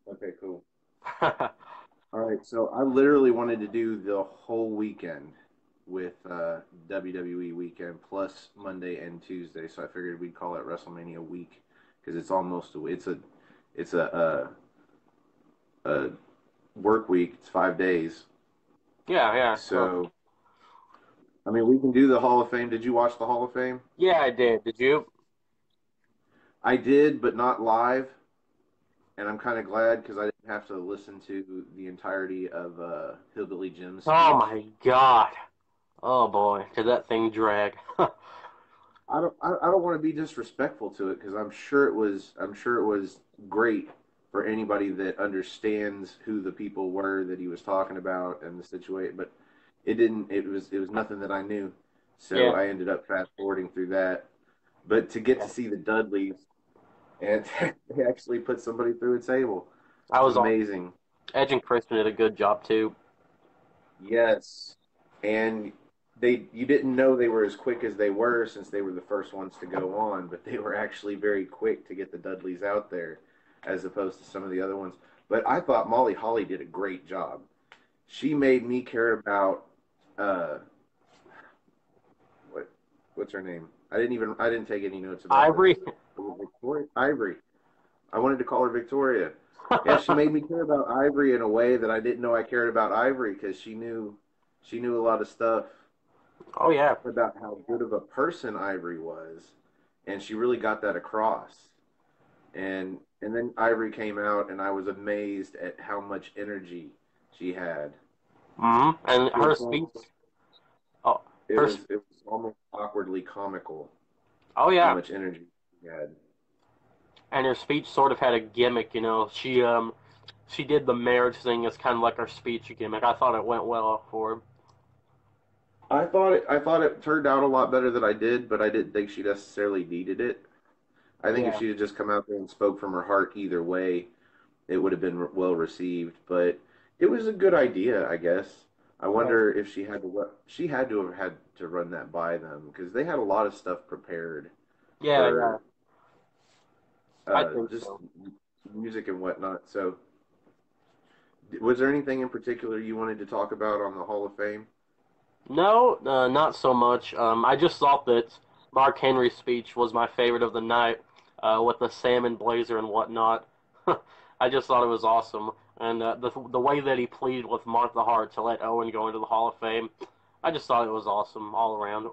Okay, cool. All right, so I literally wanted to do the whole weekend with WWE weekend plus Monday and Tuesday, so I figured we'd call it WrestleMania week because it's a work week. It's 5 days, Yeah, yeah. so I mean we can do the Hall of Fame. Did you watch the Hall of Fame? Yeah, I did. Did you? I did, but not live, and I'm kind of glad because I didn't have to listen to the entirety of Hillbilly Jim's Oh speech. my God. Oh boy, did that thing drag? I don't want to be disrespectful to it because I'm sure it was great for anybody that understands who the people were that he was talking about and the situation, but it was nothing that I knew. So Yeah, I ended up fast forwarding through that. But to get to yeah. see the Dudleys and they actually put somebody through a table I was was on. amazing. Edge and Christian did a good job too. Yes. And you didn't know they were as quick as they were since they were the first ones to go on, but they were actually very quick to get the Dudleys out there as opposed to some of the other ones. But I thought Molly Holly did a great job. She made me care about uh what what's her name? I didn't take any notes about this. Ivory. Victoria Ivory. I wanted to call her Victoria. Yeah, she made me care about Ivory in a way that I didn't know I cared about Ivory because she knew a lot of stuff Oh yeah, about how good of a person Ivory was, and she really got that across. And then Ivory came out, and I was amazed at how much energy she had. And It her was speech. almost, Oh, it her. was it was almost awkwardly comical Oh how yeah, much energy she had. and her speech sort of had a gimmick. She did the marriage thing as kind of like her speech gimmick. I thought it went well for her. I thought it turned out a lot better than I did, but I didn't think she necessarily needed it. I think if Yeah, she had just come out there and spoke from her heart either way, it would have been well received. But it was a good idea, I guess. I yeah, wonder if she had to have had to run that by them because they had a lot of stuff prepared yeah, yeah. for I think just so. music and whatnot. So, was there anything in particular you wanted to talk about on the Hall of Fame? No, not so much. I just thought that Mark Henry's speech was my favorite of the night, with the salmon blazer and whatnot. I just thought it was awesome, and the way that he pleaded with Martha Hart to let Owen go into the Hall of Fame, I just thought it was awesome all around.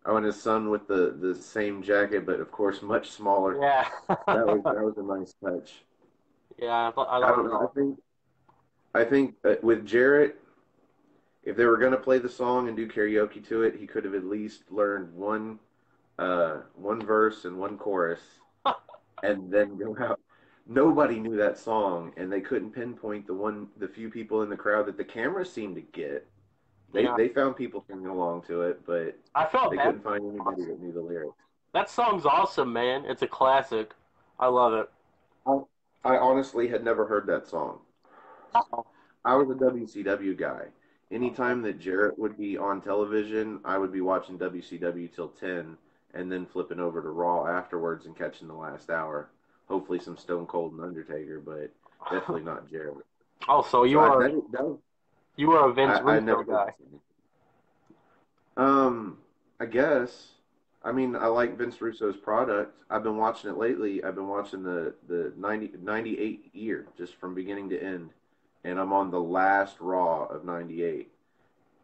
Oh, and his son with the same jacket, but of course much smaller. Yeah, That was a nice touch. yeah, I I thought it don't was know. I awesome. think I think with Jarrett, if they were going to play the song and do karaoke to it, he could have at least learned one verse and one chorus, and then go out. Nobody knew that song, and they couldn't pinpoint the few people in the crowd that the cameras seemed to get. They Yeah, they found people singing along to it, but I felt they bad. couldn't find anybody that knew the lyrics. That song's awesome, man. It's a classic. I love it. I, I honestly had never heard that song. I was a WCW guy. Anytime that Jarrett would be on television, I would be watching WCW till 10 and then flipping over to Raw afterwards and catching the last hour. Hopefully some Stone Cold and Undertaker, but definitely not Jarrett. Oh, so So that was, you were a Vince I Russo never heard guy. the song. I guess. I mean, I like Vince Russo's product. I've been watching it lately. I've been watching the 98 year just from beginning to end, and I'm on the last Raw of 98.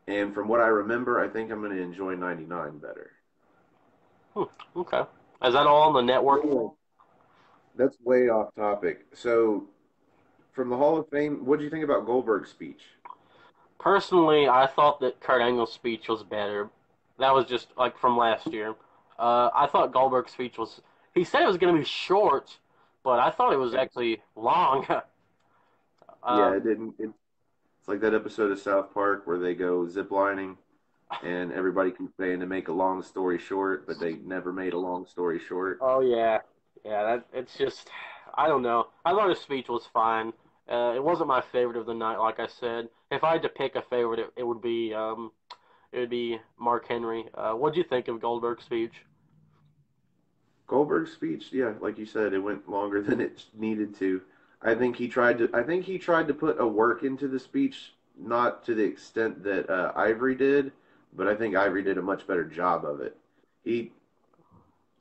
And from what I remember, I think I'm going to enjoy 99 better. Hmm, okay. Is that all on the network? Anyway, that's way off topic. So, from the Hall of Fame, what do you think about Goldberg's speech? Personally, I thought that Kurt Angle's speech was better. That was just like from last year. I thought Goldberg's speech was. He said it was going to be short, but I thought it was Yeah, actually long. yeah, it um, didn't. It's like that episode of South Park where they go ziplining and everybody keeps saying to make a long story short, but they never made a long story short. oh yeah, yeah. That it's just. I don't know. I thought his speech was fine. It wasn't my favorite of the night, like I said. If I had to pick a favorite, it would be Mark Henry. What'd you think of Goldberg's speech? Goldberg's speech, yeah, like you said, it went longer than it needed to. I think he tried to put a work into the speech, not to the extent that Ivory did, but I think Ivory did a much better job of it. He,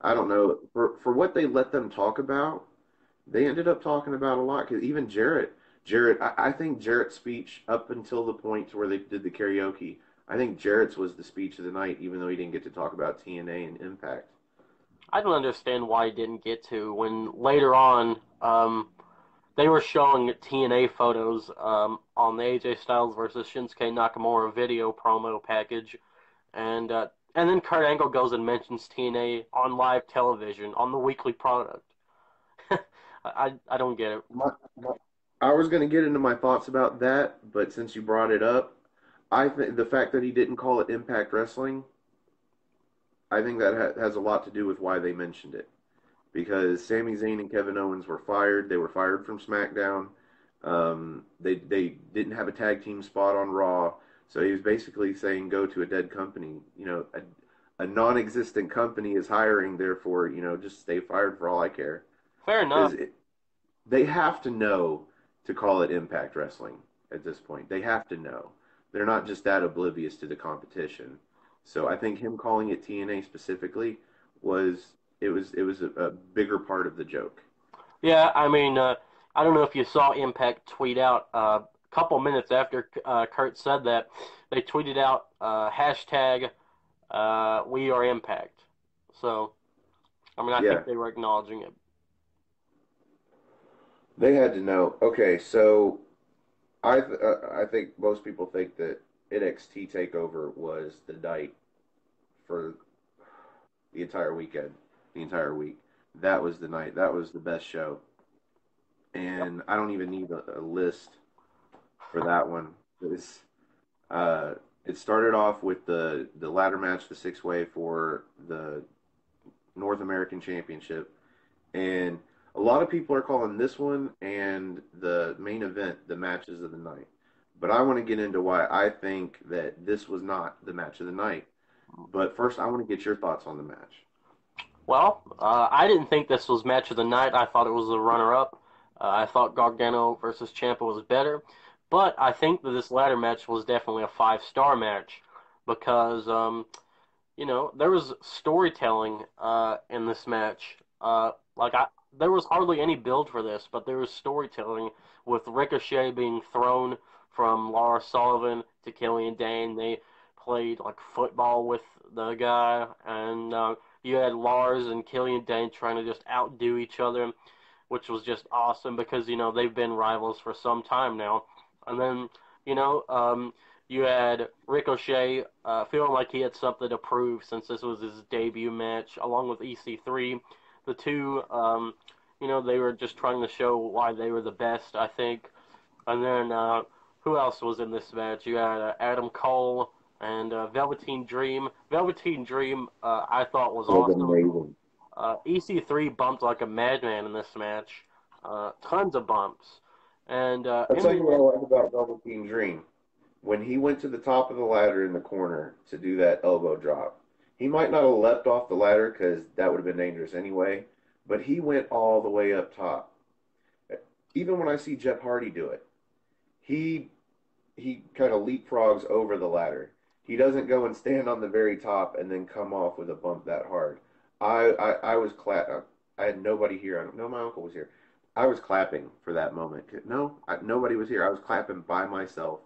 I don't know, for what they let them talk about, they ended up talking about a lot. Because even I think Jarrett's speech up until the point to where they did the karaoke, I think Jarrett's was the speech of the night, even though he didn't get to talk about TNA and Impact. I don't understand why he didn't get to when later on they were showing TNA photos on the AJ Styles versus Shinsuke Nakamura video promo package, and then Kurt Angle goes and mentions TNA on live television on the weekly product. I don't get it. My, I was going to get into my thoughts about that, but since you brought it up, I think the fact that he didn't call it Impact Wrestling, I think that has a lot to do with why they mentioned it. Because Sami Zayn and Kevin Owens were fired. They were fired from SmackDown. They didn't have a tag team spot on Raw, so he was basically saying go to a dead company. A non-existent company is hiring, therefore just stay fired for all I care. Fair enough. Because they have to know to call it Impact Wrestling at this point. They have to know. They're not just that oblivious to the competition. So I think him calling it TNA specifically was it was a bigger part of the joke. Yeah, I mean, I don't know if you saw Impact tweet out a couple minutes after Kurt said that, they tweeted out hashtag We Are Impact. So, I mean, I Yeah, think they were acknowledging it. they had to know. Okay, so I think most people think that NXT Takeover was the night for the entire weekend, the entire week. That was the night. That was the best show, Yep. and I don't even need a list for that one. It's, uh, it started off with the ladder match, the six way for the North American Championship, and a lot of people are calling this one and the main event the matches of the night. But I want to get into why I think that this was not the match of the night. But first, I want to get your thoughts on the match. Well, I didn't think this was match of the night. I thought it was a runner-up. I thought Gargano versus Ciampa was better, but I think that this ladder match was definitely a five-star match because there was storytelling in this match. There was hardly any build for this, but there was storytelling with Ricochet being thrown from Lars Sullivan to Killian Dane. They played like football with the guy, and you had Lars and Killian Dane trying to just outdo each other, which was just awesome because they've been rivals for some time now. And then you know you had Ricochet feeling like he had something to prove since this was his debut match, along with EC3. The two, they were just trying to show why they were the best, I think. And then who else was in this match? You had Adam Cole and Velveteen Dream. Velveteen Dream, I thought was It was awesome. amazing. EC3 bumped like a madman in this match. Tons of bumps. And I'll in tell the you what end, I like about Velveteen Dream. When he went to the top of the ladder in the corner to do that elbow drop, he might not have leapt off the ladder because that would have been dangerous anyway, but he went all the way up top. Even when I see Jeff Hardy do it, he he kind of leapfrogs over the ladder. He doesn't go and stand on the very top and then come off with a bump that hard. I was I had nobody here. No, my uncle was here. I was clapping for that moment. No, nobody was here. I was clapping by myself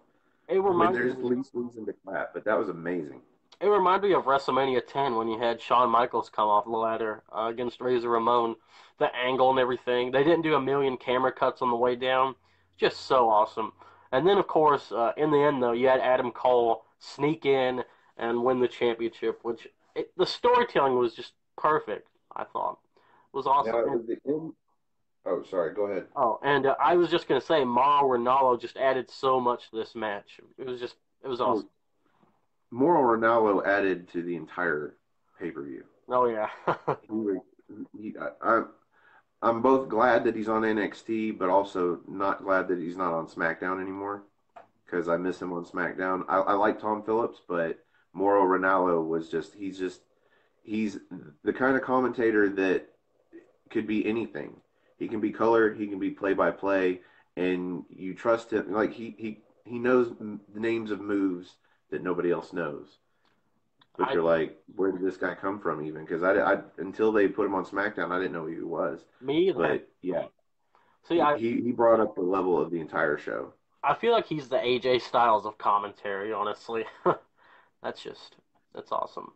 it when reminded there's me least reason to clap. But that was amazing. It reminded me of WrestleMania 10 when you had Shawn Michaels come off the ladder against Razor Ramon. The angle and everything. They didn't do a million camera cuts on the way down. Just so awesome. And then, of course, in the end, though, you had Adam Cole sneak in and win the championship, the storytelling was just perfect, I thought. It was awesome. Now it was the end. Oh, sorry. Go ahead. I was just going to say, Mauro Ranallo just added so much to this match. It was Oh, awesome. Mauro Ronaldo added to the entire pay per view. Oh, yeah. He, was- I'm both glad that he's on NXT, but also not glad that he's not on SmackDown anymore because I miss him on SmackDown. I like Tom Phillips, but Mauro Ranallo was he's the kind of commentator that could be anything. He can be color, he can be play by play, and you trust him. Like he knows the names of moves that nobody else knows. But I you're like, where did this guy come from? Even because I until they put him on SmackDown, I didn't know who he was. Me either. But yeah, See, he brought up the level of the entire show. I feel like he's the AJ Styles of commentary. Honestly, that's just that's awesome.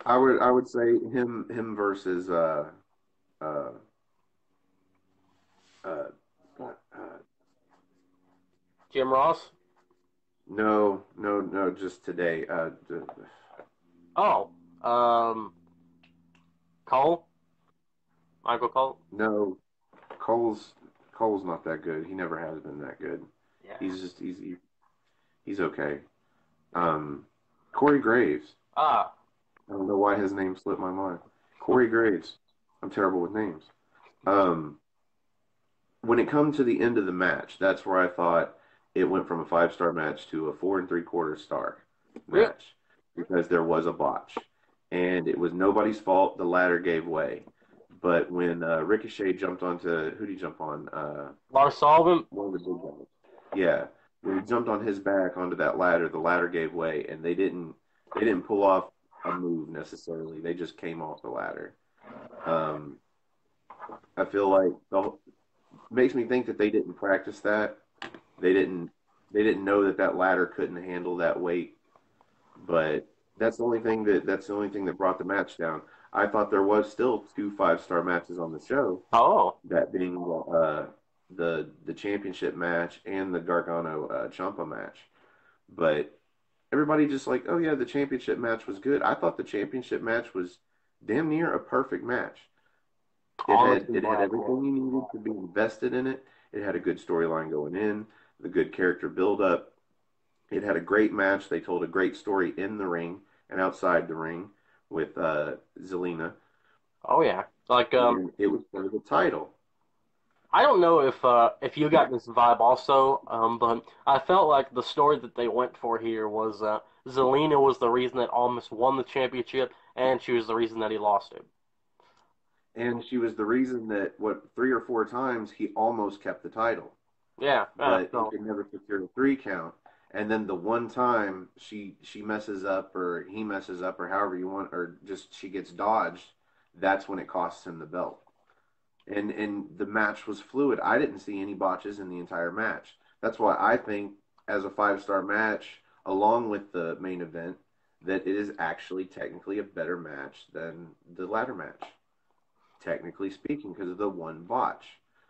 I would say him versus uh uh, Jim Ross. no, just today. Oh, um, Cole, Michael Cole. No, Cole's Cole's not that good. He never has been that good. Yeah. He's okay. Um, Corey Graves. Ah, I don't know why his name slipped my mind. Corey Graves. I'm terrible with names. Um, when it come to the end of the match, that's where I thought it went from a 5-star match to a 4 3/4 star really? match because there was a botch, and it was nobody's fault. The ladder gave way, but when Ricochet jumped onto who did he jump on? Lars Sullivan. One of the big guys. Yeah, when he jumped on his back onto that ladder, the ladder gave way, and they didn't pull off a move necessarily. They just came off the ladder. Um, I feel like makes me think that they didn't practice that. They didn't they didn't know that that ladder couldn't handle that weight. But that's the only thing that brought the match down. I thought there was still 2 5-star matches on the show, Oh, that being the championship match and the Gargano Ciampa match. But everybody just like, oh yeah, the championship match was good. I thought the championship match was damn near a perfect match. honestly, It had Black. everything you needed to be invested in it. It had a good storyline going in, the good character build up. It had a great match. They told a great story in the ring and outside the ring with Zelina, Oh yeah, like and it was for the title. I don't know if you got this vibe also, but I felt like the story that they went for here was Zelina was the reason that almost won the championship, and she was the reason that he lost it. And she was the reason that, 3 or 4 times he almost kept the title, Yeah, but he so could never secure a 3 count. And then the one time she messes up or he messes up or however you want, or just she gets dodged, that's when it costs him the belt. And the match was fluid. I didn't see any botches in the entire match. That's why I think as a 5-star match, along with the main event, that it is actually technically a better match than the ladder match, technically speaking, because of the one botch.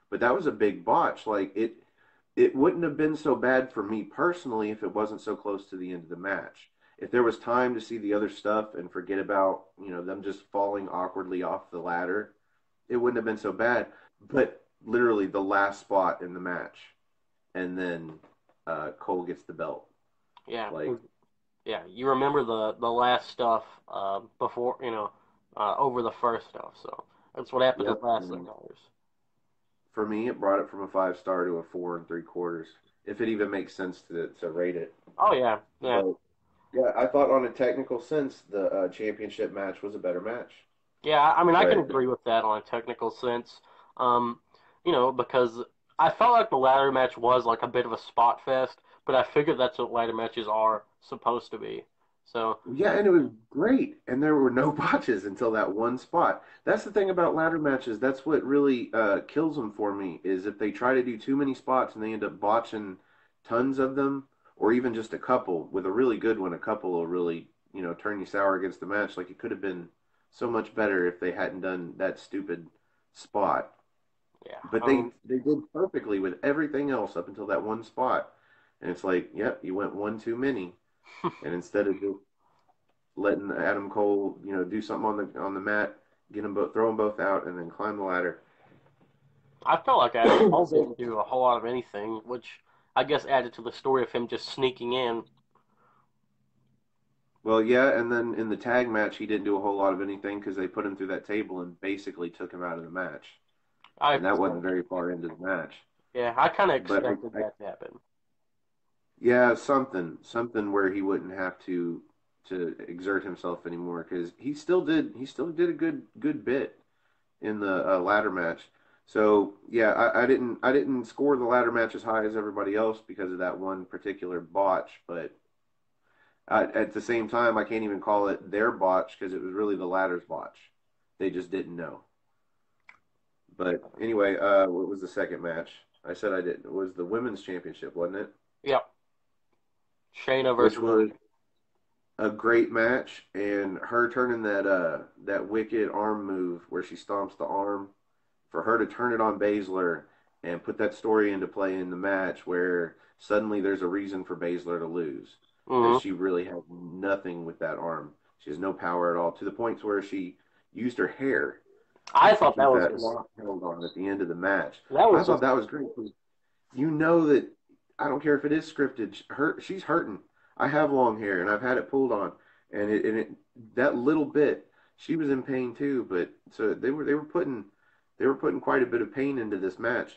But that was a big botch. Like it wouldn't have been so bad for me personally if it wasn't so close to the end of the match. If there was time to see the other stuff and forget about, them just falling awkwardly off the ladder, it wouldn't have been so bad. But literally the last spot in the match, and then Cole gets the belt. yeah, Like, yeah. You remember the last stuff before over the first stuff, so that's what happened yep. at last that matters. For me, it brought it from a 5-star to a 4 3/4, if it even makes sense to rate it. Oh yeah, yeah. But yeah, I thought on a technical sense, the championship match was a better match. Yeah, I mean, I can But agree with that on a technical sense. Um, because I felt like the ladder match was like a bit of a spot fest, but I figured that's what ladder matches are supposed to be. So, yeah, and it was great. And there were no botches until that one spot. That's the thing about ladder matches. That's what really kills them for me is if they try to do too many spots and they end up botching tons of them, or even just a couple. With a really good one, a couple will really, turn you sour against the match. Like it could have been so much better if they hadn't done that stupid spot. yeah, But I mean, they did perfectly with everything else up until that one spot. And it's like, yep, you went one too many. And instead of just letting Adam Cole, do something on the mat, get them both, throw them both out, and then climb the ladder. I felt like Adam Cole didn't do a whole lot of anything, which I guess added to the story of him just sneaking in. Well, yeah, and then in the tag match, he didn't do a whole lot of anything because they put him through that table and basically took him out of the match, I, and that wasn't very far into the match. yeah, I kind of But expected that to happen. yeah, something where he wouldn't have to exert himself anymore because he still did a good bit in the ladder match. So yeah, I didn't score the ladder match as high as everybody else because of that one particular botch. But at the same time, I can't even call it their botch because it was really the ladder's botch. They just didn't know. But anyway, what was the second match? I said I didn't. It was the women's championship, wasn't it? Yep, Shayna Which versus. was a great match, and her turning that wicked arm move where she stomps the arm, for her to turn it on Baszler and put that story into play in the match where suddenly there's a reason for Baszler to lose because Hmm. she really has nothing with that arm. She has no power at all to the point where she used her hair I to thought keep that lock held on at the end of the match. that I was thought just that was great. You know that I don't care if it is scripted. She's hurting. I have long hair and I've had it pulled on, and it that little bit she was in pain too. But so they were putting quite a bit of pain into this match.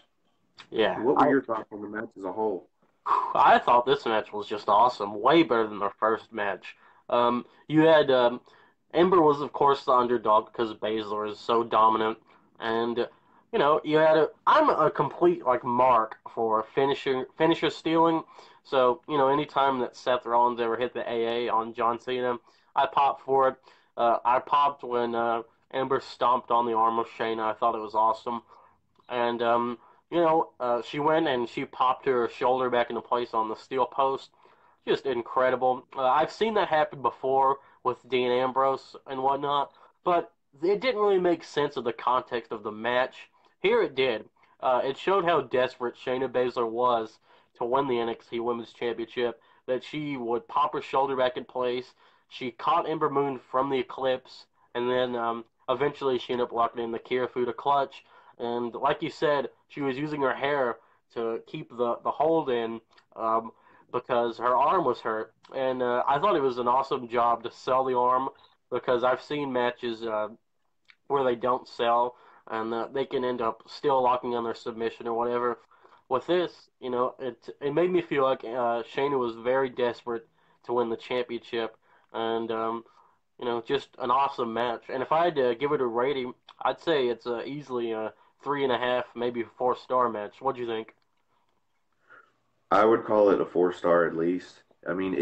yeah. What were your thoughts on the match as a whole? I thought this match was just awesome, way better than their first match. You had Ember was of course the underdog because Baszler is so dominant, and you had I'm a complete like mark for finisher stealing. So anytime that Seth Rollins ever hit the AA on John Cena, I popped for it. I popped when Ember stomped on the arm of Shayna. I thought it was awesome. And she went and she popped her shoulder back into place on the steel post. Just incredible. I've seen that happen before with Dean Ambrose and whatnot, but it didn't really make sense of the context of the match. Here it did. It showed how desperate Shayna Baszler was to win the NXT Women's Championship, that she would pop her shoulder back in place. She caught Ember Moon from the Eclipse, and then eventually she ended up locking in the Kirifuda clutch. And like you said, she was using her hair to keep the hold in um, because her arm was hurt. And I thought it was an awesome job to sell the arm because I've seen matches where they don't sell and they can end up still locking on their submission or whatever. With this, it made me feel like Shayna was very desperate to win the championship, and just an awesome match. And if I had to give it a rating, I'd say it's easily a 3.5, maybe 4-star match. What do you think? I would call it a 4 star at least. I mean,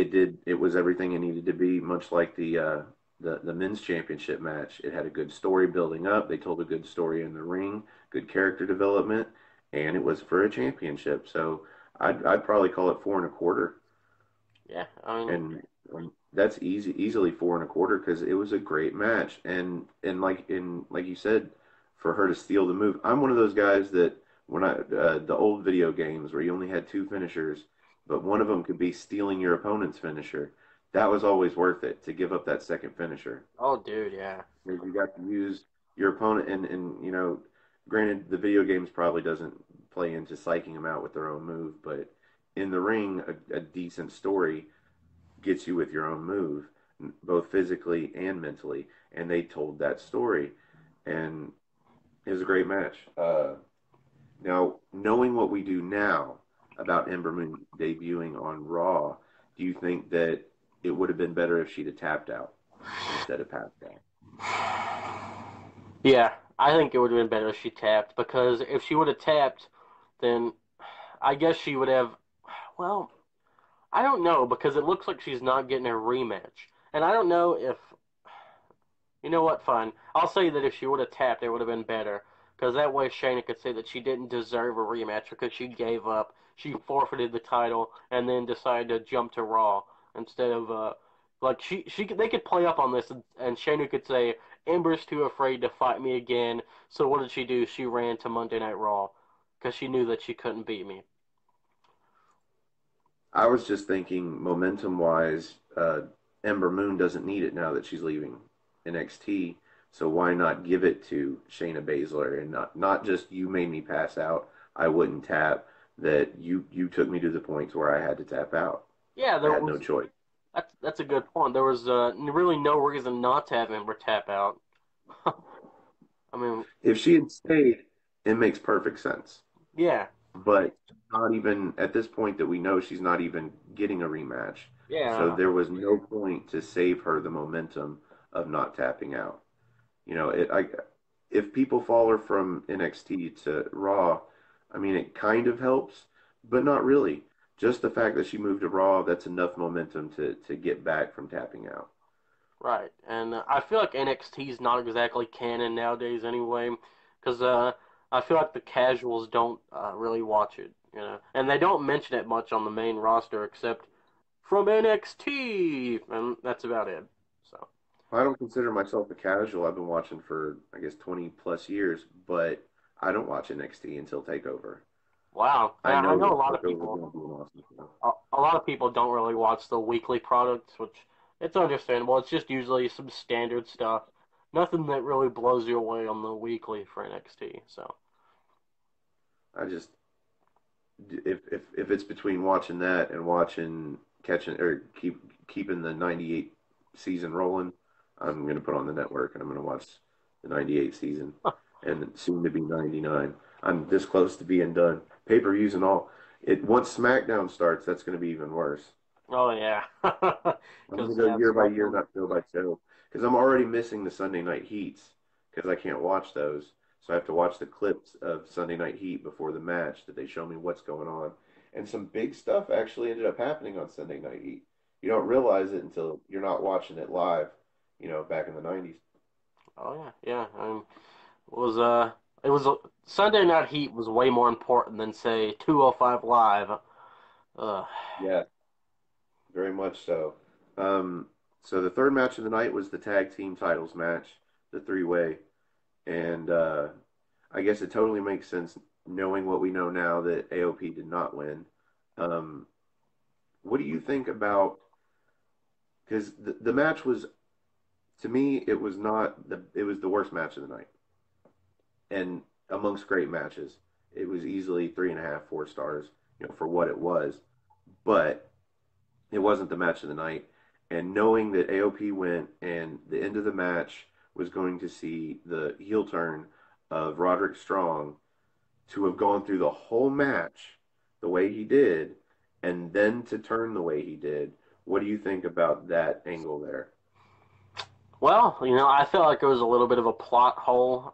it was everything it needed to be, much like the men's championship match. It had a good story building up. They told a good story in the ring, good character development, and it was for a championship. So I'd probably call it 4.25. Yeah, I mean, And that's easily 4.25 because it was a great match. And like you said, for her to steal the move, I'm one of those guys that when the old video games where you only had two finishers, but one of them could be stealing your opponent's finisher. That was always worth it to give up that second finisher. oh, dude, yeah. Because you got to use your opponent, and granted, the video games probably doesn't play into psyching them out with their own move, but in the ring, a decent story gets you with your own move, both physically and mentally. And they told that story, and it was a great match. Now, knowing what we do now about Ember Moon debuting on Raw, do you think that it would have been better if she'd have tapped out instead of passed out? Yeah, I think it would have been better if she tapped because if she would have tapped, then I guess she would have. Well, I don't know because it looks like she's not getting a rematch, and I don't know if you know what? Fine. I'll say that if she would have tapped, it would have been better. Because that way Shayna could say that she didn't deserve a rematch because she gave up. She forfeited the title and then decided to jump to Raw instead of like they could play up on this and Shayna could say Ember's too afraid to fight me again. So what did she do? She ran to Monday Night Raw because she knew that she couldn't beat me. I was just thinking, momentum wise, Ember Moon doesn't need it now that she's leaving NXT. So why not give it to Shayna Baszler and not just you made me pass out, I wouldn't tap. That you took me to the points where I had to tap out. Yeah, I there had no was. choice. That's a good point. There was really no reason not to have Ember tap out. I mean, If she had stayed, it makes perfect sense. yeah, But not even at this point that we know she's not even getting a rematch. So yeah. there was no point to save her the momentum of not tapping out. You know, if people follow from NXT to Raw, I mean, it kind of helps, but not really. Just the fact that she moved to Raw, that's enough momentum to get back from tapping out. Right, and I feel like NXT is not exactly canon nowadays anyway, because I feel like the casuals don't really watch it, and they don't mention it much on the main roster except from NXT, and that's about it. So, I don't consider myself a casual. I've been watching for, I guess, 20 plus years, but I don't watch NXT until TakeOver. wow, I I know know a that lot of TakeOver is people, going to be an awesome show. a lot of people don't really watch the weekly products, which it's understandable. It's just usually some standard stuff, nothing that really blows you away on the weekly for NXT. So. I just, if it's between watching that and watching catching or keeping the 98 season rolling, I'm going to put on the network and I'm going to watch the 98 season and soon to be 99. I'm this close to being done. Pay-per-views and all. It Once SmackDown starts, that's going to be even worse. Oh yeah, I'm going to because go yeah, year by year, SmackDown. not show by show, because I'm already missing the Sunday Night Heats because I can't watch those. So I have to watch the clips of Sunday Night Heat before the match that they show me what's going on. And some big stuff actually ended up happening on Sunday Night Heat. You don't realize it until you're not watching it live, back in the 90s. Oh yeah, yeah. It was Sunday Night Heat was way more important than say 205 Live. Uh, Yeah, very much so. Um, so the third match of the night was the tag team titles match, the three-way. And I guess it totally makes sense knowing what we know now that AOP did not win. Um, what do you think about? Because the match was, to me, it was not it was the worst match of the night, and amongst great matches, it was easily 3.5, 4 stars, for what it was. But it wasn't the match of the night, and knowing that AOP went and the end of the match was going to see the heel turn of Roderick Strong to have gone through the whole match the way he did and then to turn the way he did. What do you think about that angle there? well, I felt like it was a little bit of a plot hole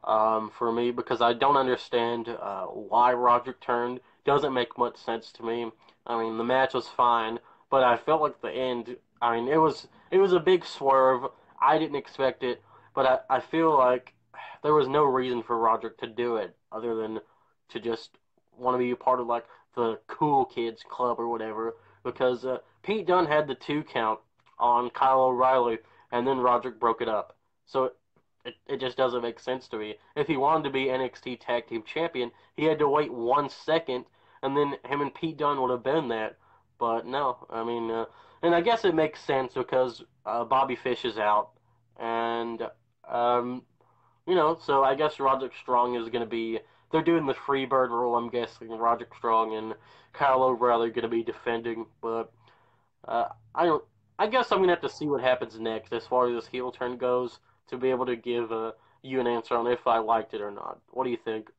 for me because I don't understand why Roderick turned. Doesn't make much sense to me. I mean, the match was fine, but I felt like the end. I mean, it was a big swerve. I didn't expect it, but I feel like there was no reason for Roderick to do it other than to just want to be a part of like the cool kids club or whatever. Because Pete Dunne had the 2 count on Kyle O'Reilly and then Roderick broke it up. So it just doesn't make sense to me. If he wanted to be NXT Tag Team Champion, he had to wait 1 second, and then him and Pete Dunne would have been that. But no, I mean, and I guess it makes sense because Bobby Fish is out, and um, so I guess Roderick Strong is going to be. They're doing the Freebird rule, I'm guessing. Roderick Strong and Kyle O'Reilly are going to be defending, but I don't. I guess I'm gonna have to see what happens next as far as this heel turn goes to be able to give you an answer on if I liked it or not. What do you think?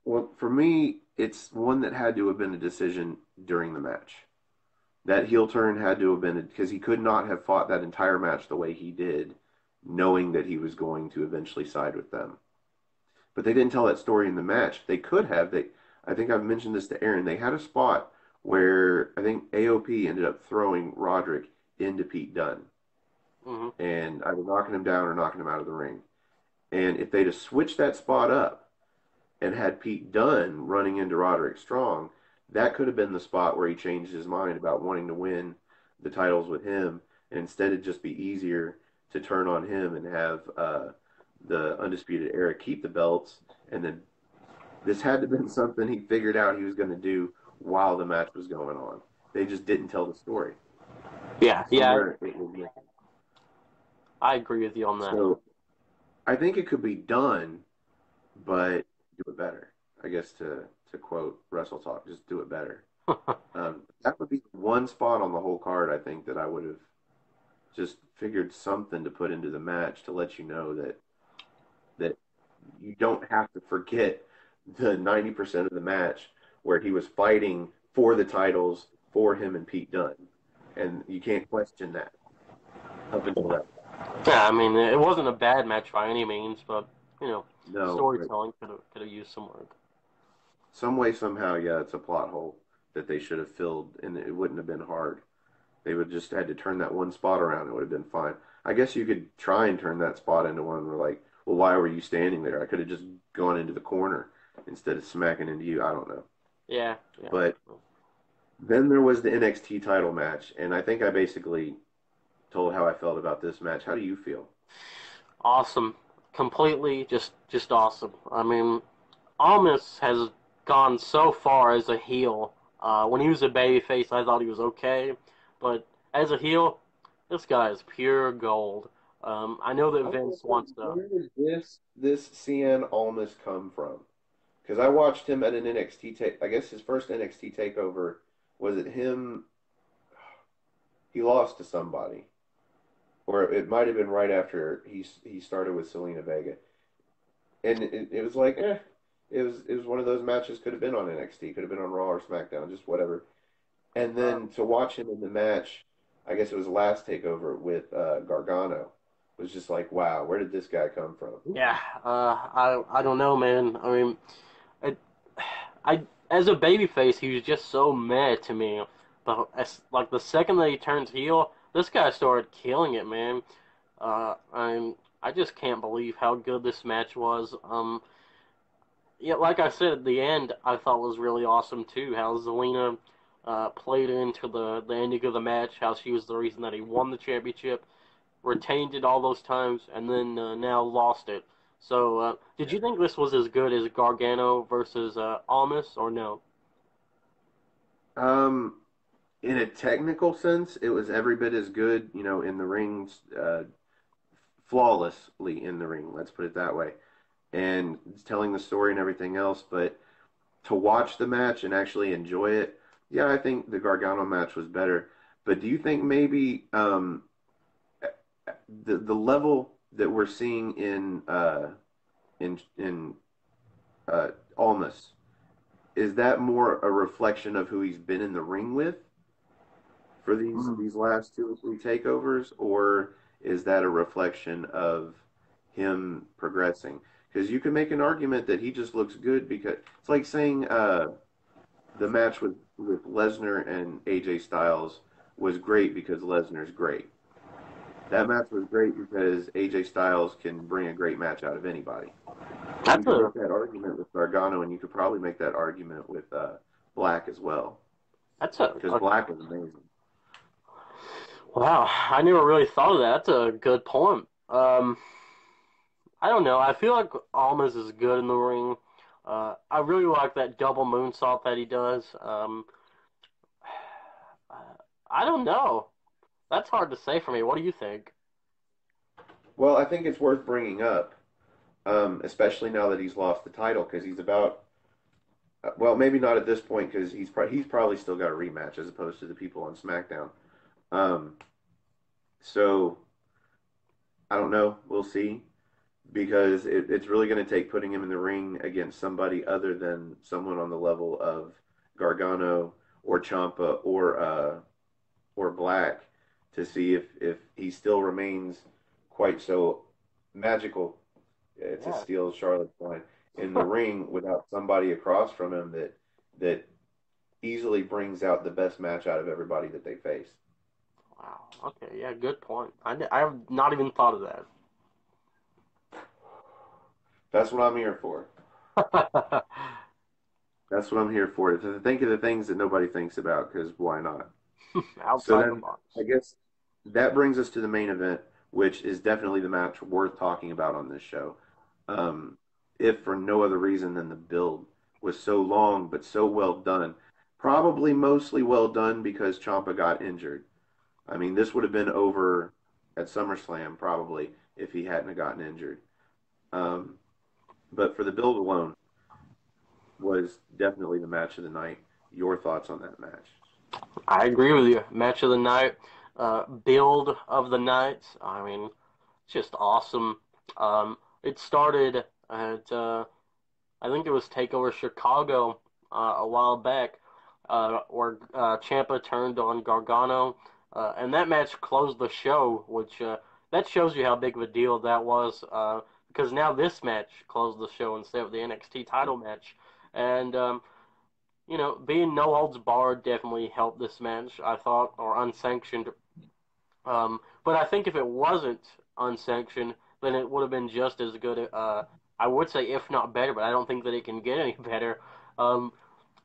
Well, for me, it's one that had to have been a decision during the match. That heel turn had to have been because he could not have fought that entire match the way he did, knowing that he was going to eventually side with them. But they didn't tell that story in the match. They could have. I think I've mentioned this to Aaron. They had a spot where I think AOP ended up throwing Roderick into Pete Dunne Mm-hmm. and either knocking him down or knocking him out of the ring. And if they'd have switched that spot up and had Pete Dunne running into Roderick Strong, that could have been the spot where he changed his mind about wanting to win the titles with him. And instead, it'd just be easier to turn on him and have the Undisputed Era keep the belts. And then this had to have been something he figured out he was going to do while the match was going on. They just didn't tell the story. Yeah, yeah, Somewhere it was missing. I agree with you on that. So I think it could be done, but do it better. I guess to quote Wrestle Talk, just do it better. That would be one spot on the whole card. I think that I would have just figured something to put into the match to let you know that you don't have to forget the 90% of the match where he was fighting for the titles for him and Pete Dunne, and you can't question that up until that. Yeah, I mean, it wasn't a bad match by any means, but you know, No, but storytelling could have used some work. some way, somehow, yeah, it's a plot hole that they should have filled, and it wouldn't have been hard. They would just had to turn that one spot around. It would have been fine. I guess you could try and turn that spot into one where like, well, why were you standing there? I could have just gone into the corner instead of smacking into you. I don't know. Yeah, yeah. But then there was the NXT title match, and I think I basically told how I felt about this match. How do you feel? Awesome. Completely just awesome. I mean, Almas has gone so far as a heel. When he was a babyface, I thought he was okay, but as a heel, this guy is pure gold. I know that I was gonna Vince say, wants to. where did this CN almost come from? Because I watched him at an NXT take. I guess his first NXT takeover was it him? He lost to somebody, or it might have been right after he started with Selena Vega, and it was like, it was one of those matches. Could have been on NXT, could have been on Raw or SmackDown, just whatever. And Uh, then to watch him in the match, I guess it was the last takeover with Gargano, was just like, wow, where did this guy come from? yeah, I don't know, man. I mean, I, I as a babyface, he was just so meh to me. But like the second that he turns heel, this guy started killing it, man. I just can't believe how good this match was. Yeah, like I said at the end, I thought was really awesome too. How Zelina played into the ending of the match. How she was the reason that he won the championship, retained it all those times, and then now lost it. So, did you think this was as good as Gargano versus Almas, or no? Um, in a technical sense, it was every bit as good, in the rings, flawlessly in the ring. Let's put it that way. And telling the story and everything else, but to watch the match and actually enjoy it, yeah, I think the Gargano match was better. But do you think maybe the level that we're seeing in Almas, is that more a reflection of who he's been in the ring with for these last two or three takeovers, or is that a reflection of him progressing? Because you can make an argument that he just looks good because it's like saying the match with Lesnar and AJ Styles was great because Lesnar's great. That match was great because AJ Styles can bring a great match out of anybody. And you That's could a make that argument with Gargano, and you could probably make that argument with Black as well, that's a, because a Black was amazing. wow. I never really thought of that. That's a good point. I don't know. I feel like Almas is good in the ring. I really like that double moonsault that he does. I don't know. That's hard to say for me. What do you think? Well, I think it's worth bringing up, especially now that he's lost the title, because he's about well, maybe not at this point because he's probably still got a rematch as opposed to the people on SmackDown. Um, so I don't know. We'll see because it's really going to take putting him in the ring against somebody other than someone on the level of Gargano or Champa or Black to see if he still remains quite so magical. To Yeah. steal Charlotte's line in the ring without somebody across from him that easily brings out the best match out of everybody that they face. Wow. Okay. Yeah. Good point. I have not even thought of That's what I'm here for. that. That's what I'm here for. To think of the things that nobody thinks about, because why not? So Outside the then box. I guess that brings us to the main event, which is definitely the match worth talking about on this show. Um, if for no other reason than the build was so long but so well done. Probably mostly well done because Ciampa got injured. I mean, this would have been over at SummerSlam probably if he hadn't gotten injured. Um, but for the build alone, was definitely the match of the night. Your thoughts on that match? I agree with you. Match of the night, build of the night. I mean, just awesome. It started at I think it was Takeover Chicago a while back, where Ciampa turned on Gargano, and that match closed the show, which that shows you how big of a deal that was. because now this match closed the show instead of the NXT title match. And, being no holds barred definitely helped this match, I thought, or unsanctioned. But I think if it wasn't unsanctioned, then it would have been just as good. I would say, if not better, but I don't think that it can get any better. Um,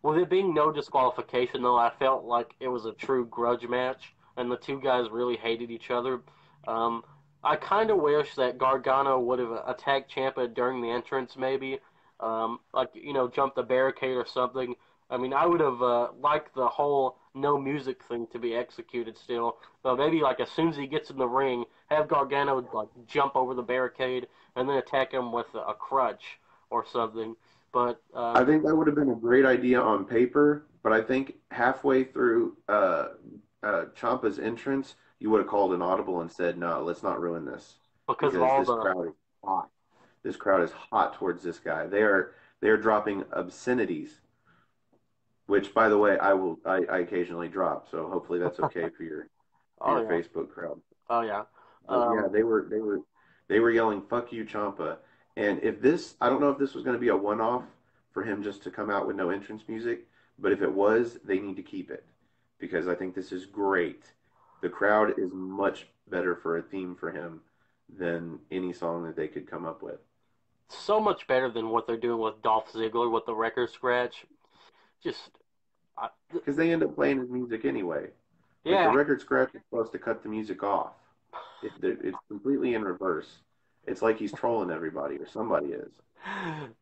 with it being no disqualification, though, I felt like it was a true grudge match, and the two guys really hated each other. Um, I kind of wish that Gargano would have attacked Ciampa during the entrance, maybe, jumped the barricade or something. I mean, I would have liked the whole no music thing to be executed still, but maybe like as soon as he gets in the ring, have Gargano like jump over the barricade and then attack him with a crutch or something. But I think that would have been a great idea on paper, but I think halfway through Ciampa's entrance, you would have called an audible and said, "No, let's not ruin this because of because all this the crowd is hot. This crowd is hot towards this guy. They are dropping obscenities, which, by the way, I occasionally drop. So hopefully that's okay for oh your yeah, Facebook crowd. oh yeah. But yeah, Um, they were yelling "fuck you, Champa." And if this, I don't know if this was going to be a one-off for him just to come out with no entrance music, but if it was, they need to keep it because I think this is great. The crowd is much better for a theme for him than any song that they could come up with so much better than what they're doing with Dolph Ziggler with the record scratch. Just, I, because they end up playing his music anyway. Like the yeah. record scratch is supposed to cut the music off. It's completely in reverse. It's like he's trolling everybody or somebody is.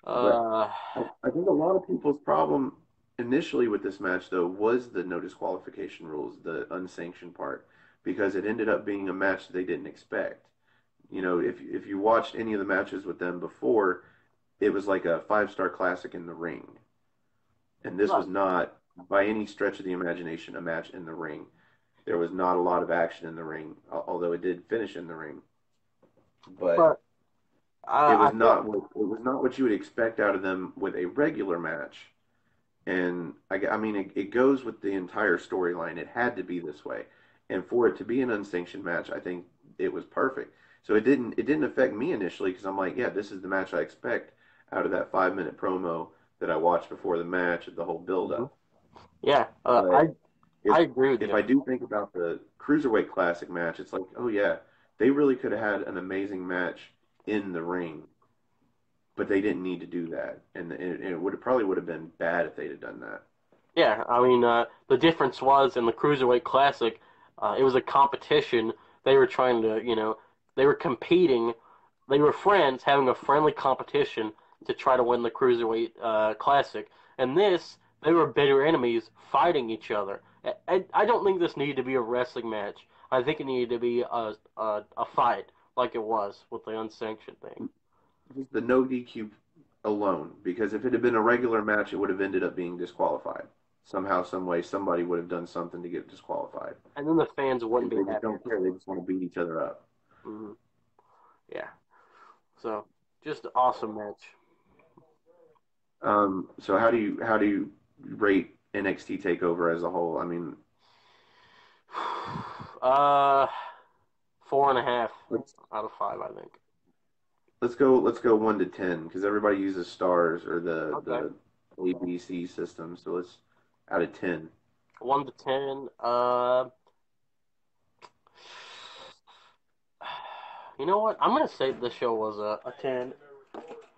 But Uh, I think a lot of people's problem initially with this match, though, was the no disqualification rules, the unsanctioned part, because it ended up being a match they didn't expect. You know, if you watched any of the matches with them before, it was like a 5-star classic in the ring, and this but, was not by any stretch of the imagination a match in the ring. There was not a lot of action in the ring, although it did finish in the ring. But but I feel it was not what you would expect out of them with a regular match. And I mean, it goes with the entire storyline. It had to be this way, and for it to be an unsanctioned match, I think it was perfect. So it didn't affect me initially because I'm like, yeah, this is the match I expect out of that 5 minute promo that I watched before the match, the whole build mhm. up. Yeah, But if I agree with if you. I do think about the cruiserweight classic match, it's like, oh yeah, they really could have had an amazing match in the ring, but they didn't need to do that, and it would have been bad if they'd have done that. Yeah, I mean, the difference was in the Cruiserweight Classic, it was a competition. They were trying to, they were competing. They were friends having a friendly competition to try to win the Cruiserweight Classic. And this, they were bitter enemies fighting each other. I don't think this needed to be a wrestling match. I think it needed to be a fight like it was with the unsanctioned thing. Just the no DQ alone, because if it had been a regular match, it would have ended up being disqualified somehow, some way. Somebody would have done something to get disqualified And then the fans wouldn't because be they just happy. don't care. They just want to beat each other up. Hmm. Yeah. So, just an awesome match. So how do you rate NXT Takeover as a whole? I mean, Uh, 4.5 let's out of 5, I think. let's go 1 to 10 because everybody uses stars or the Okay. the ABC system. So let's out of 10. 1 to 10. You know what? I'm gonna say the show was a 10.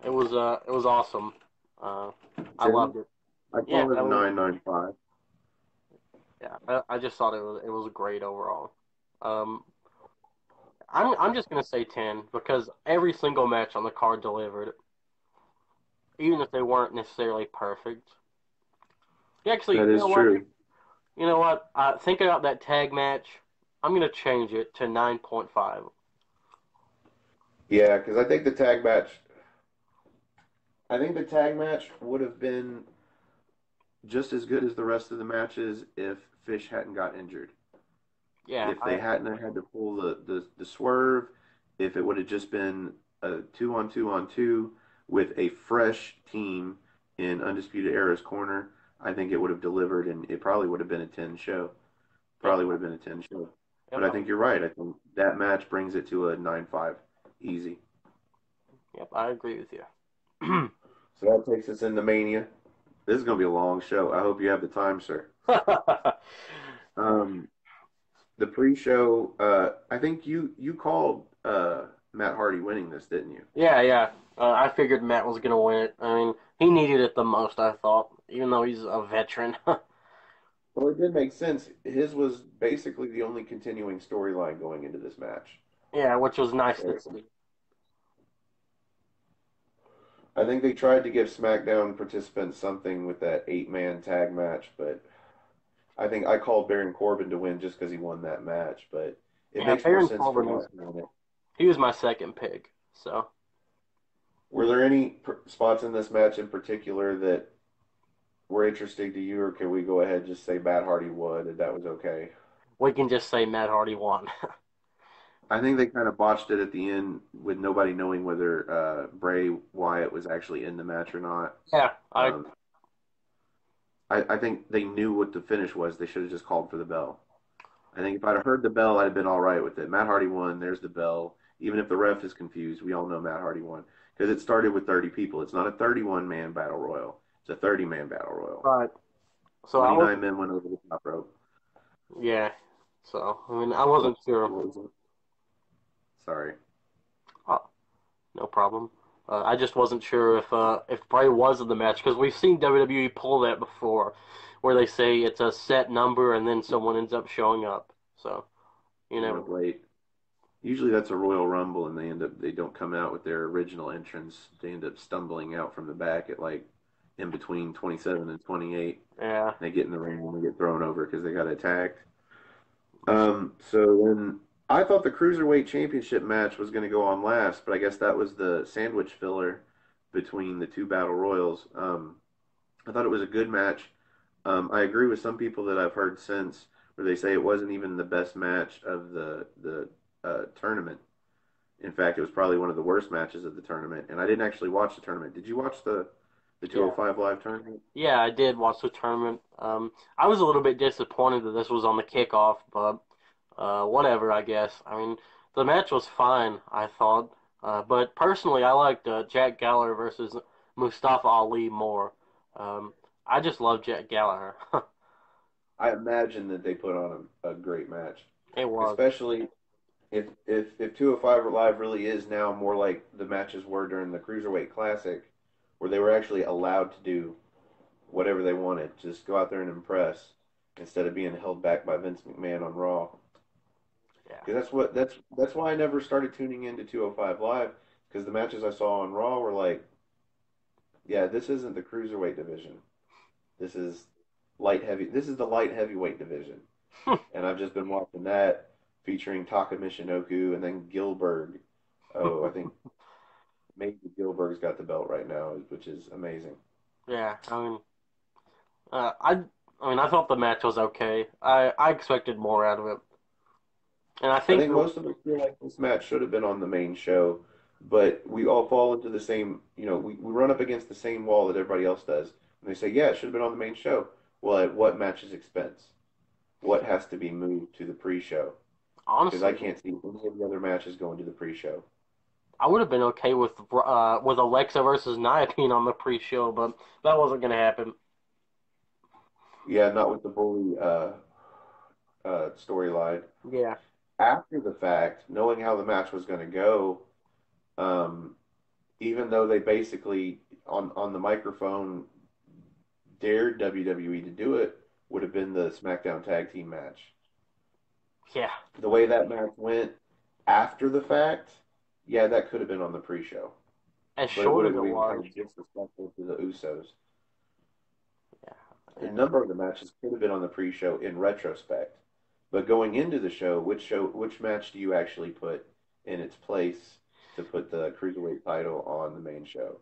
It was awesome. Uh, I 10. loved it. I'd Yeah, call it I a mean, 9.95. yeah. I just thought it was great overall. Um, I'm just gonna say 10 because every single match on the card delivered, even if they weren't necessarily perfect. Actually, That you is know what? true. You know what? Thinking about that tag match, I'm gonna change it to 9.5. Yeah, because I think the tag match would have been just as good as the rest of the matches if Fish hadn't got injured. Yeah, If they hadn't had to pull the swerve, if it would have just been a 2-on-2-on-2 with a fresh team in Undisputed Era's corner, I think it would have delivered and it probably would have been a 10 show. yep, Probably would have been a 10 show. yep. But I think you're right. I think that match brings it to a 9.5 easy. Yep, I agree with you. So that takes us into Mania. This is going to be a long show. I hope you have the time, sir. Um, the pre-show, I think you called Matt Hardy winning this, didn't you? Yeah, yeah. I figured Matt was gonna win it. I mean, he needed it the most, I thought, even though he's a veteran. Well, it did make sense. His was basically the only continuing storyline going into this match. Yeah, which was nice to So see. I think they tried to give SmackDown participants something with that eight-man tag match, but I think I called Baron Corbin to win just because he won that match. But it Yeah, makes more Baron sense for Corbin Wyatt was to win it. he was my second pick. So Were there any spots in this match in particular that were interesting to you, or can we go ahead and just say Matt Hardy won and that was okay? we can just say Matt Hardy won. I think they kind of botched it at the end with nobody knowing whether Bray Wyatt was actually in the match or not. Yeah, Um, I think they knew what the finish was. They should have just called for the bell. I think if I'd have heard the bell, I'd have been all right with it. Matt Hardy won. There's the bell. Even if the ref is confused, we all know Matt Hardy won because it started with 30 people. It's not a 31-man battle royal. It's a 30-man battle royal. right. So I was 29 men went over the top rope. yeah. So I mean, I wasn't sure. Sorry. Oh, no problem. I just wasn't sure if Bray was in the match because we've seen WWE pull that before, where they say it's a set number and then someone ends up showing up. So you Showing never. up late. Usually that's a Royal Rumble, and they don't come out with their original entrance. They end up stumbling out from the back at like in between 27 and 28. Yeah. They get in the ring and they get thrown over because they got attacked. So then I thought the Cruiserweight Championship match was going to go on last, but I guess that was the sandwich filler between the two battle royals. I thought it was a good match. I agree with some people that I've heard since where they say it wasn't even the best match of the tournament. In fact, it was probably one of the worst matches of the tournament. And I didn't actually watch the tournament. Did you watch the Yeah. 205 live tournament? Yeah, I did watch the tournament. I was a little bit disappointed that this was on the kickoff, but whatever, I guess. I mean, the match was fine, I thought. But personally, I liked Jack Gallagher versus Mustafa Ali more. Um, I just love Jack Gallagher. I imagine that they put on a great match, It was. especially if 205 Live really is now more like the matches were during the Cruiserweight Classic, where they were actually allowed to do whatever they wanted, just go out there and impress instead of being held back by Vince McMahon on Raw. Yeah. Because that's why I never started tuning into 205 Live because the matches I saw on Raw were like, yeah, this isn't the Cruiserweight division. This is light heavy. This is the light heavyweight division, and I've just been watching that featuring Taka Michinoku and then Gilbert. Oh, I think maybe Gilbert's got the belt right now, which is amazing. Yeah. Uh, I, I mean, I thought the match was okay. I expected more out of it, and I I think think most of us feel like this match should have been on the main show, but we all fall into the same, we run up against the same wall that everybody else does. And they say, yeah, it should have been on the main show. Well, at what match's expense? What has to be moved to the pre-show? Because I honestly, can't see any of the other matches going to the pre-show. I would have been okay with Alexa versus Nia being on the pre-show, but that wasn't going to happen. Yeah, not with the bully storyline. Yeah, After the fact, knowing how the match was going to go, um, even though they basically on the microphone dared WWE to do it, would have been the SmackDown Tag Team match. yeah, The way that match went after the fact, yeah, that could have been on the pre-show, as but it short would as have it been kind was. of disrespectful to the Usos. A Yeah, number of the matches could have been on the pre-show in retrospect. But going into the which match do you actually put in its place to put the cruiserweight title on the main show?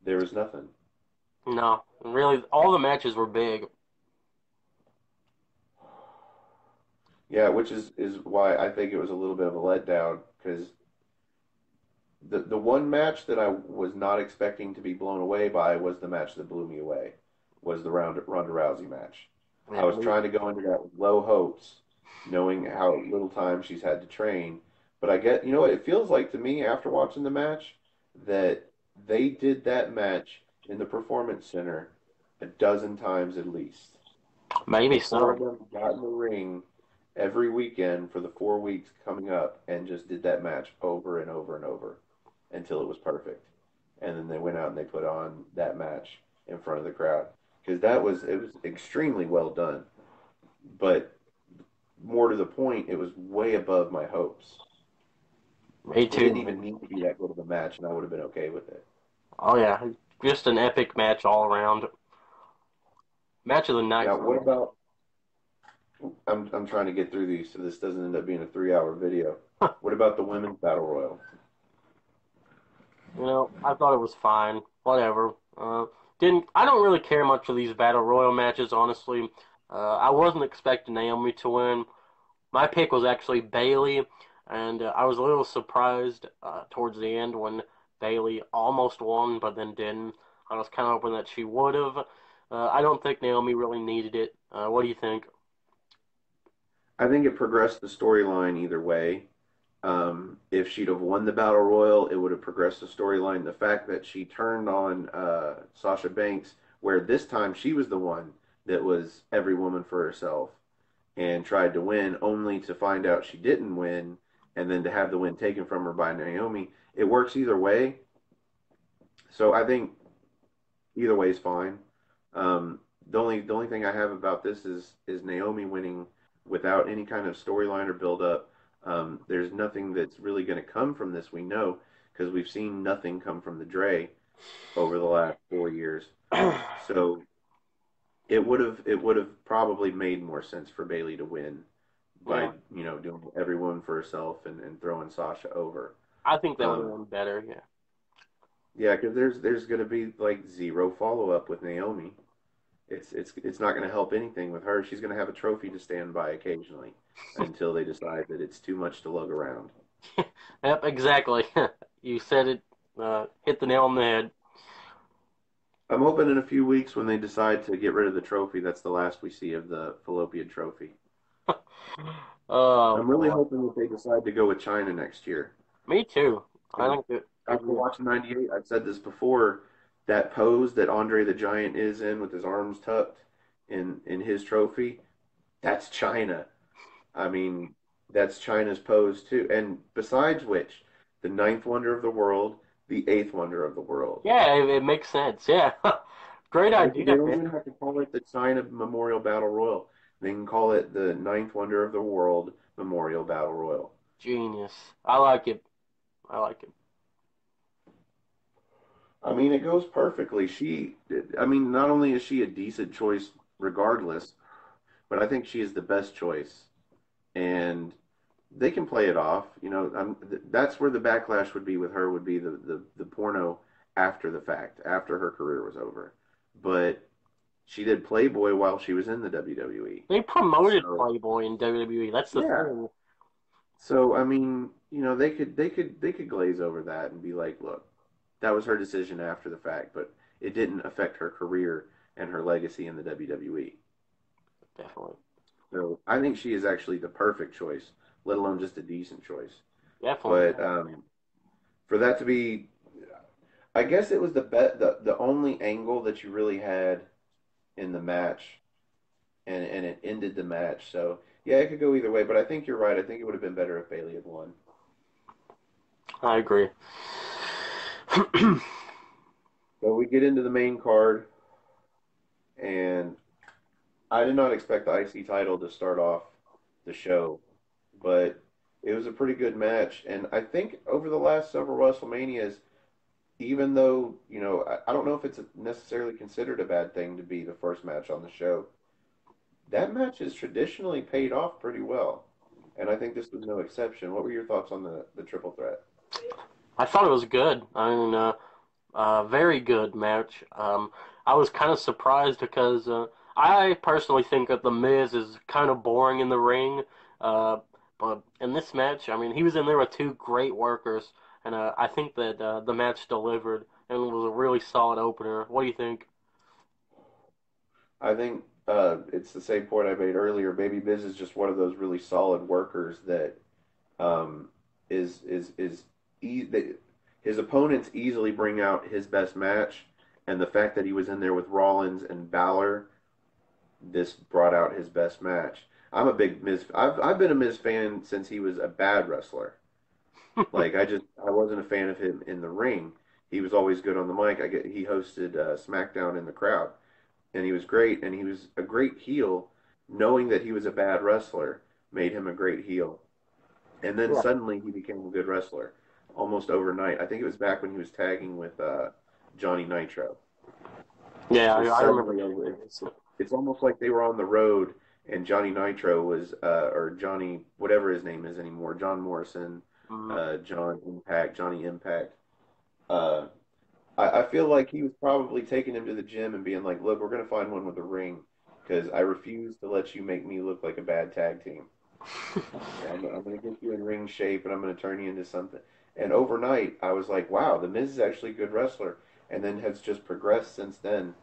There was nothing. no, really, all the matches were big. Yeah, which is why I think it was a little bit of a letdown because the one match that I was not expecting to be blown away by was the match that blew me away, was the Ronda Rousey match. I Yeah, was trying to go into that with low hopes, knowing how little time she's had to train. But I get, you know what it feels like to me after watching the match? that they did that match in the Performance Center a dozen times at least. Maybe The four of so. them got in the ring every weekend for the 4 weeks coming up and just did that match over and over and over until it was perfect. And then they went out and they put on that match in front of the crowd because it was extremely well done. But more to the point, it was way above my hopes. Me It didn't too. even need to be that good of a match, and I would have been okay with it. Oh yeah, just an epic match all around. Match of the night Now, for what me. about? I'm trying to get through these so this doesn't end up being a 3 hour video. What about the women's battle royal? I thought it was fine. Whatever. Didn't I don't really care much for these battle royal matches, honestly. I wasn't expecting Naomi to win. My pick was actually Bailey, and I was a little surprised towards the end when Bailey almost won, but then didn't. I was kind of hoping that she would have. I don't think Naomi really needed it. What do you think? I think it progressed the storyline either way. If she'd have won the battle royal, it would have progressed the storyline. The fact that she turned on Sasha Banks, where this time she was the one that was every woman for herself and tried to win, only to find out she didn't win, and then to have the win taken from her by Naomi. It works either way. So I think either way is fine. The only thing I have about this is Naomi winning without any kind of storyline or build up. There's nothing that's really going to come from this. We know because we've seen nothing come from the Dre over the last 4 years. So it would have probably made more sense for Bailey to win by Yeah, doing everyone for herself and throwing Sasha over. I think that would have Um, been better. Yeah. yeah, because there's going to be like zero follow up with Naomi. It's not going to help anything with her. She's going to have a trophy to stand by occasionally until they decide that it's too much to lug around. Yep, exactly. You said it. Hit the nail on the head. I'm hoping in a few weeks when they decide to get rid of the trophy, that's the last we see of the fallopian trophy. Oh I'm really boy. hoping that they decide to go with China next year. Me too. I 'Cause think that it'd after be watching '98, I've said this before. That pose that Andre the Giant is in with his arms tucked in his trophy, that's China. I mean, that's China's pose too. And besides which, the ninth wonder of the world, the eighth wonder of the world. yeah, it makes sense. Yeah. Great They idea, don't man. even have to call it the China Memorial Battle Royal. They can call it the ninth wonder of the world Memorial Battle Royal. Genius. I like it. I like it. I mean, it goes perfectly. I mean, not only is she a decent choice regardless, but I think she is the best choice. And they can play it off. That's where the backlash would be with her would be the porno after the fact, after her career was over. But she did Playboy while she was in the WWE. They promoted So Playboy in WWE. That's the yeah. thing. So I mean, they could glaze over that and be like, look, that was her decision after the fact, but it didn't affect her career and her legacy in the WWE. Definitely. So I think she is actually the perfect choice, let alone just a decent choice. Definitely. But for that to be, I guess it was the only angle that you really had in the match, and it ended the match. So yeah, it could go either way. But I think you're right. I think it would have been better if Bailey had won. I agree. So we get into the main card, and I did not expect the IC title to start off the show, but it was a pretty good match. And I think over the last several WrestleManias, even though, I don't know if it's necessarily considered a bad thing to be the first match on the show, that match has traditionally paid off pretty well. And I think this was no exception. What were your thoughts on the triple threat? I thought it was good. I mean, very good match. I was kind of surprised because I personally think that The Miz is kind of boring in the ring. Uh, but in this match, I mean, he was in there with two great workers, and I think that the match delivered and was a really solid opener. What do you think? I think it's the same point I made earlier. Baby Biz is just one of those really solid workers that um, is e- they, his opponents easily bring out his best match, and the fact that he was in there with Rollins and Balor, this brought out his best match. I'm a big Miz. I've been a Miz fan since he was a bad wrestler. Like I wasn't a fan of him in the ring. He was always good on the mic. He hosted Smackdown in the crowd, and he was great. And he was a great heel. Knowing that he was a bad wrestler made him a great heel. And then Yeah, suddenly he became a good wrestler, almost overnight. I think it was back when he was tagging with Johnny Nitro. yeah, Just I remember suddenly, those days. it's almost like they were on the road, and Johnny Nitro was, or Johnny, whatever his name is anymore, John Morrison, Mm, Johnny Impact. Uh, I feel like he was probably taking him to the gym and being like, "Look, we're gonna find one with a ring, because I refuse to let you make me look like a bad tag team. I'm gonna get you in ring shape, and I'm gonna turn you into something." And overnight, I was like, "Wow, the Miz is actually a good wrestler," and then has just progressed since then.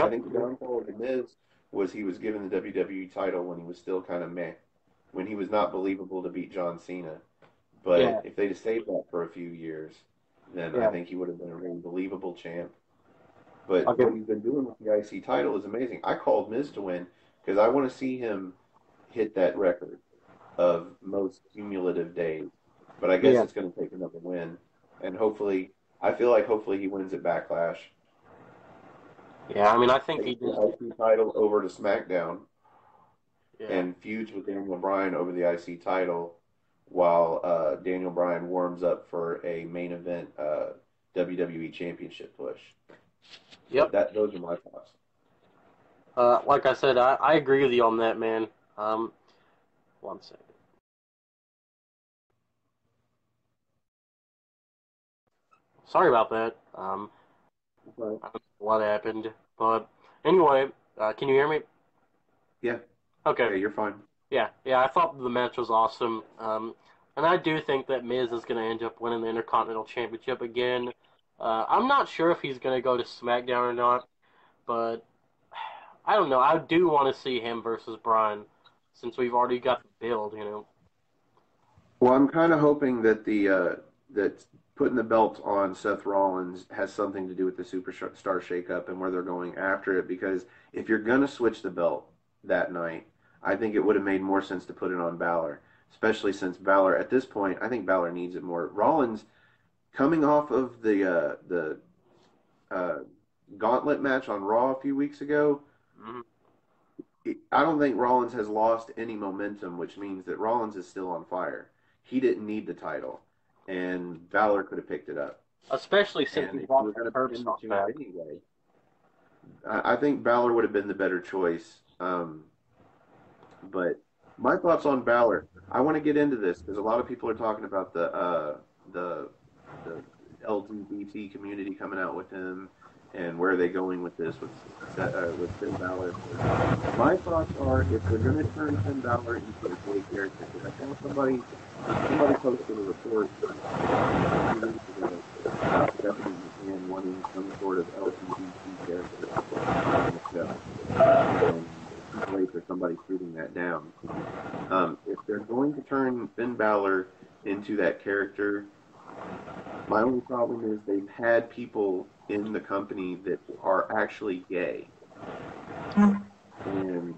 I yep. think the downfall of The Miz was he was given the WWE title when he was still kind of meh, when he was not believable to beat John Cena. But Yeah, if they'd have saved that for a few years, then I yeah. think he would have been a really believable champ. But Okay. what he's been doing with the IC title is amazing. I called Miz to win because I want to see him hit that record of most cumulative days. But I guess Yeah, it's going to take another win, and hopefully, I feel like hopefully he wins at Backlash, yeah. I mean, I think he takes the did. IC title over to SmackDown, Yeah. and feuds with Daniel Bryan over the IC title while Daniel Bryan warms up for a main event WWE Championship push. But Yep. those are my thoughts. Like I said, I agree with you on that, man. Um, 1 second. Sorry about that. But I don't know what happened, but anyway, can you hear me? yeah, Okay. yeah, you're fine. Yeah, yeah. I thought the match was awesome. And I do think that Miz is going to end up winning the Intercontinental Championship again. I'm not sure if he's going to go to SmackDown or not, but I don't know. I do want to see him versus Bryan, since we've already got the build, you know. Well, I'm kind of hoping that the that putting the belt on Seth Rollins has something to do with the Superstar shakeup and where they're going after it. Because if you're gonna switch the belt that night, I think it would have made more sense to put it on Balor, especially since Balor at this point, I think Balor needs it more. Rollins coming off of the uh, gauntlet match on Raw a few weeks ago, Mhm. I don't think Rollins has lost any momentum, which means that Rollins is still on fire. He didn't need the title, and Balor could have picked it up. Especially since And he if you brought were the going to curb pin the stomp champ back. anyway, I think Balor would have been the better choice. But my thoughts on Balor, I want to get into this because a lot of people are talking about the the LGBT community coming out with him and where are they going with this with Finn Balor. My thoughts are if they're going to turn Finn Balor into a gay character, because I saw somebody posted a report a few weeks ago about Stephanie McMahon wanting some sort of LGBT character on the show, and it's too late for somebody shooting that down. If they're going to turn Finn Balor into that character, my only problem is they've had people in the company that are actually gay, and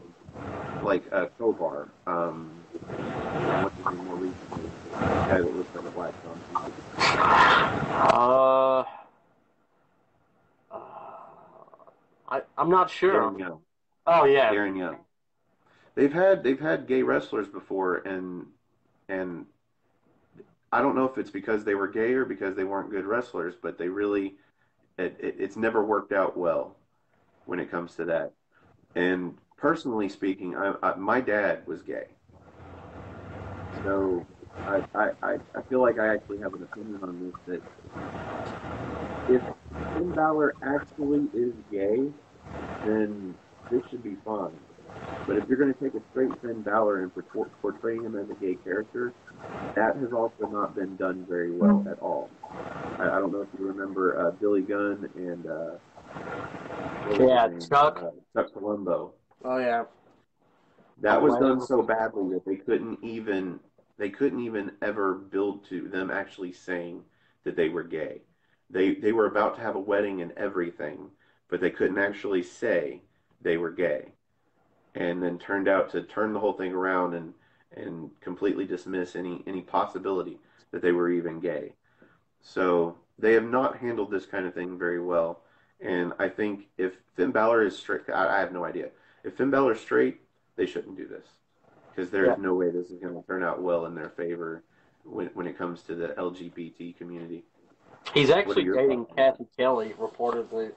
like Kovar, and what's his name more recently, the guy that looks like a black John Cena, Uh, uh I'm not sure. Darren Young. Oh yeah, Darren Young. They've had gay wrestlers before, and I don't know if it's because they were gay or because they weren't good wrestlers, but they really it's never worked out well when it comes to that. And personally speaking, my dad was gay, so I feel like I actually have an opinion on this that if Finn Balor actually is gay, then this should be fine. But if you're going to take a straight Finn Balor and portray him as a gay character, that has also not been done very well at all. I don't know if you remember Billy Gunn and what was his yeah, name? Chuck. Chuck Palumbo. Oh yeah, That was done Elaine. so badly that they couldn't even ever build to them actually saying that they were gay. They were about to have a wedding and everything, but they couldn't actually say they were gay, and then turned out to turn the whole thing around and completely dismiss any possibility that they were even gay. So they have not handled this kind of thing very well. And I think if Finn Balor is straight, I have no idea. If Finn Balor is straight, they shouldn't do this because there Yeah. is no way this is going to turn out well in their favor when it comes to the LGBT community. He's What are actually your dating thoughts on that? Kathy Kelly, reportedly.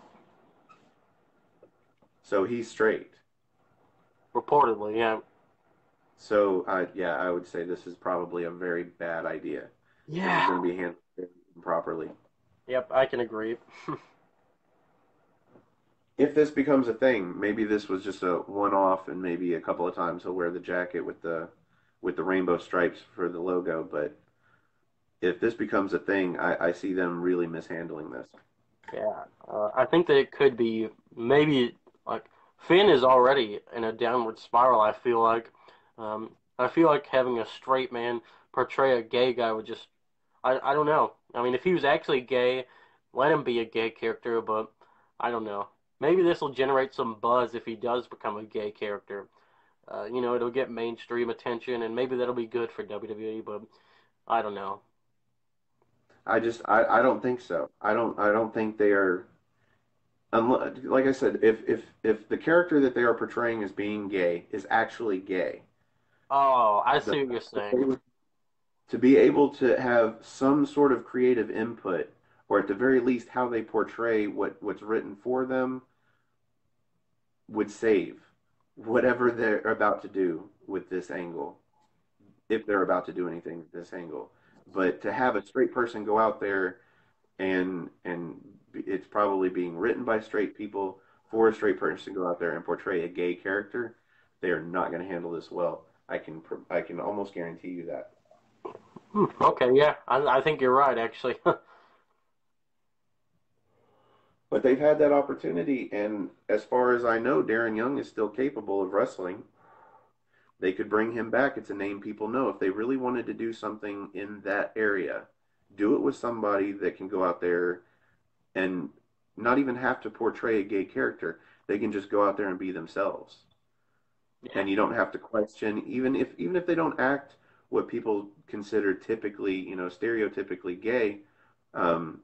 So he's straight. Reportedly, yeah. So yeah, I would say this is probably a very bad idea if it's Yeah. going to be handled properly. Yep, I can agree. If this becomes a thing, maybe this was just a one-off, and maybe a couple of times he'll wear the jacket with the rainbow stripes for the logo. But if this becomes a thing, I see them really mishandling this. Yeah, I think that it could be maybe like Finn is already in a downward spiral. I feel like having a straight man portray a gay guy would just I don't know. I mean, if he was actually gay, let him be a gay character. But I don't know. Maybe this will generate some buzz if he does become a gay character. It'll get mainstream attention, and maybe that'll be good for WWE. But I don't know. I don't think so. I don't think they are. Like I said, if the character that they are portraying as being gay is actually gay, Oh, I the see what you're fact that saying. they would to be able to have some sort of creative input, or at the very least how they portray what's written for them, would save whatever they're about to do with this angle, if they're about to do anything with this angle. But to have a straight person go out there and it's probably being written by straight people for a straight person to go out there and portray a gay character, they are not going to handle this well. I can almost guarantee you that. Okay, yeah, I think you're right, actually. But they've had that opportunity, and as far as I know, Darren Young is still capable of wrestling. They could bring him back. It's a name people know. If they really wanted to do something in that area, do it with somebody that can go out there and not even have to portray a gay character. They can just go out there and be themselves. Yeah, And you don't have to question, even if they don't act what people consider typically, stereotypically gay. Um,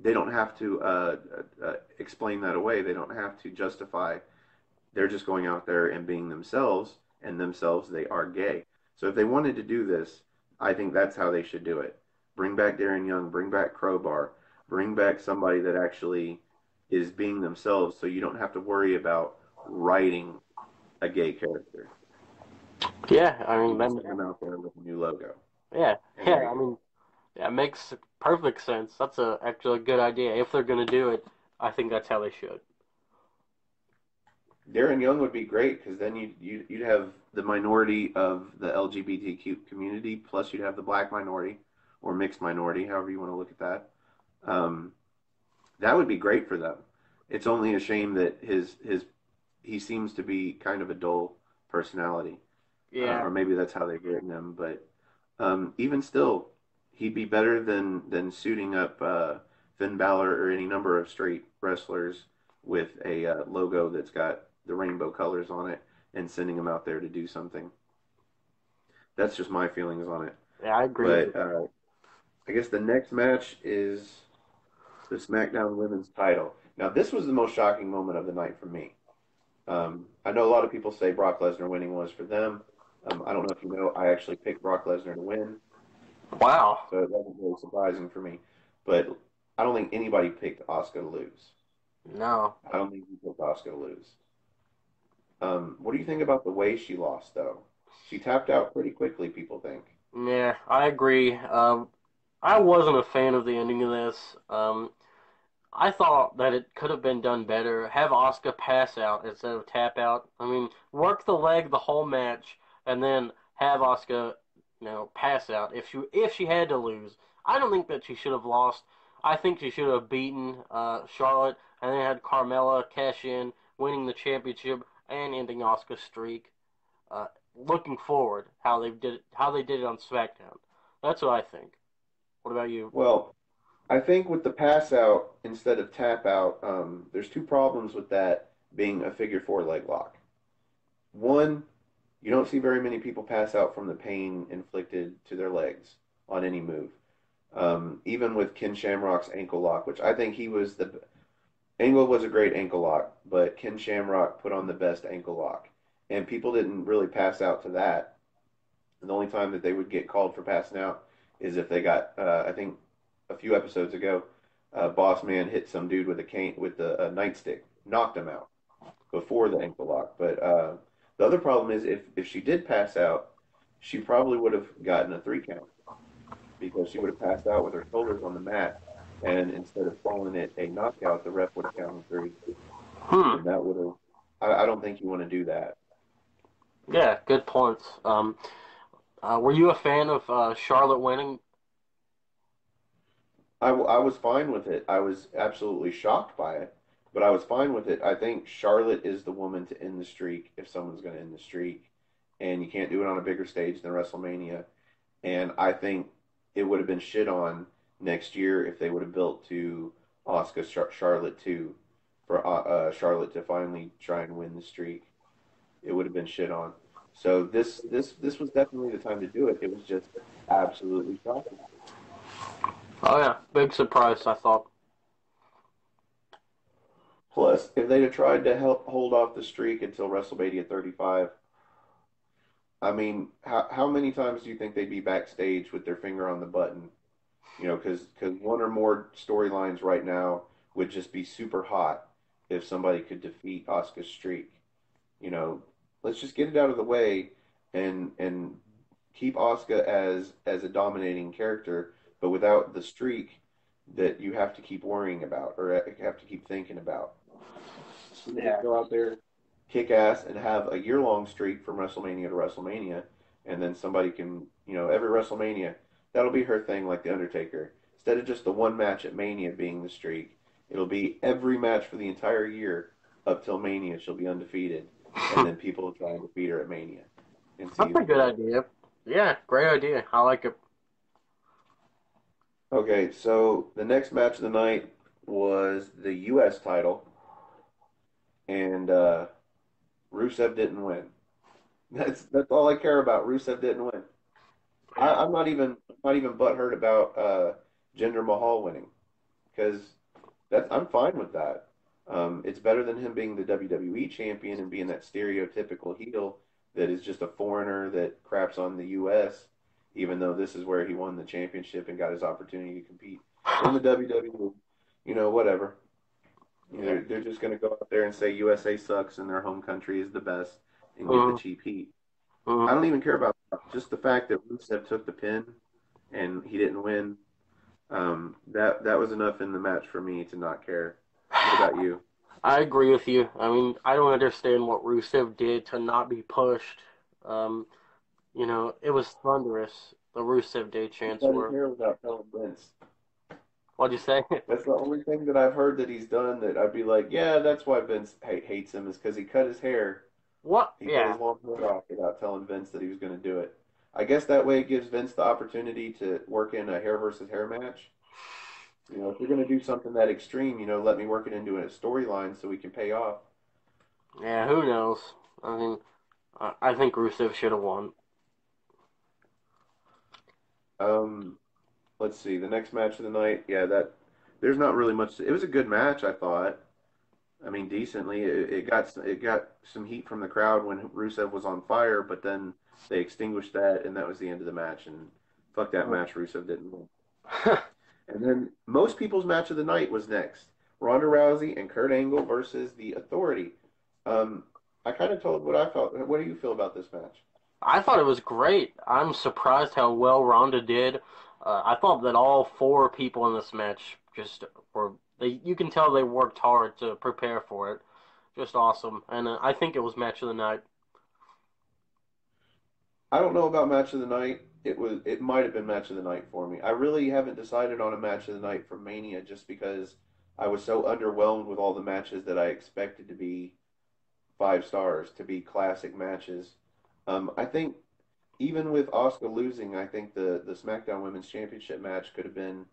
they don't have to explain that away. They don't have to justify. They're just going out there and being themselves, and themselves they are gay. So if they wanted to do this, I think that's how they should do it. Bring back Darren Young, bring back Crowbar, bring back somebody that actually is being themselves, so you don't have to worry about writing a gay character. yeah. I You mean, just send them out there with a new logo, yeah, and there yeah. you I go. mean, yeah, it makes perfect sense. That's actually a good idea. If they're gonna do it, I think that's how they should. Darren Young would be great because then you'd have the minority of the LGBTQ community, plus you'd have the black minority or mixed minority, however you want to look at that. Um, that would be great for them. It's only a shame that his he seems to be kind of a dull personality, Yeah, or maybe that's how they've written him. But even still, he'd be better than suiting up Finn Balor or any number of straight wrestlers with a logo that's got the rainbow colors on it and sending them out there to do something. That's just my feelings on it. yeah, I agree with you. But I guess the next match is the SmackDown Women's Title. Now, this was the most shocking moment of the night for me. I know a lot of people say Brock Lesnar winning was for them. I don't know if you know, I actually picked Brock Lesnar to win, Wow. so it wasn't really surprising for me. But I don't think anybody picked Asuka to lose. No. I don't think you picked Asuka to lose. What do you think about the way she lost, though? She tapped out pretty quickly, people think. Yeah, I agree. I wasn't a fan of the ending of this. I thought that it could have been done better. Have Asuka pass out instead of tap out. I mean, work the leg the whole match, and then have Asuka, pass out if she had to lose. I don't think that she should have lost. I think she should have beaten Charlotte, and then had Carmella cash in, winning the championship and ending Asuka's streak. Uh, Looking forward, how they did it on SmackDown. That's what I think. What about you? Well, I think with the pass out instead of tap out, there's two problems with that being a figure four leg lock. One, you don't see very many people pass out from the pain inflicted to their legs on any move. Even with Ken Shamrock's ankle lock, which I think he was the Angle was a great ankle lock, but Ken Shamrock put on the best ankle lock, and people didn't really pass out to that. And the only time that they would get called for passing out is if they got, I think, a few episodes ago, Boss Man hit some dude with a cane with a nightstick, knocked him out before the ankle lock. But the other problem is if she did pass out, she probably would have gotten a 3 count because she would have passed out with her shoulders on the mat, and instead of calling it a knockout, the ref would have counted 3, Hmm. and that would have. I don't think you want to do that. Yeah, good points. Were you a fan of Charlotte winning? I was fine with it. I was absolutely shocked by it, but I was fine with it. I think Charlotte is the woman to end the streak if someone's going to end the streak, and you can't do it on a bigger stage than WrestleMania. And I think it would have been shit on next year if they would have built to Charlotte too, for Charlotte to finally try and win the streak. It would have been shit on. So this was definitely the time to do it. It was just absolutely shocking. Oh yeah, big surprise. I thought. Plus, if they'd have tried to help hold off the streak until WrestleMania 35, I mean, how many times do you think they'd be backstage with their finger on the button? You know, because one or more storylines right now would just be super hot if somebody could defeat Asuka's streak. You know, let's just get it out of the way and keep Asuka as a dominating character, but without the streak that you have to keep worrying about or have to keep thinking about. Just Yeah. go out there, kick ass, and have a year long streak from WrestleMania to WrestleMania, and then somebody can, every WrestleMania, that'll be her thing, like the Undertaker. Instead of just the one match at Mania being the streak, it'll be every match for the entire year up till Mania. She'll be undefeated, and then people will try and defeat her at Mania and see That's who a can good do it. idea. Yeah, great idea. I like it. Okay, so the next match of the night was the U.S. title, and Rusev didn't win. That's all I care about. Rusev didn't win. Yeah. I'm not even butthurt about Jinder Mahal winning because that's I'm fine with that. It's better than him being the WWE champion and being that stereotypical heel that is just a foreigner that craps on the U.S. Even though this is where he won the championship and got his opportunity to compete in the WWE. Whatever. Yeah. They're just going to go out there and say USA sucks and their home country is the best and get the Mm-hmm. cheap heat. I Mm-hmm. don't even care about that. Just the fact that Rusev took the pin and he didn't win. That was enough in the match for me to not care. What about you? I agree with you. I mean, I don't understand what Rusev did to not be pushed. Um, it was thunderous. The Rusev Day He chants cut his were. hair without telling Vince. What'd you say? That's the only thing that I've heard that he's done that I'd be like, yeah, that's why Vince hates him is because he cut his hair. What? He cut Yeah. his long hair off without telling Vince that he was going to do it. I guess that way it gives Vince the opportunity to work in a hair versus hair match. If you're going to do something that extreme, let me work it into a storyline so we can pay off. Yeah. Who knows? I mean, I think Rusev should have won. Um, let's see. The next match of the night, yeah, that there's not really much. It was a good match, I thought. I mean, decently. It got some heat from the crowd when Rusev was on fire, but then they extinguished that, and that was the end of the match. And fuck that match, Rusev didn't win. And then most people's match of the night was next: Ronda Rousey and Kurt Angle versus the Authority. Um, I kind of told what I felt. What do you feel about this match? I thought it was great. I'm surprised how well Ronda did. I thought that all four people in this match just were. You can tell they worked hard to prepare for it. Just awesome, and I think it was match of the night. I don't know about match of the night. It might have been match of the night for me. I really haven't decided on a match of the night for Mania just because I was so underwhelmed with all the matches that I expected to be 5 stars, to be classic matches. I think even with Asuka losing, I think the SmackDown Women's Championship match could have been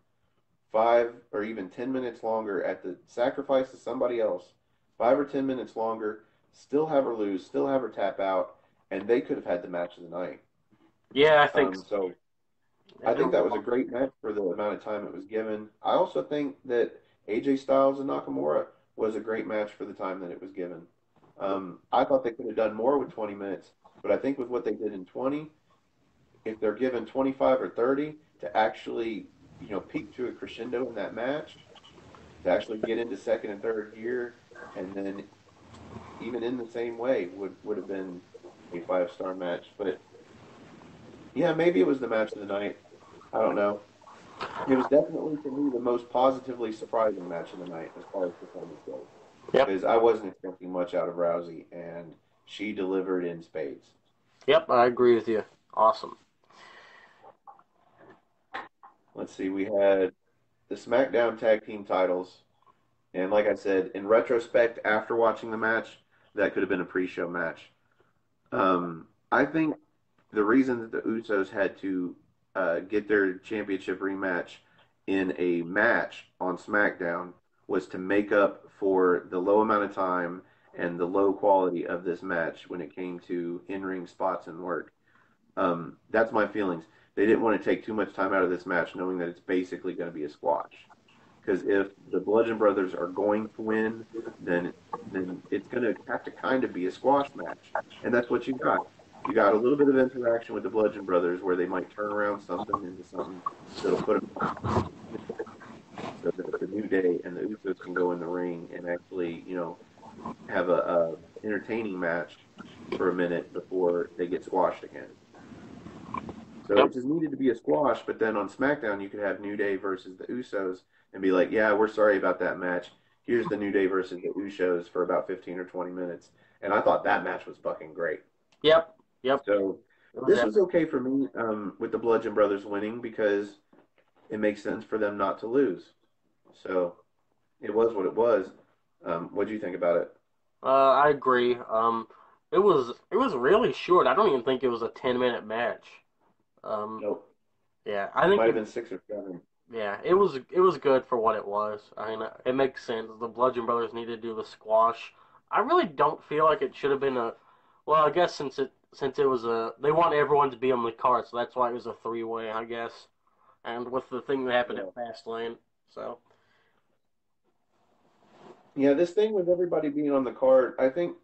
5 or even 10 minutes longer at the sacrifice of somebody else, 5 or 10 minutes longer, still have her lose, still have her tap out, and they could have had the match of the night. Yeah, I think So I it think that was a was. great match for the amount of time it was given. I also think that AJ Styles and Nakamura was a great match for the time that it was given. I thought they could have done more with 20 minutes, but I think with what they did in 20, if they're given 25 or 30 to actually, peak to a crescendo in that match, to actually get into second and third gear, and then even in the same way would have been a 5-star match. But yeah, maybe it was the match of the night. I don't know. It was definitely for me the most positively surprising match of the night as far as performance goes, Yep, because I wasn't expecting much out of Rousey, and she delivered in spades. yep, I agree with you. Awesome. Let's see, we had the SmackDown Tag Team titles, and like I said, in retrospect, after watching the match, that could have been a pre-show match. I think the reason that the Usos had to get their championship rematch in a match on SmackDown was to make up for the low amount of time and the low quality of this match when it came to in-ring spots and work. That's my feelings. They didn't want to take too much time out of this match, knowing that it's basically going to be a squash. Because if the Bludgeon Brothers are going to win, then it's going to have to kind of be a squash match, and that's what you got. You got a little bit of interaction with the Bludgeon Brothers where they might turn around something into something that'll put them so that the New Day and the Usos can go in the ring and actually, have a entertaining match for a minute before they get squashed again. So Yep. it just needed to be a squash, but then on SmackDown you could have New Day versus the Usos and be like, yeah, we're sorry about that match. Here's the New Day versus the Usos for about 15 or 20 minutes. And I thought that match was fucking great. Yep. Yep. So It was this was epic. okay for me with the Bludgeon Brothers winning because it makes sense for them not to lose. So it was what it was. What do you think about it? I agree. It was really short. I don't even think it was a 10-minute match. Um, Nope. yeah, I It think might have it. been 6 or 7. Yeah, it was good for what it was. I mean, it makes sense. The Bludgeon Brothers needed to do the squash. I really don't feel like it should have been a. Well, I guess since it was a, they want everyone to be on the card, so that's why it was a three-way, I guess. And with the thing that happened Yeah. at Fastlane, so Yeah, this thing with everybody being on the card, I think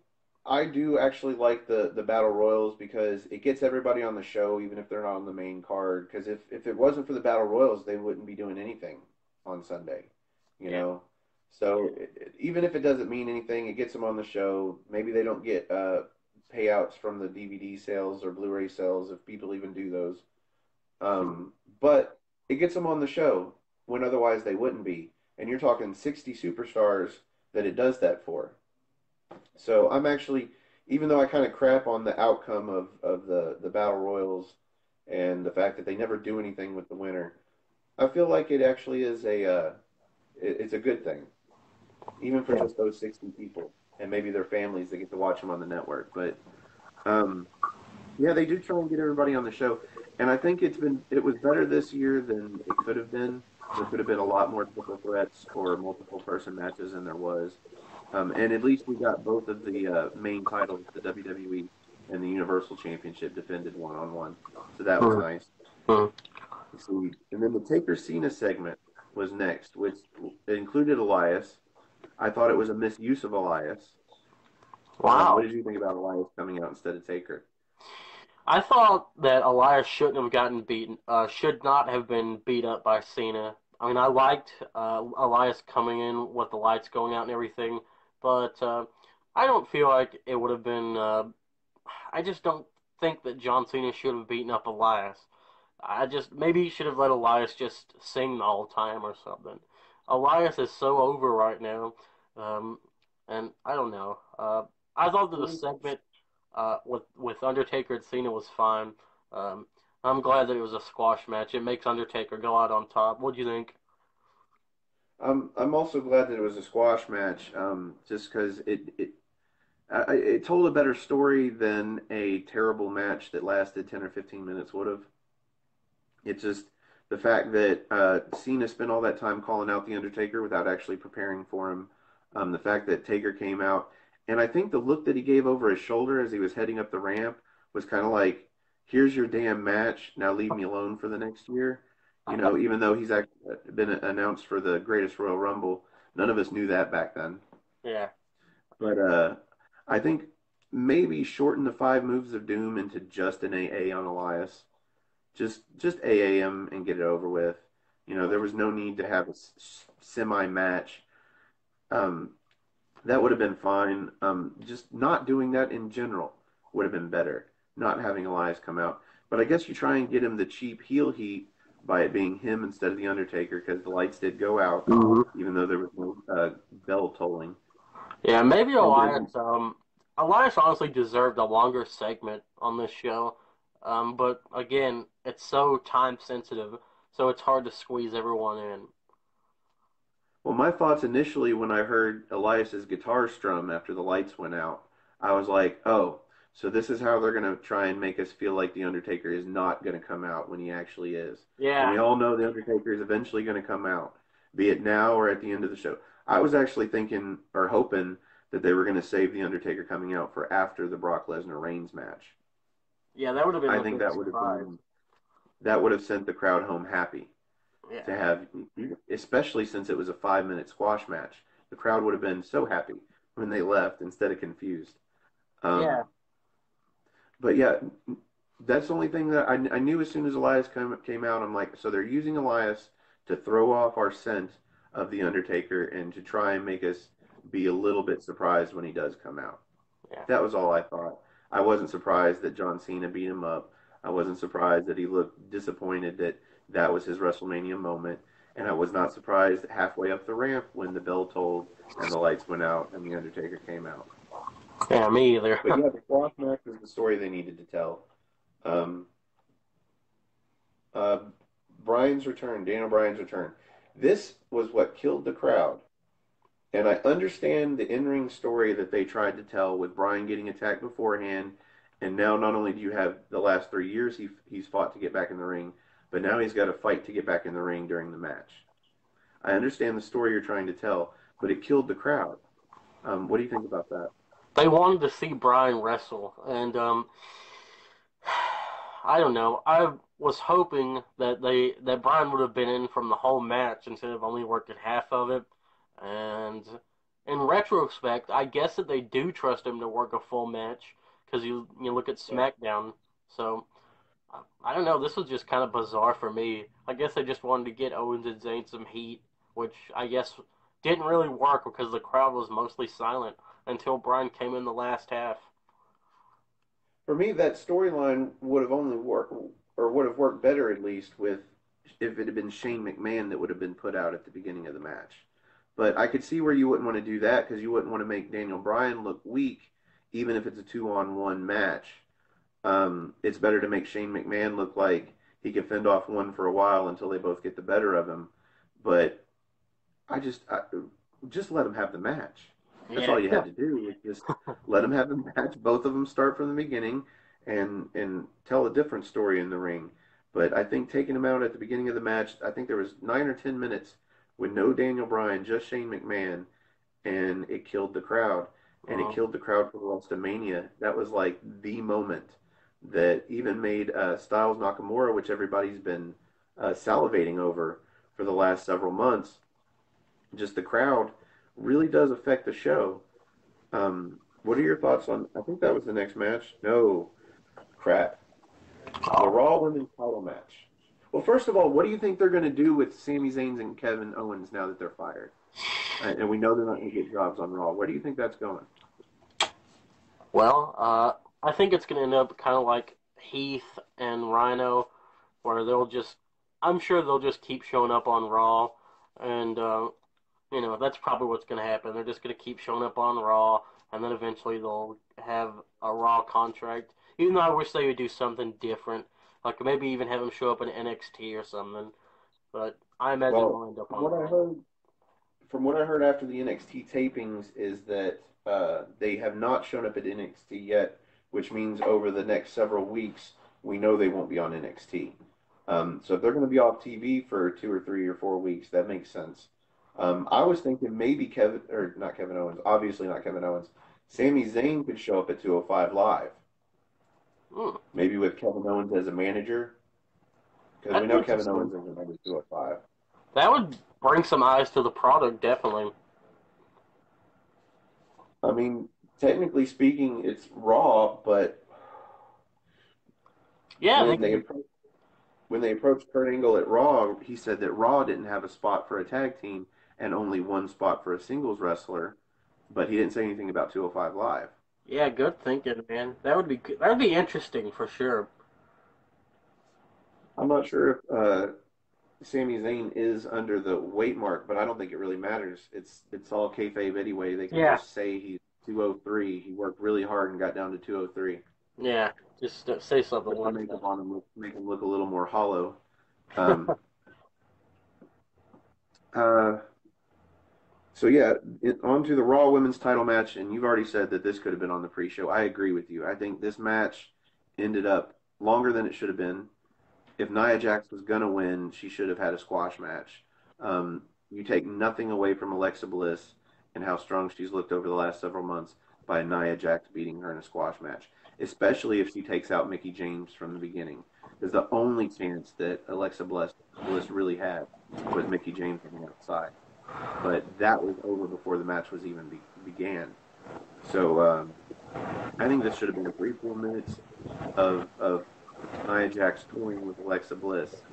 I do actually like the battle royals because it gets everybody on the show, even if they're not on the main card. Because if it wasn't for the battle royals, they wouldn't be doing anything on Sunday, you yeah, know. So even if it doesn't mean anything, it gets them on the show. Maybe they don't get payouts from the DVD sales or Blu-ray sales if people even do those. But it gets them on the show when otherwise they wouldn't be. And you're talking 60 superstars that it does that for. So I'm actually, even though I kind of crap on the outcome of the battle royals and the fact that they never do anything with the winner, I feel like it actually is it's a good thing, even for yeah, just those 60 people and maybe their families that get to watch them on the network. But um, yeah, they do try and get everybody on the show, and I think it was better this year than it could have been. There could have been a lot more triple threats or multiple person matches than there was. And at least we got both of the main titles, the WWE and the Universal Championship, defended one on one. So that was mm, nice. mm. See, and then the Taker Cena segment was next, which included Elias. I thought it was a misuse of Elias. What Wow. did you think about Elias coming out instead of Taker? I thought that Elias shouldn't have gotten beaten. Should not have been beat up by Cena. I mean, I liked Elias coming in with the lights going out and everything, but I don't feel like it would have been. I just don't think that John Cena should have beaten up Elias. I just maybe he should have let Elias just sing the whole time or something. Elias is so over right now, um, and I don't know. I thought that the segment with Undertaker and Cena was fine. Um, I'm glad that it was a squash match. It makes Undertaker go out on top. What do you think? I'm also glad that it was a squash match, just because it told a better story than a terrible match that lasted 10 or 15 minutes would have. It just the fact that Cena spent all that time calling out the Undertaker without actually preparing for him, the fact that Taker came out, and I think the look that he gave over his shoulder as he was heading up the ramp was kind of like, "Here's your damn match. Now leave me alone for the next year." You know, even though he's actually been announced for the Greatest Royal Rumble, none of us knew that back then. Yeah. But I think maybe shorten the five moves of doom into just an AA on Elias. Just AA him and get it over with. You know, there was no need to have a semi match. Um, that would have been fine. Just not doing that in general would have been better. Not having Elias come out, but I guess you try and get him the cheap heel heat by it being him instead of the Undertaker because the lights did go out, Hmm. even though there was no bell tolling. Yeah, maybe And then Elias honestly deserved a longer segment on this show. But again, it's so time sensitive, so it's hard to squeeze everyone in. Well, my thoughts initially when I heard Elias's guitar strum after the lights went out, I was like, oh, so this is how they're going to try and make us feel like The Undertaker is not going to come out when he actually is. And Yeah, we all know The Undertaker is eventually going to come out, be it now or at the end of the show. I was actually thinking or hoping that they were going to save The Undertaker coming out for after the Brock Lesnar Reigns match. yeah, that would have been I a think big surprise. that would have sent the crowd home happy Yeah, to have, especially since it was a 5 minute squash match. The crowd would have been so happy when they left instead of confused. Um, yeah, but yeah, that's the only thing that I knew as soon as Elias came out. I'm like, so they're using Elias to throw off our scent of the Undertaker and to try and make us be a little bit surprised when he does come out. yeah, That was all I thought. I wasn't surprised that John Cena beat him up. I wasn't surprised that he looked disappointed that that was his WrestleMania moment. And I was not surprised halfway up the ramp when the bell tolled and the lights went out and the Undertaker came out. yeah. Me either. But yeah, the squash match is the story they needed to tell. Um, uh, Bryan's return, Daniel Bryan's return. This was what killed the crowd. And I understand the in-ring story that they tried to tell with Bryan getting attacked beforehand, and now not only do you have the last 3 years he's fought to get back in the ring, but now he's got to fight to get back in the ring during the match. I understand the story you're trying to tell, but it killed the crowd. What do you think about that? They wanted to see Bryan wrestle, and I don't know. I was hoping that Bryan would have been in from the whole match instead of only working half of it. And in retrospect, I guess that they do trust him to work a full match because you look at Yeah. SmackDown. So I don't know. This was just kind of bizarre for me. I guess they just wanted to get Owens and Zayn some heat, which I guess didn't really work because the crowd was mostly silent until Bryan came in the last half. For me, that storyline would have only worked, or would have worked better at least with if it had been Shane McMahon that would have been put out at the beginning of the match. But I could see where you wouldn't want to do that because you wouldn't want to make Daniel Bryan look weak, even if it's a 2-on-1 match. It's better to make Shane McMahon look like he can fend off one for a while until they both get the better of him. But just let him have the match. That's Yeah. all you had to do. Was just let him have the match. Both of them start from the beginning and tell a different story in the ring. But I think taking him out at the beginning of the match, I think there was 9 or 10 minutes with no Daniel Bryan, just Shane McMahon, and it killed the crowd. And it Uh, killed the crowd for the rest of Mania. That was like the moment that even made Styles Nakamura, which everybody's been salivating over for the last several months, just the crowd really does affect the show. What are your thoughts on? I think that was the next match. No, crap. The oh. Raw Women's Title match. Well, first of all, what do you think they're going to do with Sami Zayn and Kevin Owens now that they're fired? And we know they're not going to get jobs on Raw. Where do you think that's going? Well, I think it's going to end up kind of like Heath and Rhino, where I'm sure they'll just keep showing up on Raw, and that's probably what's going to happen. They're just going to keep showing up on Raw, and then eventually they'll have a Raw contract. Even though I wish they would do something different, like maybe even have them show up in NXT or something. But I imagine Well, they'll end up from on what I Raw. heard, from what I heard after the NXT tapings is that they have not shown up at NXT yet, which means over the next several weeks we know they won't be on NXT. So if they're going to be off TV for 2 or 3 or 4 weeks, that makes sense. I was thinking maybe Kevin, or not Kevin Owens, obviously not Kevin Owens. Sami Zayn could show up at 205 Live, Mm, maybe with Kevin Owens as a manager, because we that'd be know Kevin interesting. Owens isn't under 205. That would bring some eyes to the product, definitely. I mean, technically speaking, it's Raw, but Yeah, they when they could. approached when they approached Kurt Angle at Raw, he said that Raw didn't have a spot for a tag team and only one spot for a singles wrestler, but he didn't say anything about 205 Live. Yeah, good thinking, man. That would be good. That would be interesting for sure. I'm not sure if Sami Zayn is under the weight mark, but I don't think it really matters. It's all kayfabe anyway. They can Yeah, just say he's 203. He worked really hard and got down to 203. yeah. Just say something Put the like that. makeup on him, make him look a little more hollow. Um, uh, so yeah, on to the Raw Women's Title match, and you've already said that this could have been on the pre-show. I agree with you. I think this match ended up longer than it should have been. If Nia Jax was gonna win, she should have had a squash match. You take nothing away from Alexa Bliss and how strong she's looked over the last several months by Nia Jax beating her in a squash match, especially if she takes out Mickie James from the beginning. Because the only chance that Bliss really had was Mickie James on the outside, but that was over before the match was even began. So I think this should have been 3 4 minutes of Nia Jax toying with Alexa Bliss,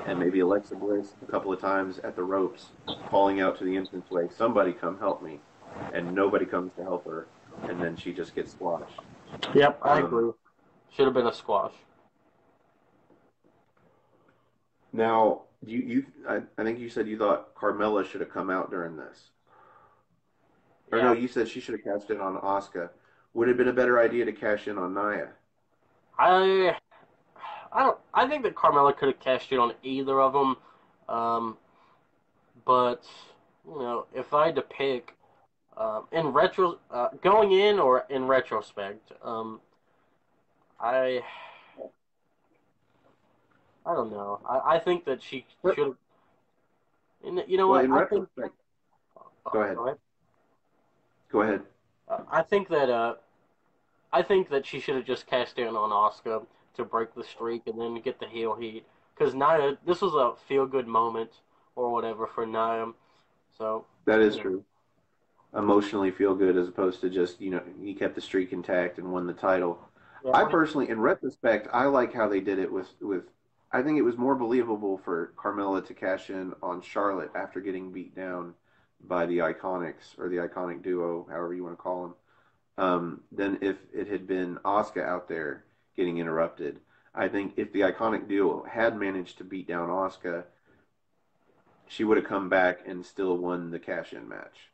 and maybe Alexa Bliss a couple of times at the ropes, calling out to the entranceway, "Somebody come help me," and nobody comes to help her, and then she just gets squashed. Yep, I Um, agree. Should have been a squash. Now, I think you said you thought Carmella should have come out during this, or no, Yeah, you said she should have cashed in on Asuka. Would it have been a better idea to cash in on Nia? I I don't. I think that Carmella could have cashed in on either of them, um, but if I had to pick, going in or in retrospect, I I don't know. I think that she What? should. You know Well, what? in I think. retrospect, go ahead. Go ahead. Go ahead. I think that I think that she should have just cashed in on Asuka to break the streak and then get the heel heat. Because Nia, this was a feel good moment or whatever for Nia. So, That is you know, true. Emotionally feel good as opposed to just, he kept the streak intact and won the title. yeah, I personally, in retrospect, I like how they did it with I think it was more believable for Carmella to cash in on Charlotte after getting beat down by the Iconics or the Iconic Duo, however you want to call them, than if it had been Asuka out there getting interrupted. I think if the Iconic Duo had managed to beat down Asuka, she would have come back and still won the cash in match.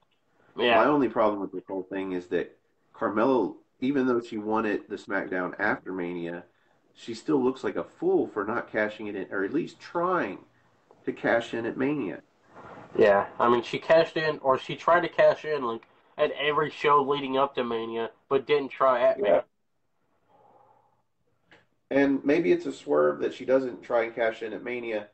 My yeah, only problem with this whole thing is that Carmella, even though she won it the SmackDown after Mania, she still looks like a fool for not cashing it in, or at least trying to cash in at Mania. yeah. I mean, she cashed in, or she tried to cash in like at every show leading up to Mania, but didn't try at Yeah. Mania. And maybe it's a swerve that she doesn't try and cash in at Mania.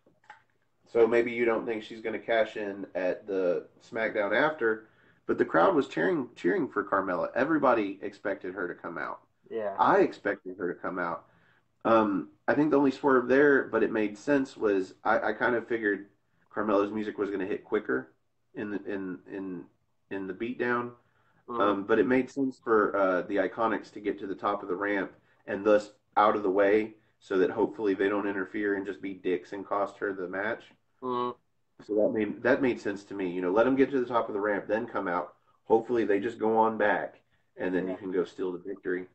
So maybe you don't think she's going to cash in at the SmackDown after, but the crowd was cheering for Carmella. Everybody expected her to come out. Yeah, I expected her to come out. I think the only swerve there, but it made sense, was I kind of figured Carmella's music was going to hit quicker in the beatdown. mm, But it made sense for the Iconics to get to the top of the ramp and thus out of the way, so that hopefully they don't interfere and just be dicks and cost her the match. mm, So that made sense to me. Let them get to the top of the ramp, then come out. Hopefully they just go on back, and then yeah, you can go steal the victory.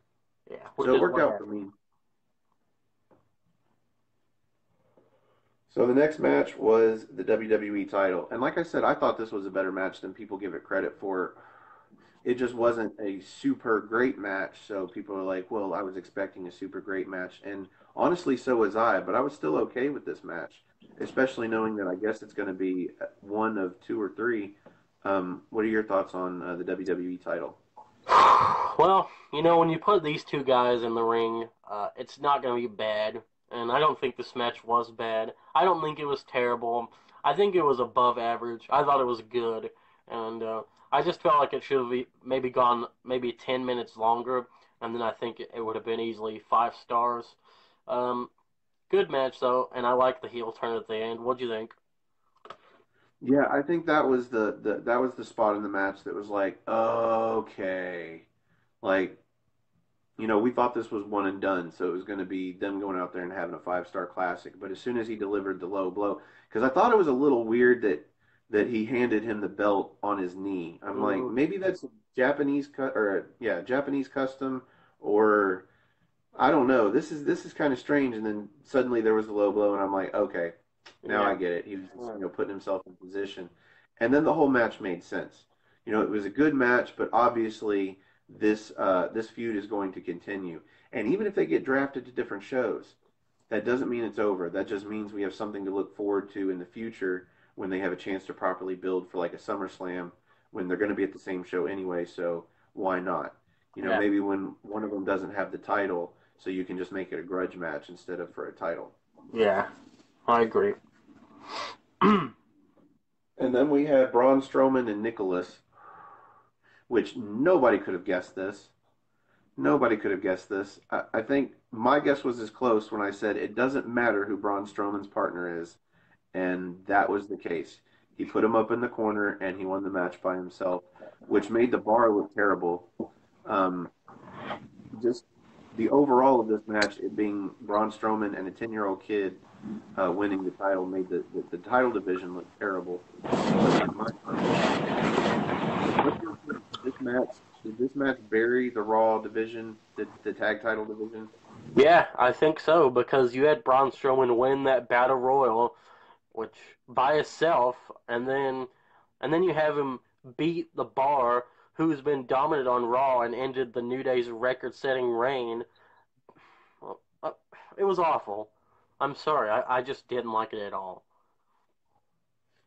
yeah. So Which it is worked what out for happened. me. So the next match was the WWE title. And like I said, I thought this was a better match than people give it credit for. It just wasn't a super great match. So people are like, well, I was expecting a super great match. And honestly, so was I. But I was still okay with this match, especially knowing that I guess it's going to be one of two or three. What are your thoughts on the WWE title? Well, when you put these two guys in the ring, it's not going to be bad. and I don't think this match was bad. I don't think it was terrible. I think it was above average. I thought it was good, and I just felt like it should have maybe gone maybe 10 minutes longer, and then I think it would have been easily 5 stars. Um, Good match though, and I like the heel turn at the end. What'd you think? Yeah, I think that was that was the spot in the match that was like, okay, like we thought this was one and done, so it was going to be them going out there and having a 5-star classic. But as soon as he delivered the low blow, because I thought it was a little weird that he handed him the belt on his knee. I'm like, Hmm. maybe that's Japanese cut or yeah, Japanese custom, or I don't know. This is kind of strange. And then suddenly there was the low blow, and I'm like, okay, now Yeah. I get it. He was just, Yeah. putting himself in position, and then the whole match made sense. It was a good match, but obviously this feud is going to continue. And even if they get drafted to different shows, that doesn't mean it's over. That just means we have something to look forward to in the future when they have a chance to properly build for like a SummerSlam when they're going to be at the same show anyway. So why not? Yeah. Maybe when one of them doesn't have the title, so you can just make it a grudge match instead of for a title. Yeah. I agree. And then we had Braun Strowman and Nicholas, which nobody could have guessed this. Nobody could have guessed this. I think my guess was as close when I said it doesn't matter who Braun Strowman's partner is, and that was the case. He put him up in the corner and he won the match by himself, which made the bar look terrible. Um, just the overall of this match, it being Braun Strowman and a 10-year-old kid winning the title, made the title division look terrible. But in my opinion, what's your opinion? Did this match bury the Raw division, the tag title division? Yeah, I think so because you had Braun Strowman win that battle royal, which by itself, and then you have him beat the Bar, who's been dominant on Raw and ended the New Day's record-setting reign. Well, it was awful. I'm sorry, I just didn't like it at all.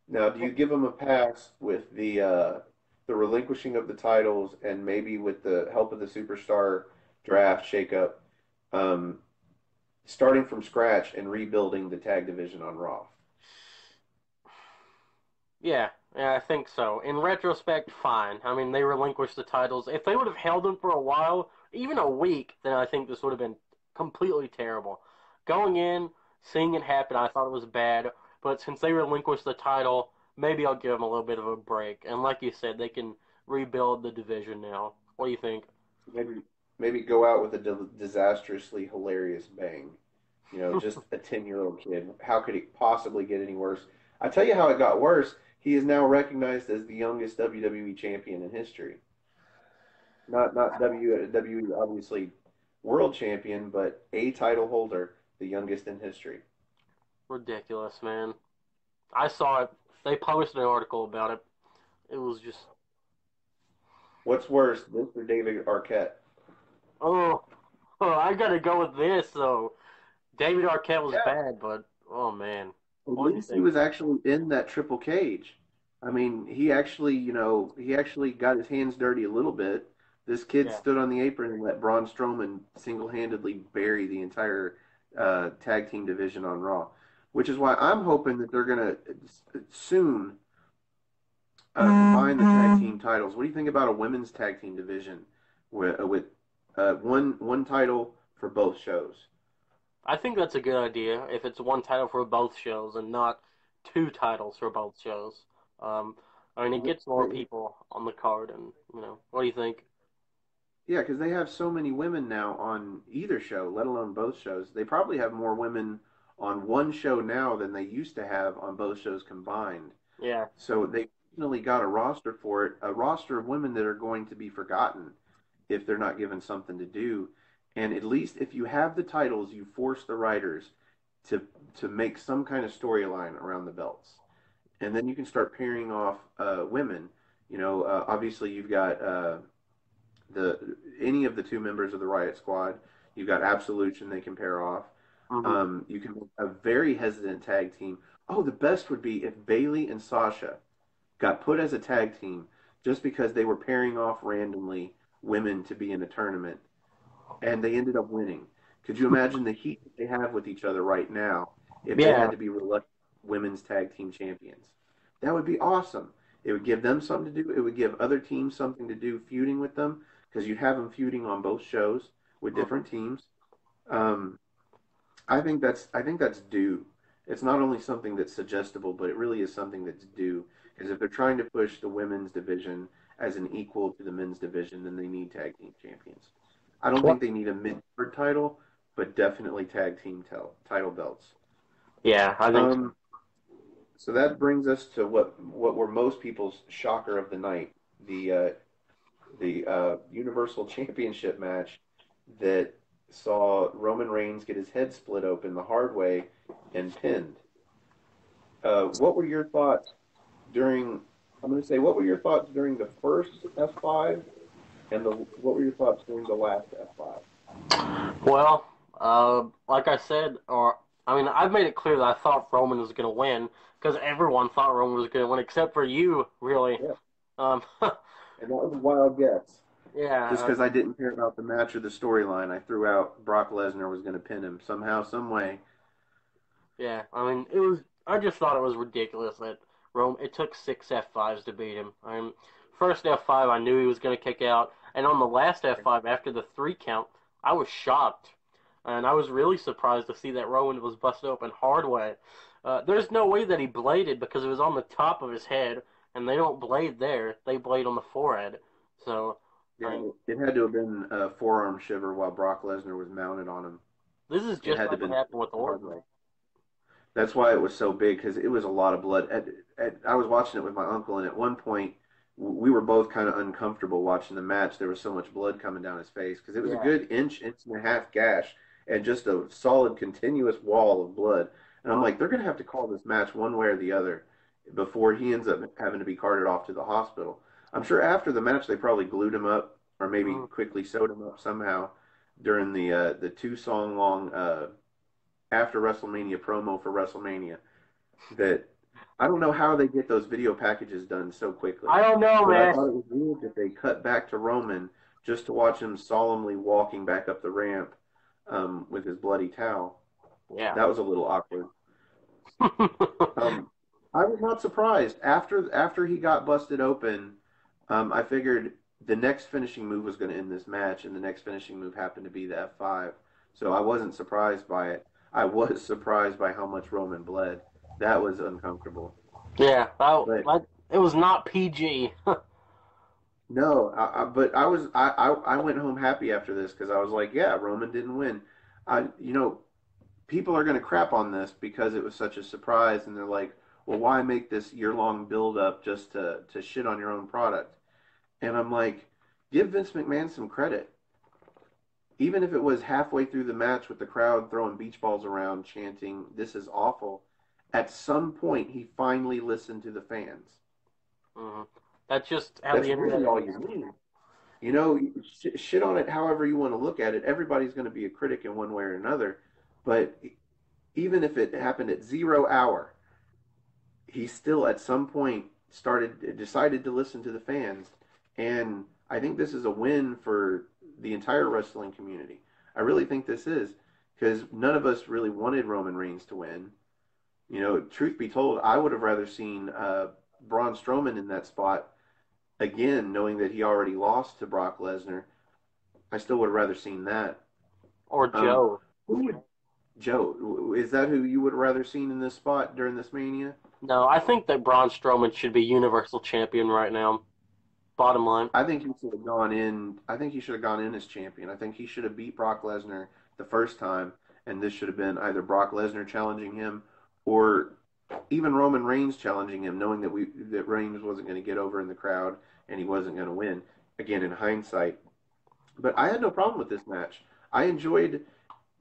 Now, do you give them a pass with the relinquishing of the titles and maybe with the help of the superstar draft shakeup, um, starting from scratch and rebuilding the tag division on Raw? Yeah, I think so. In retrospect, fine. I mean, they relinquished the titles. If they would have held them for a while, even a week, then I think this would have been completely terrible. Going in, seeing it happen, I thought it was bad. But since they relinquished the title, maybe I'll give them a little bit of a break. And like you said, they can rebuild the division now. What do you think? Maybe go out with a disastrously hilarious bang. Just a 10-year-old kid. How could it possibly get any worse? I tell you how it got worse. He is now recognized as the youngest WWE champion in history. Not WWE obviously world champion, but a title holder, the youngest in history. Ridiculous, man. I saw it. They published an article about it. It was just, What's worse, this or David Arquette? oh, I gotta go with this, though. David Arquette was Yeah, bad, but oh man, at what do you least he think? was actually in that triple cage. I mean, he actually got his hands dirty a little bit. This kid Yeah, stood on the apron and let Braun Strowman single-handedly bury the entire tag team division on Raw, which is why I'm hoping that they're gonna soon combine the tag team titles. What do you think about a women's tag team division with one title for both shows? I think that's a good idea if it's one title for both shows and not two titles for both shows. Um, I mean, it gets more people on the card, and what do you think? Yeah, because they have so many women now on either show, let alone both shows. They probably have more women on one show now than they used to have on both shows combined. Yeah, So they finally got a roster for it, a roster of women that are going to be forgotten if they're not given something to do. And at least if you have the titles, you force the writers to to make some kind of storyline around the belts, and then you can start pairing off women. Obviously you've got the any of the two members of the Riot Squad. You've got Absolution they can pair off. hmm You can make a very hesitant tag team. Oh, the best would be if Bailey and Sasha got put as a tag team just because they were pairing off randomly women to be in a tournament, and they ended up winning. Could you imagine the heat that they have with each other right now if they Yeah. had to be reluctant women's tag team champions? That would be awesome. It would give them something to do. It would give other teams something to do feuding with them because you'd have them feuding on both shows with Mhm. different teams. Um, I think that's due. It's not only something that's suggestible, but it really is something that's due. Because if they're trying to push the women's division as an equal to the men's division, then they need tag team champions. I don't Well, think they need a mid-card title, but definitely tag team title belts. yeah, I think so. Um, so that brings us to what were most people's shocker of the night, the Universal Championship match that saw Roman Reigns get his head split open the hard way and pinned. What were your thoughts during? I'm going to say, what were your thoughts during the first F5 and what were your thoughts during the last F5? Well, like I said, or I mean, I've made it clear that I thought Roman was going to win because everyone thought Roman was going to win except for you, really. Yeah, Um, and that was a wild guess. yeah, Just because I didn't care about the match or the storyline, I threw out Brock Lesnar was going to pin him somehow, some way. yeah. I mean, it was. I just thought it was ridiculous that Rome. It took six F5s to beat him. I mean, first F5, I knew he was going to kick out, and on the last F5, after the three count, I was shocked, and I was really surprised to see that Rowan was busted open hard way. There's no way that he bladed because it was on the top of his head, and they don't blade there; they blade on the forehead. So, I Yeah, mean, it had to have been a forearm shiver while Brock Lesnar was mounted on him. this is It just had to like have what been happened with the hard Orton. way. That's why it was so big because it was a lot of blood. I was watching it with my uncle, and at one point we were both kind of uncomfortable watching the match. There was so much blood coming down his face because it was a Yeah. good inch and a half gash, and just a solid, continuous wall of blood. And I'm like, they're gonna have to call this match one way or the other before he ends up having to be carted off to the hospital. I'm sure after the match they probably glued him up or maybe Mm. quickly sewed him up somehow during the 2 song long after WrestleMania promo for WrestleMania that I don't know how they get those video packages done so quickly, I don't know, but I man. thought it was weird that they cut back to Roman just to watch him solemnly walking back up the ramp with his bloody towel. Yeah. That was a little awkward. Um, I was not surprised after he got busted open. I figured the next finishing move was going to end this match, and the next finishing move happened to be the F5. So I wasn't surprised by it. I was surprised by how much Roman bled. That was uncomfortable. Yeah, But it was not PG. no, but I went home happy after this because I was like, yeah, Roman didn't win. People are going to crap on this because it was such a surprise, and they're like, well, why make this year-long build-up just to shit on your own product? And I'm like, give Vince McMahon some credit. Even if it was halfway through the match with the crowd throwing beach balls around, chanting, "This is awful," at some point he finally listened to the fans. Mhm. That's just how That's the internet really all you is. need. You know, shit on it however you want to look at it. Everybody's going to be a critic in one way or another. But even if it happened at 0 hour, he still at some point decided to listen to the fans. And I think this is a win for the entire wrestling community. I really think this is because none of us really wanted Roman Reigns to win. You know, truth be told, I would have rather seen Braun Strowman in that spot again, knowing that he already lost to Brock Lesnar. I still would have rather seen that. Or Um, Joe. who would Joe? Is that who you would have rather seen in this spot during this Mania? No, I think that Braun Strowman should be Universal Champion right now. Bottom line. I think he should have gone in. I think he should have gone in as champion. I think he should have beat Brock Lesnar the first time, and this should have been either Brock Lesnar challenging him or even Roman Reigns challenging him, knowing that Reigns wasn't going to get over in the crowd and he wasn't going to win. Again, in hindsight, but I had no problem with this match. I enjoyed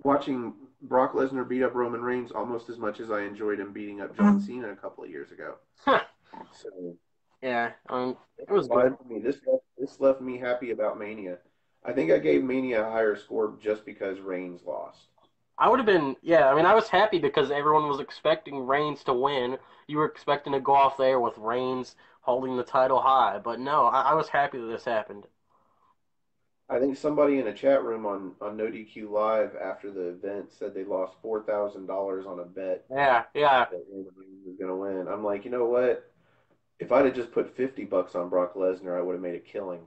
watching Brock Lesnar beat up Roman Reigns almost as much as I enjoyed him beating up John Cena a couple of years ago. So Yeah, it it was was good. fine for me. This left me happy about Mania. I think I gave Mania a higher score just because Reigns lost. I would have been, yeah, I mean, I was happy because everyone was expecting Reigns to win. You were expecting to go off there with Reigns holding the title high, but no, I was happy that this happened. I think somebody in a chat room on No DQ Live after the event said they lost $4,000 on a bet Yeah, yeah. that Roman Reigns was going to win. I'm like, you know what? If I'd have just put $50 on Brock Lesnar, I would have made a killing.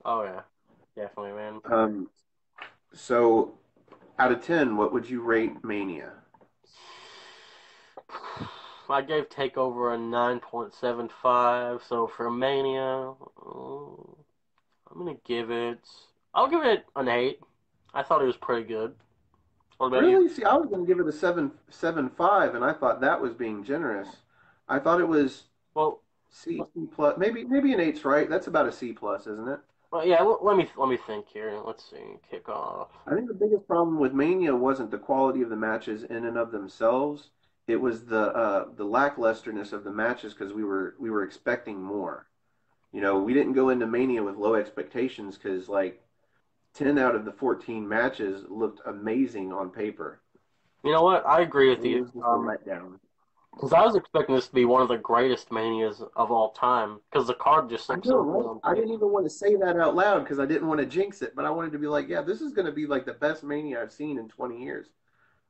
Oh yeah, definitely, man. Um, so out of 10, what would you rate Mania? I gave Takeover a 9.75, so for Mania, I'm gonna give it. I'll give it an 8. I thought it was pretty good. What about you? Really? See, I was going to give it a 7.75, and I thought that was being generous. I thought it was Well, C plus, maybe an eight's right. That's about a C plus, isn't it? yeah. Let me think here. Let's see. Kickoff. I think the biggest problem with Mania wasn't the quality of the matches in and of themselves. It was the lacklusterness of the matches because we were expecting more. You know, we didn't go into Mania with low expectations because like 10 out of the 14 matches looked amazing on paper. You know what? I agree with It you. was just a letdown. Because I was expecting this to be one of the greatest manias of all time. Because the card just I looks know, so good right? on I tape. didn't even want to say that out loud because I didn't want to jinx it, but I wanted to be like, yeah, this is going to be like the best Mania I've seen in 20 years.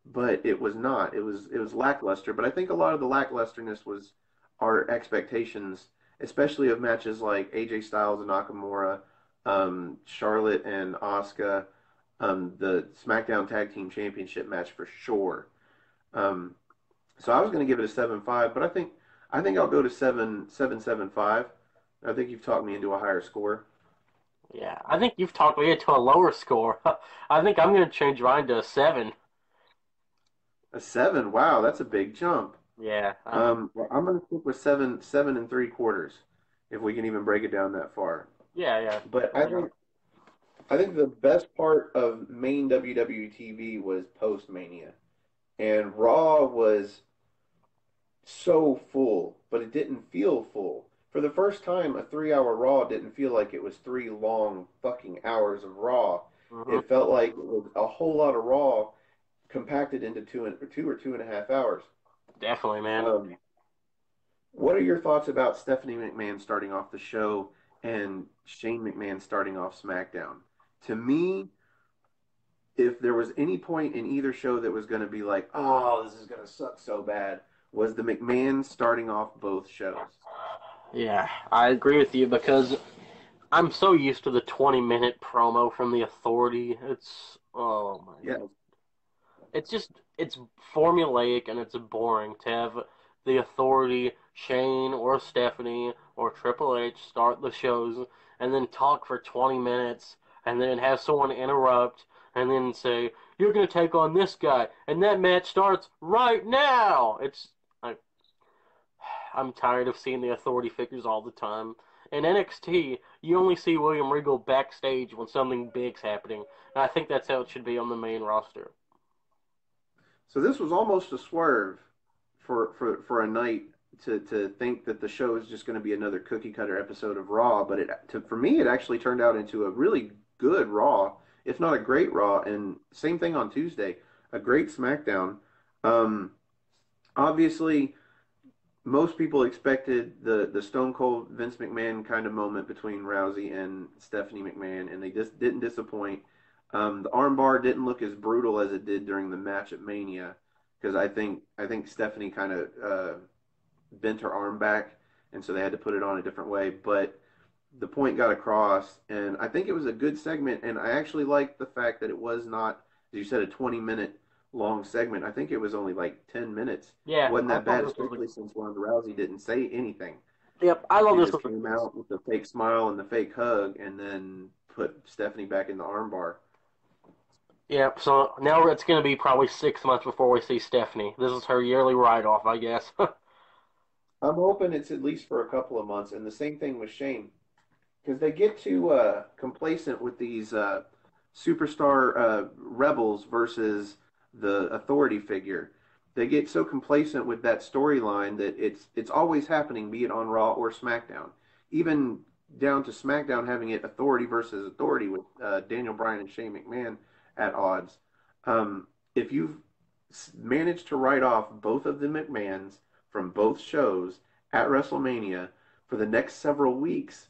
But it was not. It was lackluster. But I think a lot of the lacklusterness was our expectations, especially of matches like AJ Styles and Nakamura, Charlotte and Asuka, the SmackDown Tag Team Championship match for sure. Um, so I was going to give it a 7.5, but I think I'll go to 7.75. I think you've talked me into a higher score. Yeah, I think you've talked me into a lower score. I think I'm going to change mine to a 7. A 7. Wow, that's a big jump. Yeah, Well, I'm going to stick with 7.75 if we can even break it down that far. yeah, yeah. But I think the best part of main WWE TV was Post-Mania, and Raw was so full, but it didn't feel full. For the first time, a 3 hour Raw didn't feel like it was 3 long fucking hours of Raw. Hmm. It felt like it was a whole lot of Raw compacted into 2 or 2.5 hours. Definitely, man. Um, what are your thoughts about Stephanie McMahon starting off the show and Shane McMahon starting off SmackDown? To me, if there was any point in either show that was going to be like, oh, this is going to suck so bad, was the McMahon starting off both shows. Yeah, I agree with you because I'm so used to the 20-minute promo from the Authority. Oh my Yeah, god. It's formulaic and it's boring to have the Authority, Shane or Stephanie or Triple H start the shows and then talk for 20 minutes and then have someone interrupt and then say, "You're going to take on this guy and that match starts right now." I'm tired of seeing the Authority figures all the time. In NXT, you only see William Regal backstage when something big's happening, and I think that's how it should be on the main roster. so this was almost a swerve for a night to think that the show is just going to be another cookie cutter episode of Raw, but for me it actually turned out into a really good Raw, if not a great Raw, and same thing on Tuesday, a great SmackDown. Um, Obviously, most people expected the Stone Cold Vince McMahon kind of moment between Rousey and Stephanie McMahon, and they just didn't disappoint. The armbar didn't look as brutal as it did during the match at Mania because I think Stephanie kind of bent her arm back, and so they had to put it on a different way. But the point got across, and I think it was a good segment. And I actually liked the fact that it was not, as you said, a 20-minute long segment. I think it was only like 10 minutes. Yeah, Wasn't I that thought bad, this was especially since Ronda Rousey didn't say anything. Yep, I thought She this just was came out with the fake smile and the fake hug, and then put Stephanie back in the armbar. Yep. So now it's going to be probably 6 months before we see Stephanie. This is her yearly write-off, I guess. I'm hoping it's at least for a couple of months, and the same thing with Shane. Because they get too complacent with these superstar rebels versus the authority figure. They get so complacent with that storyline that it's always happening, be it on Raw or SmackDown. Even down to SmackDown having it authority versus authority with Daniel Bryan and Shane McMahon at odds. If you've managed to write off both of the McMahons from both shows at WrestleMania for the next several weeks,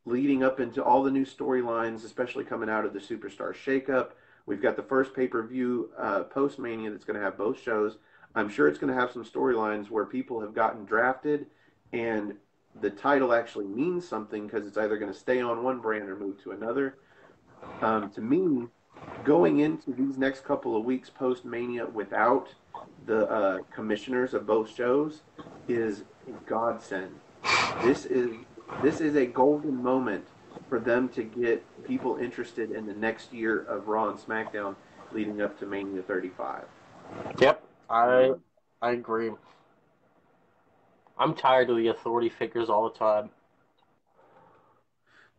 leading up into all the new storylines, especially coming out of the Superstar shakeup. We've got the first pay-per-view Post-Mania that's going to have both shows. I'm sure it's going to have some storylines where people have gotten drafted and the title actually means something because it's either going to stay on one brand or move to another. To me, going into these next couple of weeks post-Mania without the commissioners of both shows is a godsend. This is this is a golden moment for them to get people interested in the next year of Raw and SmackDown leading up to Mania 35. Yep, I Um, I agree. I'm tired of the authority figures all the time.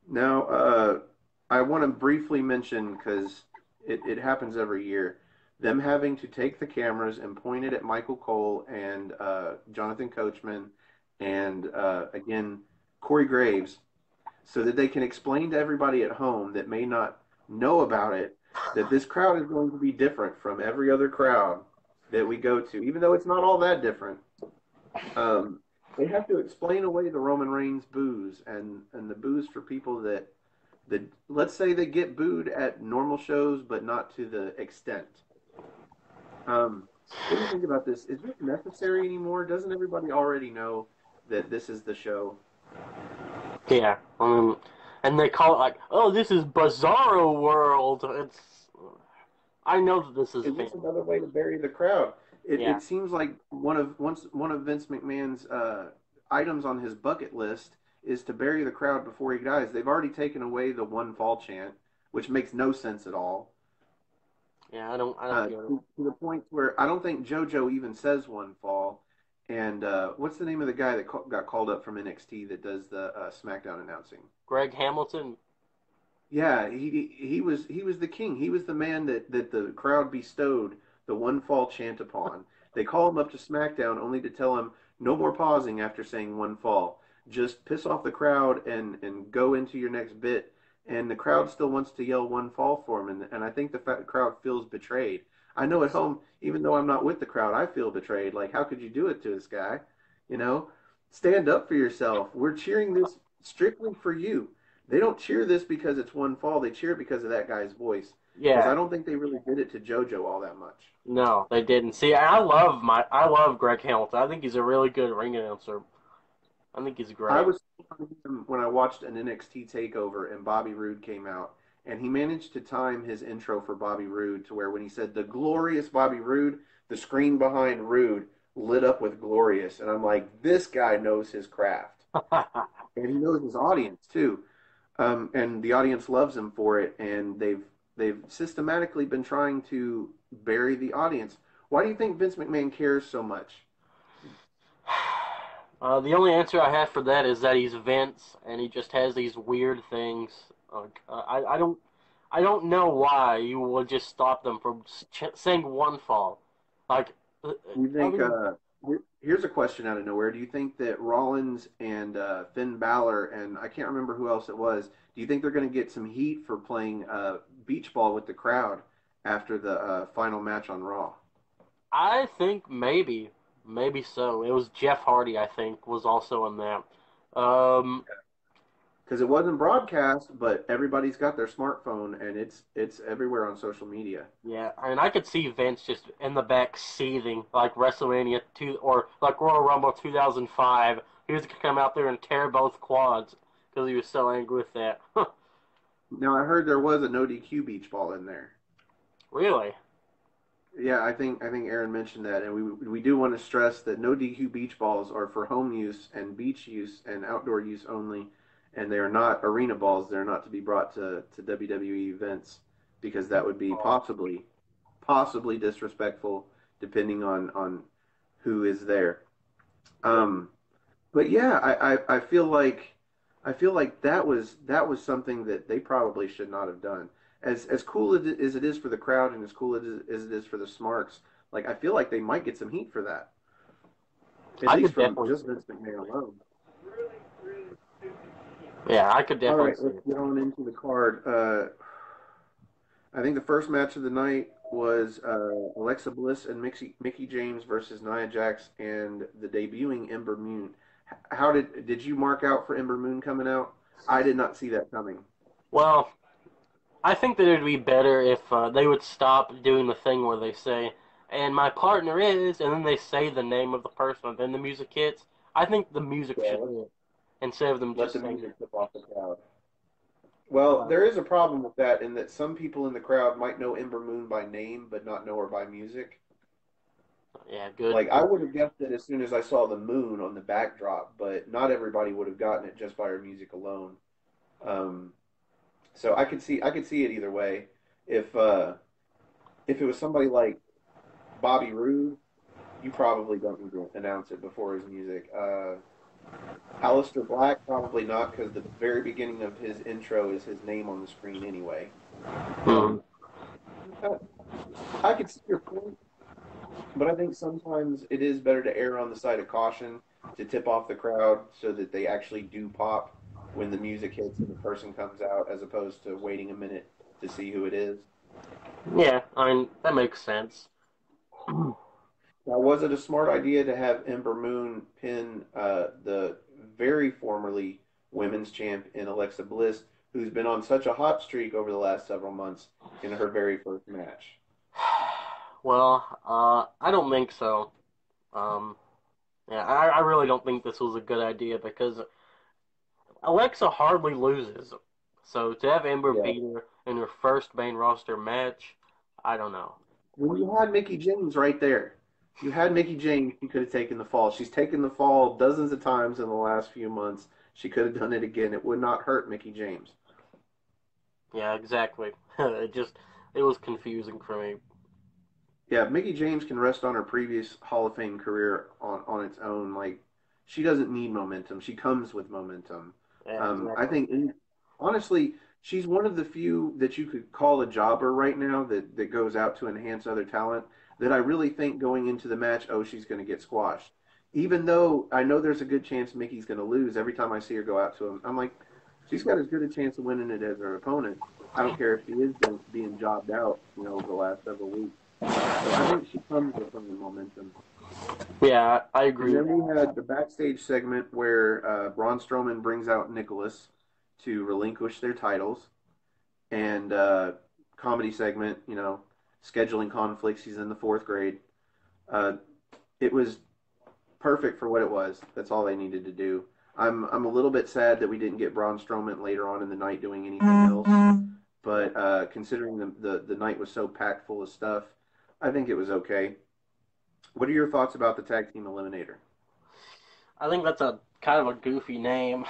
Now, I want to briefly mention because it happens every year, them having to take the cameras and point it at Michael Cole and Jonathan Coachman and again Corey Graves so that they can explain to everybody at home that may not know about it that this crowd is going to be different from every other crowd that we go to, even though it's not all that different. Um, they have to explain away the Roman Reigns boos and the boos for people that let's say they get booed at normal shows, but not to the extent. Um, what do you think about this? Is this necessary anymore? Doesn't everybody already know that this is the show? Yeah, and they call it like, "Oh, this is Bizarro World." I know that this is Is fake. this another way to bury the crowd? Yeah, It seems like one of Vince McMahon's items on his bucket list is to bury the crowd before he dies. They've already taken away the one fall chant, which makes no sense at all. yeah, I don't get it. To the point where I don't think JoJo even says one fall. And what's the name of the guy that got called up from NXT that does the SmackDown announcing? Greg Hamilton. Yeah, he was the king. He was the man that the crowd bestowed the one fall chant upon. They call him up to SmackDown only to tell him no more pausing after saying one fall. Just piss off the crowd and go into your next bit. And the crowd still wants to yell one fall for him, and I think the crowd feels betrayed. I know at home, even though I'm not with the crowd, I feel betrayed. Like, how could you do it to this guy? You know, stand up for yourself. We're cheering this strictly for you. They don't cheer this because it's one fall. They cheer it because of that guy's voice. Because Yeah, I don't think they really did it to JoJo all that much. no, they didn't. See, I love Greg Hamilton. I think he's a really good ring announcer. I think he's I great. was when I watched an NXT Takeover and Bobby Roode came out, and he managed to time his intro for Bobby Roode to where when he said the glorious Bobby Roode, the screen behind Roode lit up with glorious, and I'm like, this guy knows his craft, and he knows his audience too. And the audience loves him for it, and they've systematically been trying to bury the audience. Why do you think Vince McMahon cares so much? The only answer I have for that is that he's Vince, and he just has these weird things. I don't know why you would just stop them from saying one fall. Like, Do you think? having Here's a question out of nowhere. Do you think that Rollins and Finn Balor and I can't remember who else it was? Do you think they're going to get some heat for playing beach ball with the crowd after the final match on Raw? I think maybe so. It was Jeff Hardy, I think, was also in that. Because it wasn't broadcast, but everybody's got their smartphone and it's everywhere on social media. Yeah, I mean, I could see Vince just in the back seething, like WrestleMania 2 or like Royal Rumble 2005. He was gonna come out there and tear both quads because he was so angry with that. Now I heard there was a no DQ beach ball in there. Really? Yeah, I think Aaron mentioned that, and we do want to stress that no DQ beach balls are for home use and beach use and outdoor use only, and they are not arena balls. They're not to be brought to WWE events because that would be possibly disrespectful depending on who is there. Yeah. Um, but yeah, I feel like that was something that they probably should not have done. As cool as it is for the crowd and as cool as it is for the Smarks, like I feel like they might get some heat for that, at I least could from definitely just see it. Vince McMahon alone. Yeah, I could All definitely right, see let's it. get on into the card. I think the first match of the night was Alexa Bliss and Mickey James versus Nia Jax and the debuting Ember Moon. How did you mark out for Ember Moon coming out? I did not see that coming. Well, I think that it would be better if they would stop doing the thing where they say, and my partner is, and then they say the name of the person, and then the music hits. I think the music Yeah, should hit instead of them let just the saying, music tip off the crowd. Well, uh, there is a problem with that in that some people in the crowd might know Ember Moon by name, but not know her by music. yeah, good. Like I would have guessed it as soon as I saw the moon on the backdrop, but not everybody would have gotten it just by her music alone. Um, so I could see it either way. If uh, if it was somebody like Bobby Roode, you probably don't need to announce it before his music. Aleister Black, probably not, because the very beginning of his intro is his name on the screen anyway. Mhm. Um, I could see your point, but I think sometimes it is better to err on the side of caution to tip off the crowd so that they actually do pop when the music hits and the person comes out, as opposed to waiting a minute to see who it is. Yeah, I mean, that makes sense. Now, was it a smart idea to have Ember Moon pin the very formerly women's champ in Alexa Bliss, who's been on such a hot streak over the last several months, in her very first match? Well, I don't think so. Um, yeah, I really don't think this was a good idea because Alexa hardly loses. So to have Ember Yeah. beat her in her first main roster match, I don't know. When you had Mickey James right there, you had Mickey James, she could have taken the fall. She's taken the fall dozens of times in the last few months. She could have done it again. It would not hurt Mickey James. Yeah, exactly. It was confusing for me. Yeah, Mickey James can rest on her previous Hall of Fame career on its own. Like, she doesn't need momentum. She comes with momentum. Yeah, I exactly. think, honestly, she's one of the few that you could call a jobber right now that goes out to enhance other talent. That I really think going into the match, oh, she's going to get squashed. Even though I know there's a good chance Mickey's going to lose, every time I see her go out to him, I'm like, she's got as good a chance of winning it as her opponent. I don't care if she is being jobbed out, over the last several weeks. So I think she comes with some of the momentum. Yeah, I And agree with then we that. had the backstage segment where Braun Strowman brings out Nicholas to relinquish their titles, and comedy segment, scheduling conflicts. He's in the fourth grade. Uh, it was perfect for what it was. That's all they needed to do. I'm a little bit sad that we didn't get Braun Strowman later on in the night doing anything else, but considering the night was so packed full of stuff, I think it was okay. What are your thoughts about the tag team eliminator? I think that's a kind of a goofy name,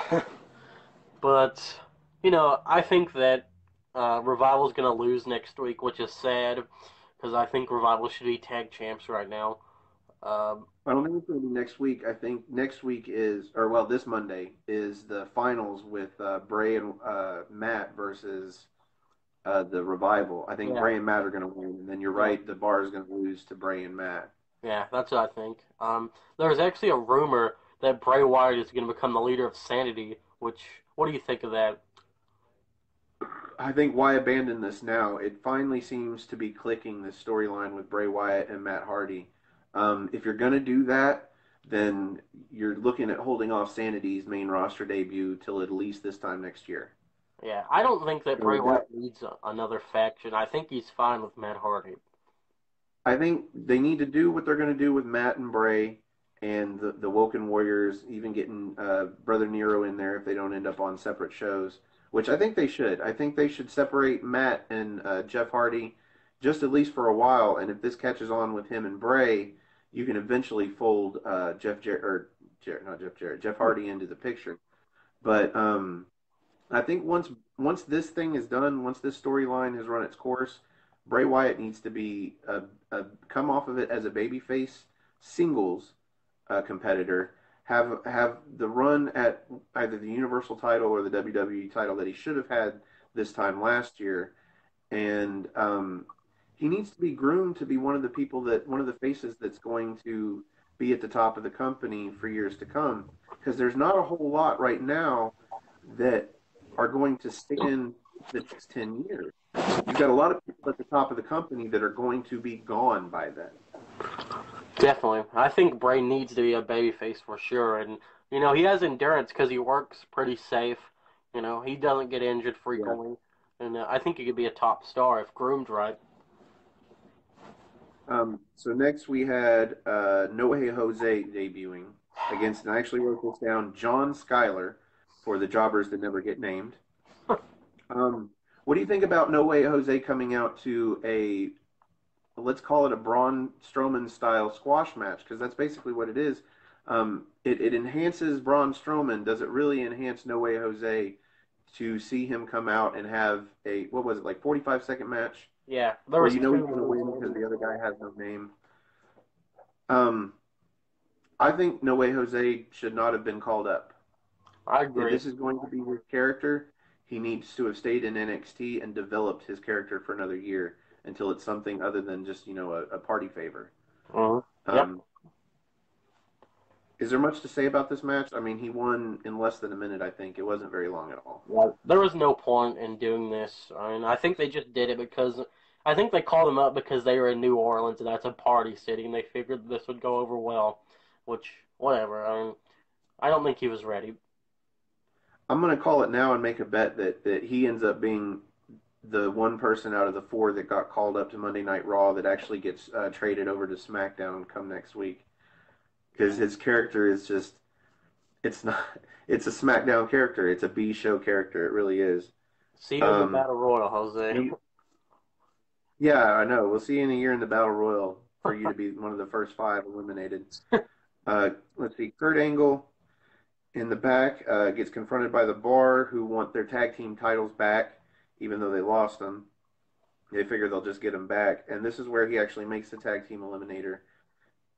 but I think that Revival's gonna lose next week, which is sad because I think Revival should be tag champs right now. Um, I don't think it's going to be next week. I think next week is, or well, this Monday is the finals with Bray and Matt versus the Revival. I think yeah, Bray and Matt are going to win, and then you're yeah, right, the bar is going to lose to Bray and Matt. yeah. That's what I think. There's actually a rumor that Bray Wyatt is going to become the leader of Sanity. Which, what do you think of that? I think why abandon this now? It finally seems to be clicking this storyline with Bray Wyatt and Matt Hardy. If you're going to do that, then you're looking at holding off Sanity's main roster debut till at least this time next year. Yeah, I don't think that So Bray that Wyatt needs another faction. I think he's fine with Matt Hardy. I think they need to do what they're going to do with Matt and Bray and the Woken Warriors, even getting Brother Nero in there if they don't end up on separate shows, which I think they should. I think they should separate Matt and Jeff Hardy just at least for a while. And if this catches on with him and Bray, you can eventually fold not Jeff Jarrett, Jeff Hardy into the picture. But I think once this thing is done, once this storyline has run its course, Bray Wyatt needs to be come off of it as a babyface singles competitor. Have the run at either the Universal title or the WWE title that he should have had this time last year, and he needs to be groomed to be one of the faces that's going to be at the top of the company for years to come. Because there's not a whole lot right now that are going to stand the next 10 years. You've got a lot of people at the top of the company that are going to be gone by then. Definitely. I think Bray needs to be a babyface for sure. And, he has endurance because he works pretty safe. You know, he doesn't get injured Yeah. frequently, and I think he could be a top star if groomed right. So next we had No Way Jose debuting against, and I actually wrote this down, John Schuyler for the jobbers that never get named. Um, what do you think about No Way Jose coming out to a, let's call it a Braun Strowman style squash match? Because that's basically what it is. It enhances Braun Strowman. Does it really enhance No Way Jose to see him come out and have a, what was it, like 45-second match Yeah, there where was you know he's two going to moves. win because the other guy has no name? Um, I think No Way Jose should not have been called up. I If agree. this is going to be his character, he needs to have stayed in NXT and developed his character for another year until it's something other than just, a party favor. Yep. Um, is there much to say about this match? I mean, he won in less than a minute, I think. It wasn't very long at all. Yeah, there was no point in doing this. I mean, I think they just did it because I think they called him up because they were in New Orleans and that's a party city, and they figured this would go over well. Which, whatever. I mean, I don't think he was ready. I'm going to call it now and make a bet that he ends up being the one person out of the four that got called up to Monday Night Raw that actually gets traded over to SmackDown come next week. Because his character is just, it's not, it's a SmackDown character. It's a B show character. It really is. See you in the Um, Battle Royal, Jose. he, yeah, I know. We'll see you in a year in the Battle Royal for you to be one of the first five eliminated. Let's see. Kurt Angle in the back gets confronted by the Bar, who want their tag team titles back, even though they lost them. They figure they'll just get them back, and this is where he actually makes the tag team eliminator.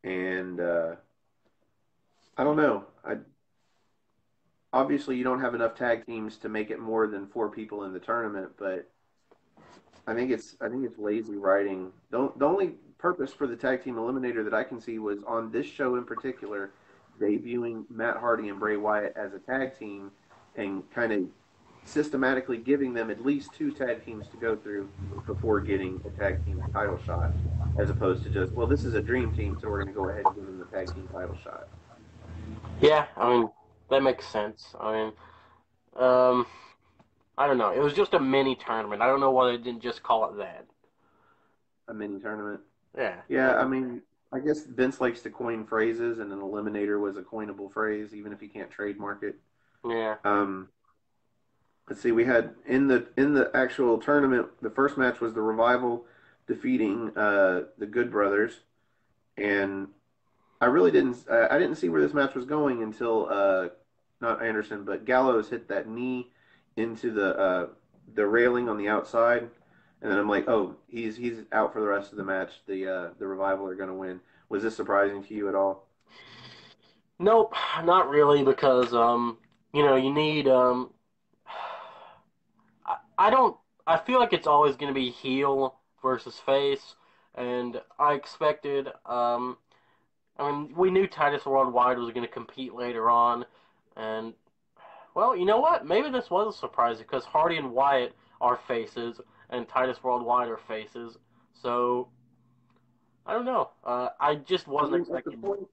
And I don't know. Obviously you don't have enough tag teams to make it more than four people in the tournament, but I think it's lazy writing. The only purpose for the tag team eliminator that I can see was on this show in particular, debuting Matt Hardy and Bray Wyatt as a tag team and kind of systematically giving them at least two tag teams to go through before getting a tag team title shot, as opposed to just, well, this is a dream team, so we're going to go ahead and give them the tag team title shot. Yeah, I mean, that makes sense. Um, I don't know. It was just a mini tournament. I don't know why they didn't just call it that. A mini tournament. Yeah, Yeah, I and mean, I guess Vince likes to coin phrases, and an eliminator was a coinable phrase, even if you can't trademark it. yeah. Um, let's see, we had in the actual tournament, the first match was the Revival defeating the Good Brothers, and I didn't see where this match was going until not Anderson, but Gallows hit that knee into the railing on the outside, and then I'm like, oh, he's out for the rest of the match. The Revival are going to win. Was this surprising to you at all? Nope, not really because you need I don't. I feel like it's always going to be heel versus face, and I expected. I mean, we knew Titus Worldwide was going to compete later on, and well, you know what? Maybe this was a surprise because Hardy and Wyatt are faces, and Titus Worldwide are faces. So I don't know. I just I wasn't mean, at the expecting. point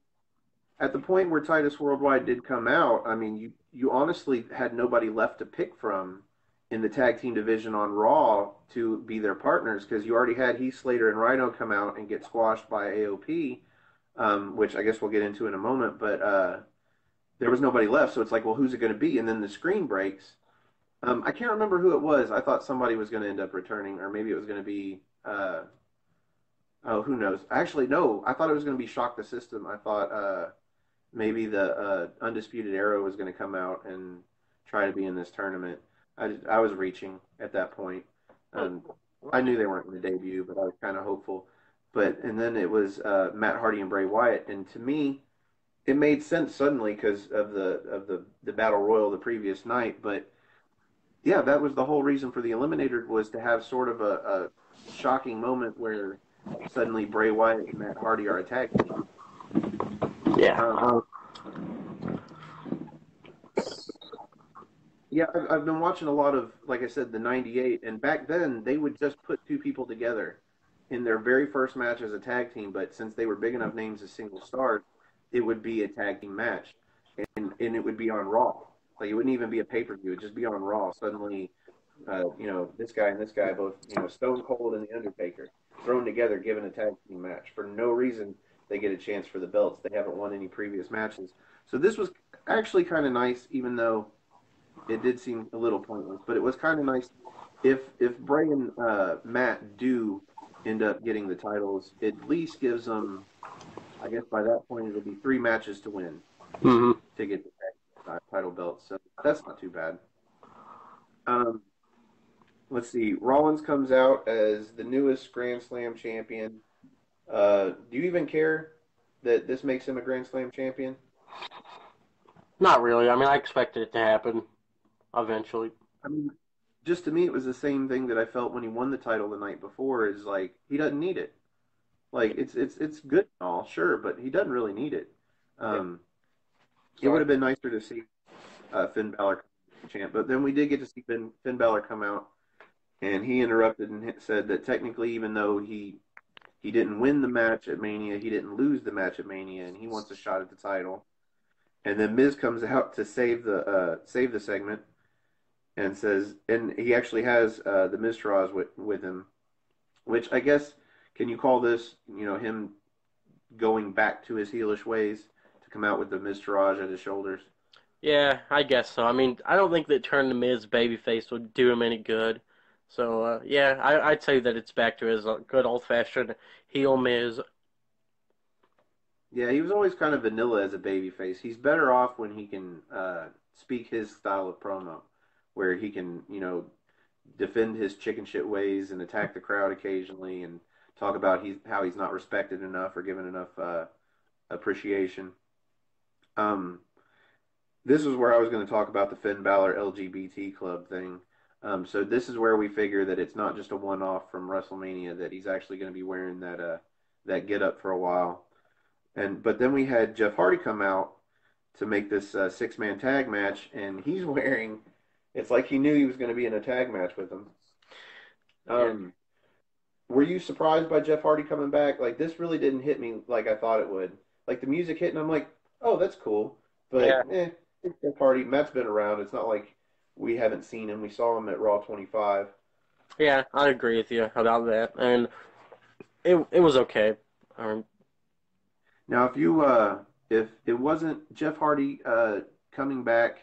at the point where Titus Worldwide did come out, I mean, you honestly had nobody left to pick from in the tag team division on Raw to be their partners because you already had Heath Slater and Rhino come out and get squashed by AOP, which I guess we'll get into in a moment. But there was nobody left, so it's like, well, who's it going to be? And then the screen breaks. I can't remember who it was. I thought somebody was going to end up returning, or maybe it was going to be. Oh, who knows? Actually, no. I thought it was going to be Shock the System. I thought maybe the Undisputed Era was going to come out and try to be in this tournament. I was reaching at that point. Um, I knew they weren't going to debut, but I was kind of hopeful. But and then it was Matt Hardy and Bray Wyatt, and to me, it made sense suddenly because of the battle royal the previous night. But yeah, that was the whole reason for the eliminator was to have sort of a shocking moment where suddenly Bray Wyatt and Matt Hardy are a tag team. Yeah. Um, Yeah, I've been watching a lot of, like I said, the '98, and back then they would just put two people together in their very first match as a tag team. But since they were big enough names as single stars, it would be a tag team match, and it would be on Raw. Like it wouldn't even be a pay-per-view. It'd just be on Raw. Suddenly, this guy and this guy both, Stone Cold and the Undertaker thrown together, given a tag team match for no reason. They get a chance for the belts. They haven't won any previous matches, so this was actually kind of nice, even though it did seem a little pointless. But it was kind of nice if Bray and Matt do end up getting the titles. It at least gives them, I guess by that point it'll be 3 matches to win Mm-hmm. to get the title belts. So that's not too bad. Um, let's see. Rollins comes out as the newest Grand Slam champion. Do you even care that this makes him a Grand Slam champion? Not really. I mean, I expected it to happen eventually. I mean, just to me, it was the same thing that I felt when he won the title the night before. Is like he doesn't need it. Like it's good and all, sure, but he doesn't really need it. Yeah. It would Sorry. have been nicer to see Finn Balor champ, but then we did get to see Finn Balor come out, and he interrupted and said that technically, even though he didn't win the match at Mania, he didn't lose the match at Mania, and he wants a shot at the title. And then Miz comes out to save the segment and says, and he actually has the Miztourage with him, which I guess can you call this him going back to his heelish ways to come out with the Miztourage at his shoulders? Yeah, I guess so. I mean, I don't think that turning the Miz babyface would do him any good. So, yeah, I'd say that it's back to his good old-fashioned heel Miz. Yeah, he was always kind of vanilla as a babyface. He's better off when he can speak his style of promo, where he can, defend his chicken shit ways and attack the crowd occasionally and talk about how he's not respected enough or given enough appreciation. Um, this is where I was going to talk about the Finn Balor LGBT club thing. So this is where we figure that it's not just a one-off from WrestleMania, that he's actually going to be wearing that get up for a while. But then we had Jeff Hardy come out to make this 6-man tag match, and he's wearing. It's like he knew he was going to be in a tag match with him. Yeah, Um, were you surprised by Jeff Hardy coming back? Like this really didn't hit me like I thought it would. Like the music hit, and I'm like, oh, that's cool. But yeah, it's Jeff Hardy. Matt's been around. It's not like we haven't seen him. We saw him at Raw 25. yeah. I agree with you about that, and it was okay. Um, Now, if it wasn't Jeff Hardy coming back,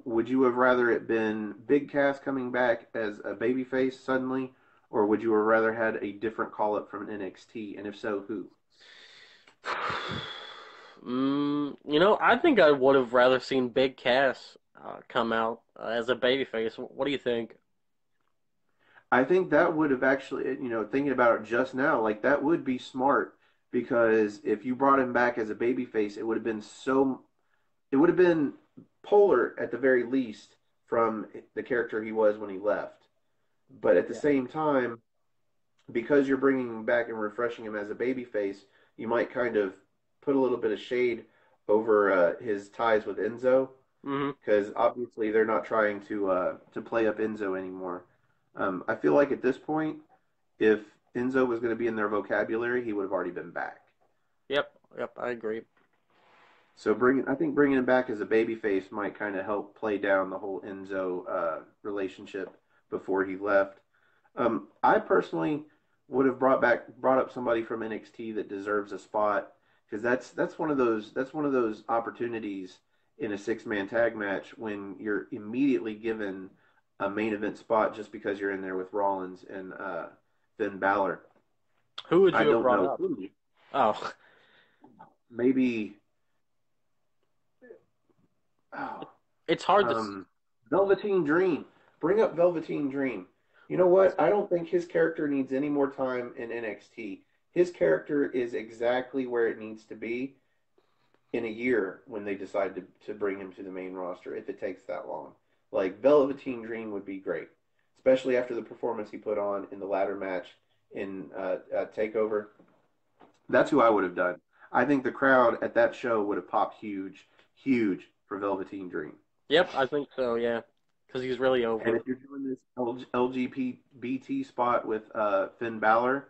would you have rather it been Big Cass coming back as a babyface suddenly, or would you have rather had a different call up from NXT? And if so, who? I think I would have rather seen Big Cass come out as a babyface. What do you think? I think that would have actually, thinking about it just now, like that would be smart because if you brought him back as a babyface, it would have been polar at the very least from the character he was when he left. But at the Yeah. same time, because you're bringing him back and refreshing him as a babyface, you might kind of put a little bit of shade over his ties with Enzo, Hmm. because obviously they're not trying to play up Enzo anymore. I feel like at this point, if Enzo was going to be in their vocabulary, he would have already been back. Yep. Yep. I agree. So I think bringing him back as a babyface might kind of help play down the whole Enzo relationship before he left. I personally would have brought up somebody from NXT that deserves a spot because that's one of those opportunities in a 6-man tag match when you're immediately given a main event spot just because you're in there with Rollins and Finn Balor. Who would I you have don't brought know up? who. Oh, Maybe oh, it's hard to. um, Velveteen Dream. Bring up Velveteen Dream. You know what? I don't think his character needs any more time in NXT. His character is exactly where it needs to be in a year when they decide to bring him to the main roster, if it takes that long. Like, Velveteen Dream would be great, especially after the performance he put on in the ladder match in TakeOver. That's who I would have done. I think the crowd at that show would have popped huge, huge for Velveteen Dream. Yep, I think so. Yeah, because he's really And over. if you're doing this LGBT spot with Finn Balor,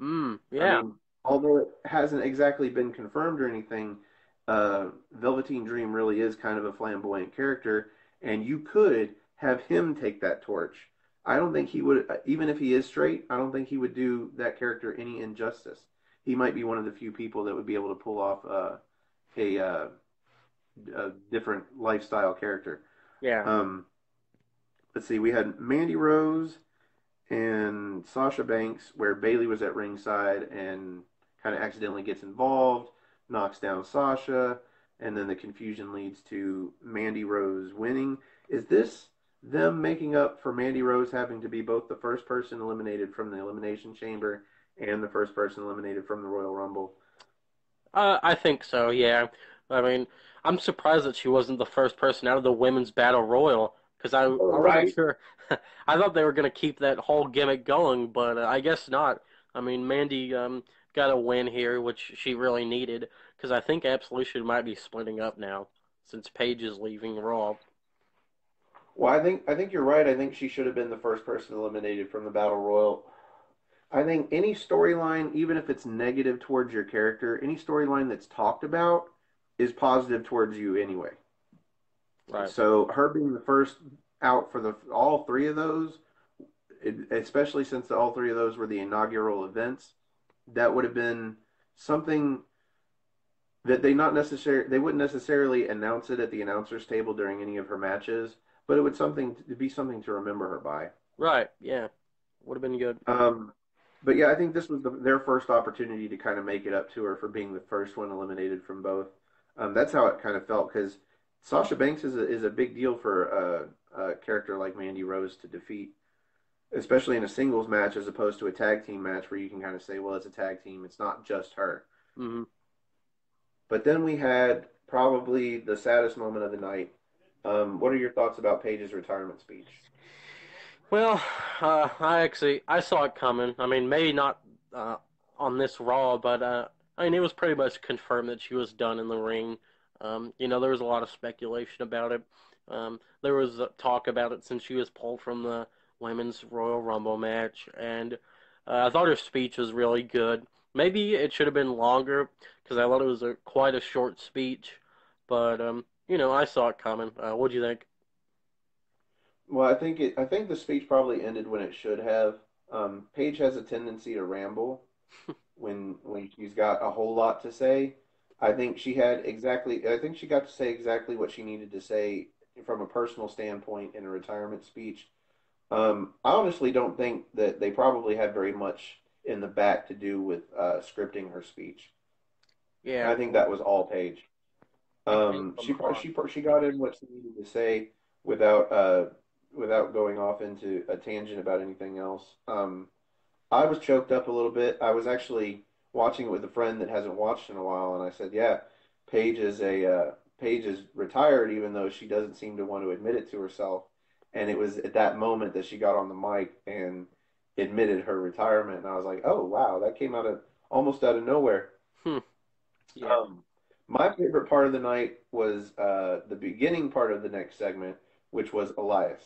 I Yeah. mean, although it hasn't exactly been confirmed or anything, Velveteen Dream really is kind of a flamboyant character, and you could have him take that torch. I don't think he would, even if he is straight, I don't think he would do that character any injustice. He might be one of the few people that would be able to pull off a different lifestyle character. Yeah. Um, let's see, we had Mandy Rose and Sasha Banks, where Bayley was at ringside and kind of accidentally gets involved, knocks down Sasha, and then the confusion leads to Mandy Rose winning. Is this them making up for Mandy Rose having to be both the first person eliminated from the Elimination Chamber and the first person eliminated from the Royal Rumble? I think so, yeah. I mean, I'm surprised that she wasn't the first person out of the women's battle royal because I wasn't Right. sure. I thought they were going to keep that whole gimmick going, but I guess not. I mean, Mandy got a win here, which she really needed because I think Absolution might be splitting up now since Paige is leaving Raw. Well, I think you're right. I think she should have been the first person eliminated from the Battle Royal. I think any storyline, even if it's negative towards your character, any storyline that's talked about is positive towards you anyway. Right. So her being the first out for the all three of those, especially since all three of those were the inaugural events, that would have been something that they wouldn't necessarily announce it at the announcers table during any of her matches, but it would something to be something to remember her by. Right. Yeah. Would have been good. Um, but yeah, I think this was their first opportunity to kind of make it up to her for being the first one eliminated from both. That's how it kind of felt because Sasha Banks is a big deal for a character like Mandy Rose to defeat, especially in a singles match as opposed to a tag team match where you can kind of say, well, it's a tag team, it's not just her. Hmm. But then we had probably the saddest moment of the night. What are your thoughts about Paige's retirement speech? Well, I saw it coming. I mean, maybe not uh, on this Raw, but I mean it was pretty much confirmed that she was done in the ring. There was a lot of speculation about it. There was talk about it since she was pulled from the women's Royal Rumble match, and I thought her speech was really good. Maybe it should have been longer because I thought it was quite a short speech, but I saw it coming. What do you think? Well, I think the speech probably ended when it should have. Paige has a tendency to ramble when she's got a whole lot to say. I think she got to say exactly what she needed to say from a personal standpoint in a retirement speech. I honestly don't think that they probably had very much in the back to do with scripting her speech. Yeah, I think that was all Paige. Paige from Heart. She got in what she needed to say without without going off into a tangent about anything else. I was choked up a little bit. I was actually watching it with a friend that hasn't watched in a while, and I said, "Yeah, Paige is retired, even though she doesn't seem to want to admit it to herself." And it was at that moment that she got on the mic and admitted her retirement, and I was like, "Oh wow, that came out of almost out of nowhere." Hmm. Yeah. Um, my favorite part of the night was the beginning part of the next segment, which was Elias.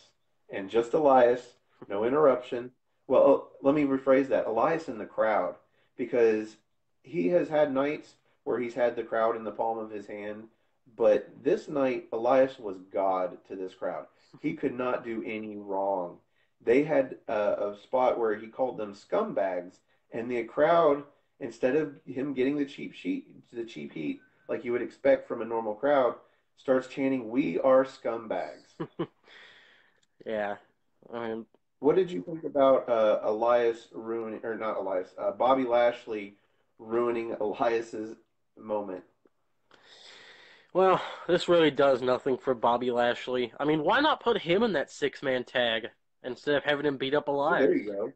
And just Elias, no interruption. Well, let me rephrase that. Elias in the crowd, because he has had nights where he's had the crowd in the palm of his hand, but this night, Elias was God to this crowd. He could not do any wrong. They had a spot where he called them scumbags, and the crowd, instead of him getting the cheap heat like you would expect from a normal crowd, starts chanting, "We are scumbags." Yeah. I mean, What did you think about Elias ruining, or not Elias, Bobby Lashley ruining Elias's moment? well, this really does nothing for Bobby Lashley. I mean, why not put him in that six-man tag instead of having him beat up Oh, there Elias? you go.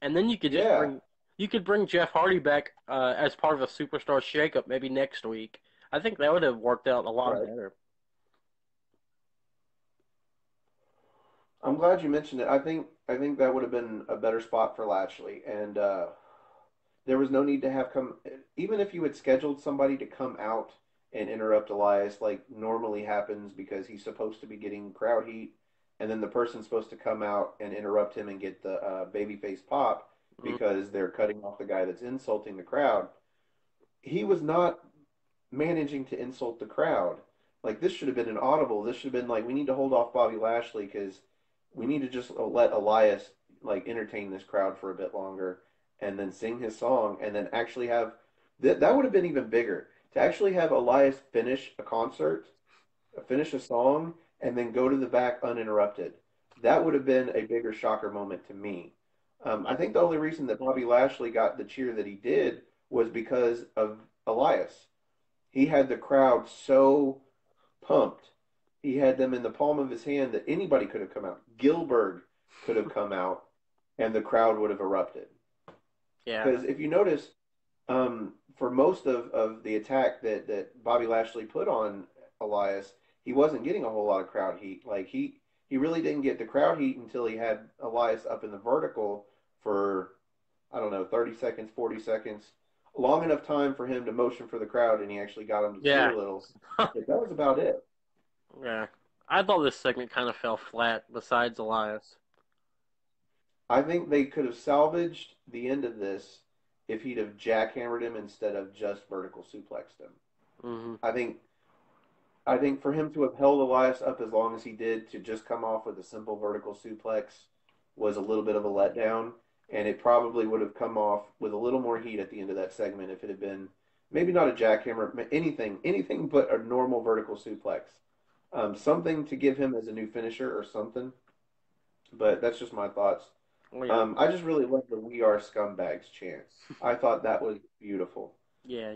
And then Yeah, you could bring Jeff Hardy back as part of a superstar shakeup maybe next week. I think that would have worked out a lot right. better. I'm glad you mentioned it. I think that would have been a better spot for Lashley, and there was no need to have come. Even if you had scheduled somebody to come out and interrupt Elias, like normally happens, because he's supposed to be getting crowd heat, and then the person's supposed to come out and interrupt him and get the babyface pop Mm, because they're cutting off the guy that's insulting the crowd. He was not managing to insult the crowd. Like this should have been an audible. This should have been like we need to hold off Bobby Lashley because we need to just let Elias like entertain this crowd for a bit longer and then sing his song and then actually have that would have been even bigger to actually have Elias finish a concert, finish a song, and then go to the back uninterrupted. That would have been a bigger shocker moment to me. I think the only reason that Bobby Lashley got the cheer that he did was because of Elias. He had the crowd so pumped. He had them in the palm of his hand that anybody could have come out. Gilbert could have come out, and the crowd would have erupted. Yeah. Because if you notice, for most of the attack that Bobby Lashley put on Elias, he wasn't getting a whole lot of crowd heat. Like he really didn't get the crowd heat until he had Elias up in the vertical for I don't know 30 seconds, 40 seconds, long enough time for him to motion for the crowd, and he actually got him to cheer Yeah. a little. But that was about it. Yeah. I thought this segment kind of fell flat besides Elias. I think they could have salvaged the end of this if he'd have jackhammered him instead of just vertical suplexed him. Mm-hmm. I think for him to have held Elias up as long as he did to just come off with a simple vertical suplex was a little bit of a letdown, and it probably would have come off with a little more heat at the end of that segment if it had been maybe not a jackhammer, anything but a normal vertical suplex, something to give him as a new finisher or something. But that's just my thoughts. Oh, yeah. I just really love the "We Are Scumbags" chant. I thought that was beautiful. Yeah.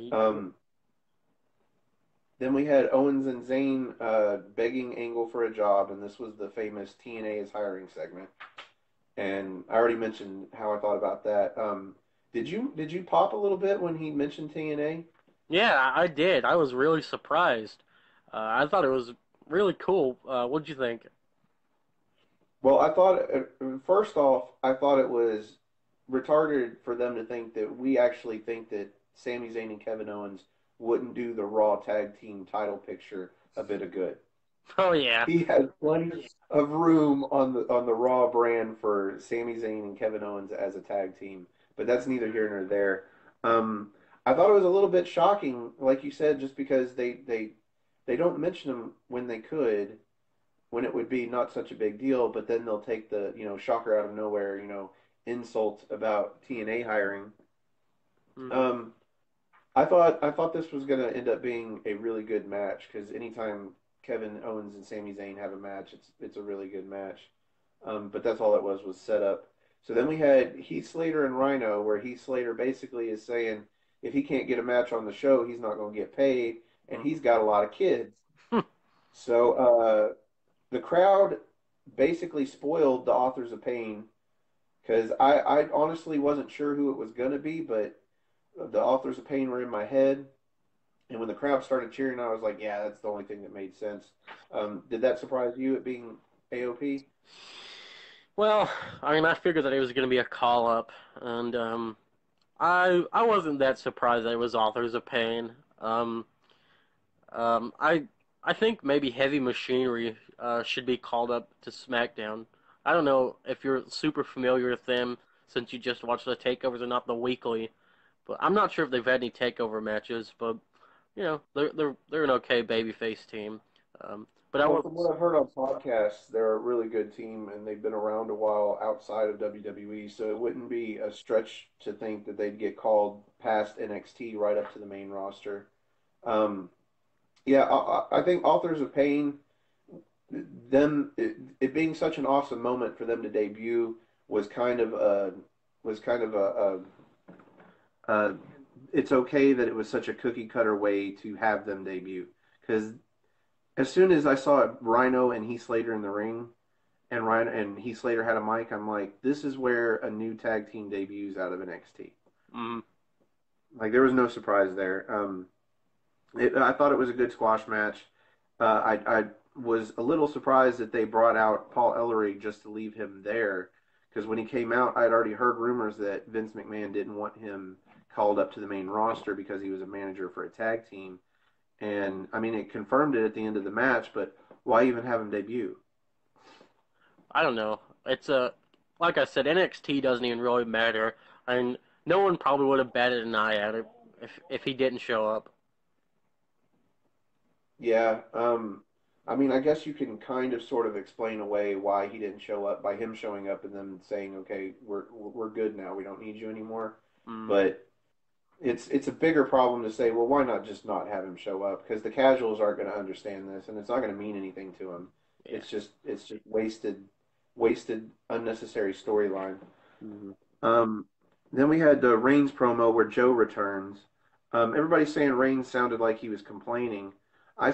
Then we had Owens and Zayn begging Angle for a job, and this was the famous TNA is hiring segment. And I already mentioned how I thought about that. Did you pop a little bit when he mentioned TNA? Yeah, I did. I was really surprised. I thought it was really cool. What'd you think? Well, I thought first off, I thought it was retarded for them to think that we actually think that Sami Zayn and Kevin Owens wouldn't do the Raw Tag Team title picture a bit of good. Oh yeah. He has plenty of room on the Raw brand for Sami Zayn and Kevin Owens as a tag team, but that's neither here nor there. I thought it was a little bit shocking, like you said, just because they don't mention them when they could, when it would be not such a big deal, but then they'll take the shocker out of nowhere, insult about TNA hiring. Mm-hmm. I thought this was going to end up being a really good match because anytime Kevin Owens and Sami Zayn have a match, it's a really good match. But that's all it was set up. So then we had Heath Slater and Rhino, where Heath Slater basically is saying if he can't get a match on the show, he's not going to get paid, and he's got a lot of kids. So the crowd basically spoiled the Authors of Pain because I honestly wasn't sure who it was going to be, but the Authors of Pain were in my head. And when the crowd started cheering, I was like, yeah, that's the only thing that made sense. Did that surprise you, it being AOP? Well, I mean, I figured that it was going to be a call up, and I wasn't that surprised that it was Authors of Pain. I think maybe Heavy Machinery should be called up to SmackDown. I don't know if you're super familiar with them since you just watched the takeovers and not the weekly, but I'm not sure if they've had any takeover matches. But they're an okay babyface team. But I Well, was from what I've heard on podcasts, they're a really good team, and they've been around a while outside of WWE, so it wouldn't be a stretch to think that they'd get called past NXT right up to the main roster. Um, yeah, I think Authors of Pain, it being such an awesome moment for them to debut was kind of a it's okay that it was such a cookie cutter way to have them debut because as soon as I saw Rhino and Heath Slater in the ring and Rhino and Heath Slater had a mic, I'm like, this is where a new tag team debuts out of NXT. mm, Like there was no surprise there. I thought it was a good squash match. I was a little surprised that they brought out Paul Ellering just to leave him there because when he came out, I'd already heard rumors that Vince McMahon didn't want him called up to the main roster because he was a manager for a tag team. And I mean, it confirmed it at the end of the match, but why even have him debut? I don't know. It's a like I said, NXT doesn't even really matter, and no one probably would have batted an eye at it if he didn't show up. Yeah. I mean, I guess you can kind of sort of explain away why he didn't show up by him showing up and then saying, "Okay, we're good now. We don't need you anymore." Mm, But it's a bigger problem to say, well, why not just not have him show up? Because the casuals aren't going to understand this, and it's not going to mean anything to them. yeah. It's just wasted unnecessary storyline. Mm, Um, then we had the Reigns promo where Joe returns. Everybody's saying Reigns sounded like he was complaining. I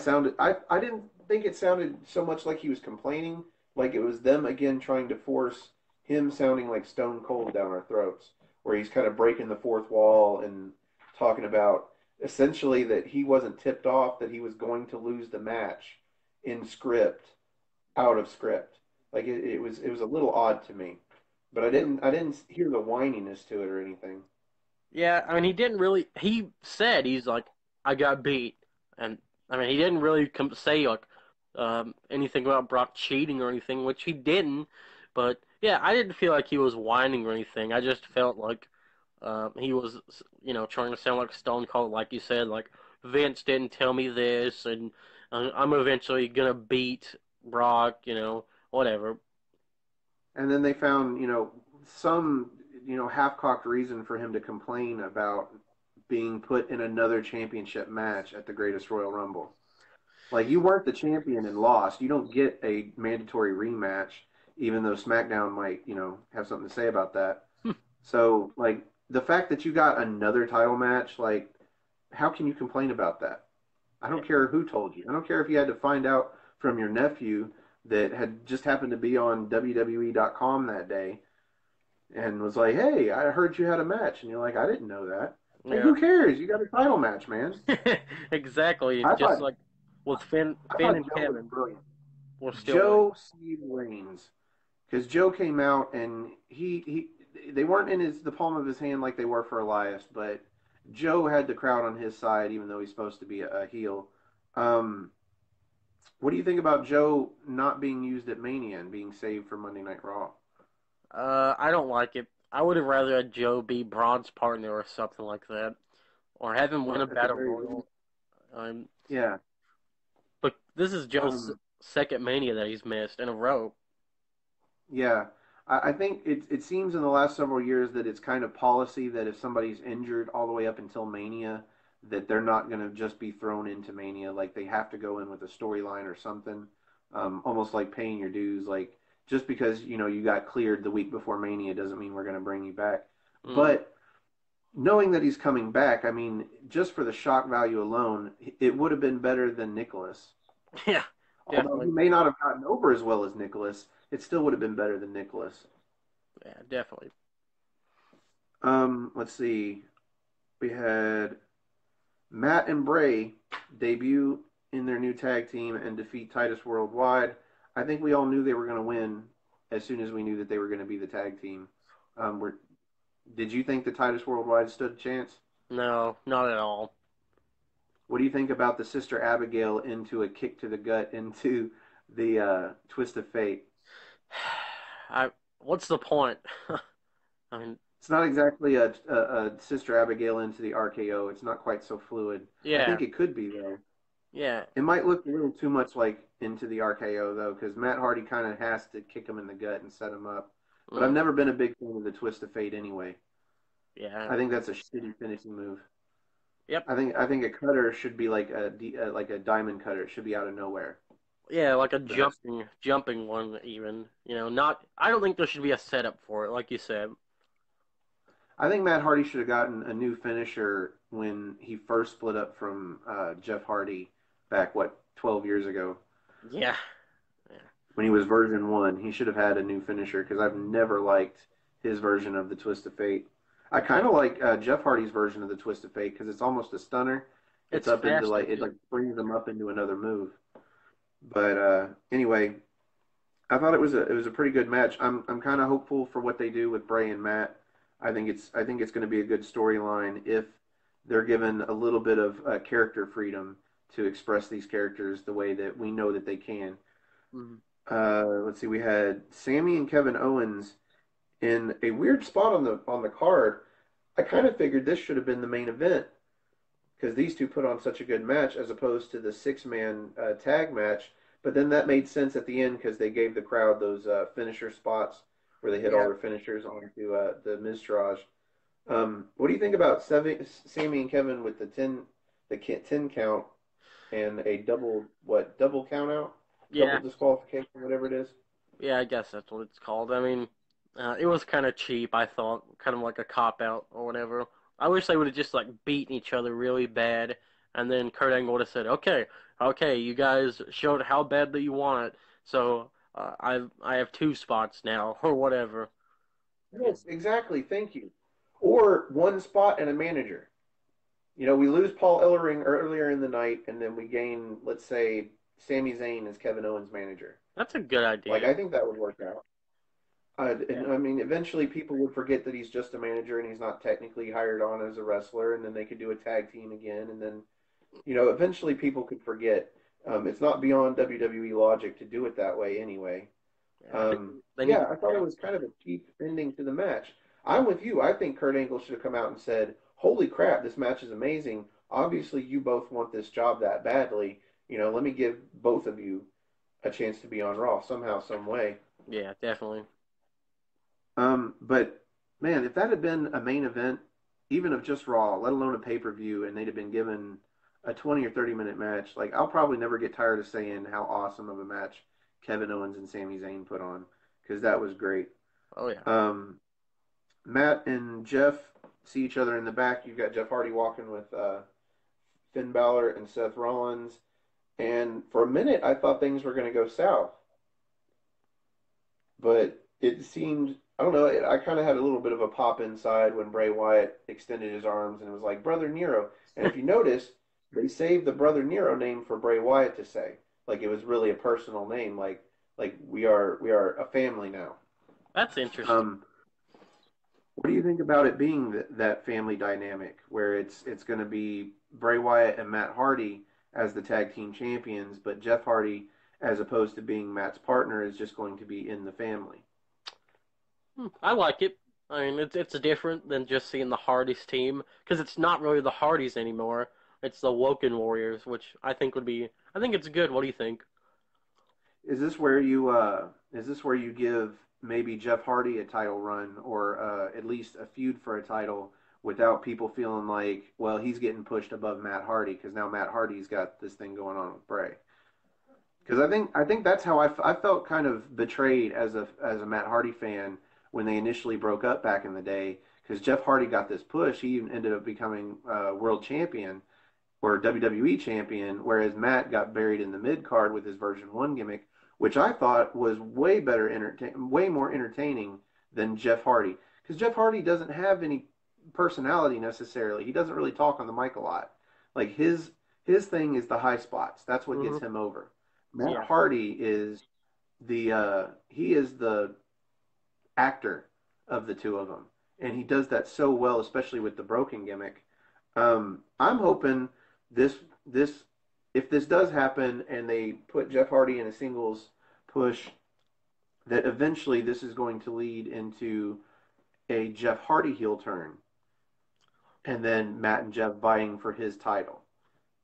didn't think it sounded so much like he was complaining, like it was them again trying to force him sounding like Stone Cold down our throats, where he's kind of breaking the fourth wall and talking about essentially that he wasn't tipped off that he was going to lose the match in script, out of script. Like it was a little odd to me. But yep. I didn't hear the whininess to it or anything. Yeah, I mean, he didn't really. He said he's like, I got beat, and I mean, he didn't really say like anything about Brock cheating or anything, which he didn't. But yeah, I didn't feel like he was whining or anything. I just felt like he was, trying to sound like Stone Cold, like you said, like Vince didn't tell me this, and I'm eventually gonna beat Brock, whatever. And then they found, some, half-cocked reason for him to complain about being put in another championship match at the Greatest Royal Rumble. Like you weren't the champion and lost. You don't get a mandatory rematch, even though SmackDown might, have something to say about that. So, like the fact that you got another title match, like how can you complain about that? I don't care who told you. I don't care if you had to find out from your nephew that had just happened to be on WWE.com that day and was like, "Hey, I heard you had a match," and you're like, "I didn't know that." Like, Yeah, who cares? You got a title match, man. exactly. I Just thought like with Finn and Joe was Kevin, brilliant. we're still like, Joe Steve Reigns, because Joe came out and they weren't in the palm of his hand like they were for Elias, but Joe had the crowd on his side, even though he's supposed to be a heel. Um, what do you think about Joe not being used at Mania and being saved for Monday Night Raw? I don't like it. I would have rather had Joe be Braun's partner or something like that, or have him win a At the battle very least, royal. Um, yeah. but this is Joe's Um, second Mania that he's missed in a row. Yeah, I think it seems in the last several years that it's kind of policy that if somebody's injured all the way up until Mania, that they're not going to just be thrown into Mania. Like they have to go in with a storyline or something, almost like paying your dues. Like just because you got cleared the week before Mania doesn't mean we're going to bring you back. Mm. But knowing that he's coming back, I mean, just for the shock value alone, it would have been better than Nicholas. Yeah, Although he definitely. may not have gotten over as well as Nicholas, it still would have been better than Nicholas. Yeah, definitely. Let's see. We had Matt and Bray debut in their new tag team and defeat Titus Worldwide. I think we all knew they were going to win as soon as we knew that they were going to be the tag team. Were, did you think the Titus Worldwide stood a chance? No, not at all. What do you think about the Sister Abigail into a kick to the gut into the twist of fate? I. What's the point? I mean, It's not exactly a Sister Abigail into the RKO. It's not quite so fluid. I yeah, think it could be though. yeah. It might look a little too much like into the RKO though, because Matt Hardy kind of has to kick him in the gut and set him up. But I've Mm, never been a big fan of the twist of fate anyway. yeah. I think that's a shitty finishing move. Yep. I think a cutter should be like like a diamond cutter. It should be out of nowhere. Yeah, like a That's jumping one even. Not I don't think there should be a setup for it, like you said. I think Matt Hardy should have gotten a new finisher when he first split up from Jeff Hardy back 12 years ago Yeah. Yeah. when he was version one. He should have had a new finisher because I've never liked his version of the Twist of Fate. I kind of like Jeff Hardy's version of the Twist of Fate because it's almost a stunner. It's It's up into faster like it too. like brings them up into another move. But anyway, I thought it was a pretty good match. I'm kind of hopeful for what they do with Bray and Matt. I think it's going to be a good storyline if they're given a little bit of character freedom to express these characters the way that we know that they can. Mhm. Let's see, we had Sammy and Kevin Owens in a weird spot on the card. I kind of figured this should have been the main event. because these two put on such a good match as opposed to the six-man tag match. But then that made sense at the end because they gave the crowd those finisher spots where they hit all Yeah, their finishers onto the Miztourage. What do you think about Sammy and Kevin with the 10 count and a double count out, double yeah, disqualification, whatever it is? yeah. I guess that's what it's called. I mean, it was kind of cheap. I thought, kind of like a cop out or whatever. I wish they would have just like beaten each other really bad, and then Kurt Angle would have said, "Okay, okay, you guys showed how badly you want it, so I have two spots now or whatever." And Yes, exactly. Thank you. Or one spot and a manager. We lose Paul Ellering earlier in the night, and then we gain, let's say, Sami Zayn as Kevin Owens' manager. that's a good Like, idea. I think that would work out. Yeah. And I mean, eventually people would forget that he's just a manager and he's not technically hired on as a wrestler, and then they could do a tag team again, and then eventually people could forget. It's not beyond WWE logic to do it that way anyway. Yeah, I think they need Yeah, to I thought figure it out. was kind of a cheap ending to the match. I'm with you. I think Kurt Angle should have come out and said, "Holy crap, this match is amazing. Obviously, you both want this job that badly. Let me give both of you a chance to be on Raw somehow, some way." Yeah, definitely. But man, if that had been a main event, even of just Raw, let alone a pay-per-view, and they'd have been given a 20 or 30-minute match, like I'll probably never get tired of saying how awesome of a match Kevin Owens and Sami Zayn put on because that was great. Oh yeah. Um, Matt and Jeff see each other in the back. You've got Jeff Hardy walking with Finn Balor and Seth Rollins. And for a minute, I thought things were going to go south. But it seemed, I don't know, I kind of had a little bit of a pop inside when Bray Wyatt extended his arms and it was like, Brother Nero. And if you notice, they saved the Brother Nero name for Bray Wyatt to say. Like it was really a personal name. Like we are a family now. That's interesting. Um, What do you think about it being that family dynamic where it's going to be Bray Wyatt and Matt Hardy as the tag team champions, but Jeff Hardy, as opposed to being Matt's partner, is just going to be in the family? I like it. I mean, it's different than just seeing the Hardys team because it's not really the Hardys anymore. It's the Woken Warriors, which I think would be. I think it's good. What do you think? Is this where you give maybe Jeff Hardy a title run or at least a feud for a title without people feeling like, well, he's getting pushed above Matt Hardy because now Matt Hardy's got this thing going on with Bray? Because I think that's how I felt kind of betrayed as a Matt Hardy fan when they initially broke up back in the day. Because Jeff Hardy got this push, he even ended up becoming world champion or WWE champion, whereas Matt got buried in the mid card with his version one gimmick, which I thought was way more entertaining than Jeff Hardy. Because Jeff Hardy doesn't have any personality necessarily. He doesn't really talk on the mic a lot. Like his thing is the high spots. That's what Hmm. gets him over. Matt Yeah, Hardy is the actor of the two of them, and he does that so well, especially with the broken gimmick. I'm hoping this this if this does happen and they put Jeff Hardy in a singles push, that eventually this is going to lead into a Jeff Hardy heel turn, and then Matt and Jeff vying for his title.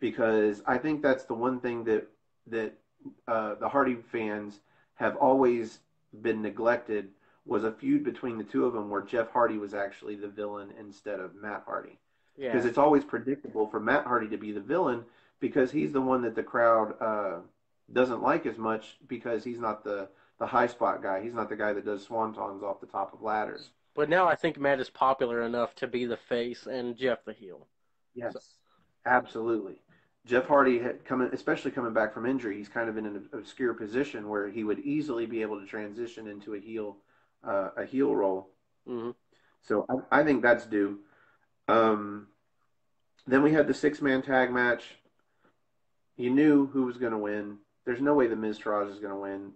Because I think that's the one thing that the Hardy fans have always been neglected was a feud between the two of them where Jeff Hardy was actually the villain instead of Matt Hardy. Because yeah. it's always predictable for Matt Hardy to be the villain because he's the one that the crowd doesn't like as much because he's not the high spot guy. He's not the guy that does swantons off the top of ladders. But now I think Matt is popular enough to be the face and Jeff the heel. So Yes, absolutely. Jeff Hardy had especially coming back from injury. He's kind of in an obscure position where he would easily be able to transition into a heel role. hmm So I think that's due. Um, then we had the six-man tag match. You knew who was going to win. There's no way the Miz Taraj is going to win.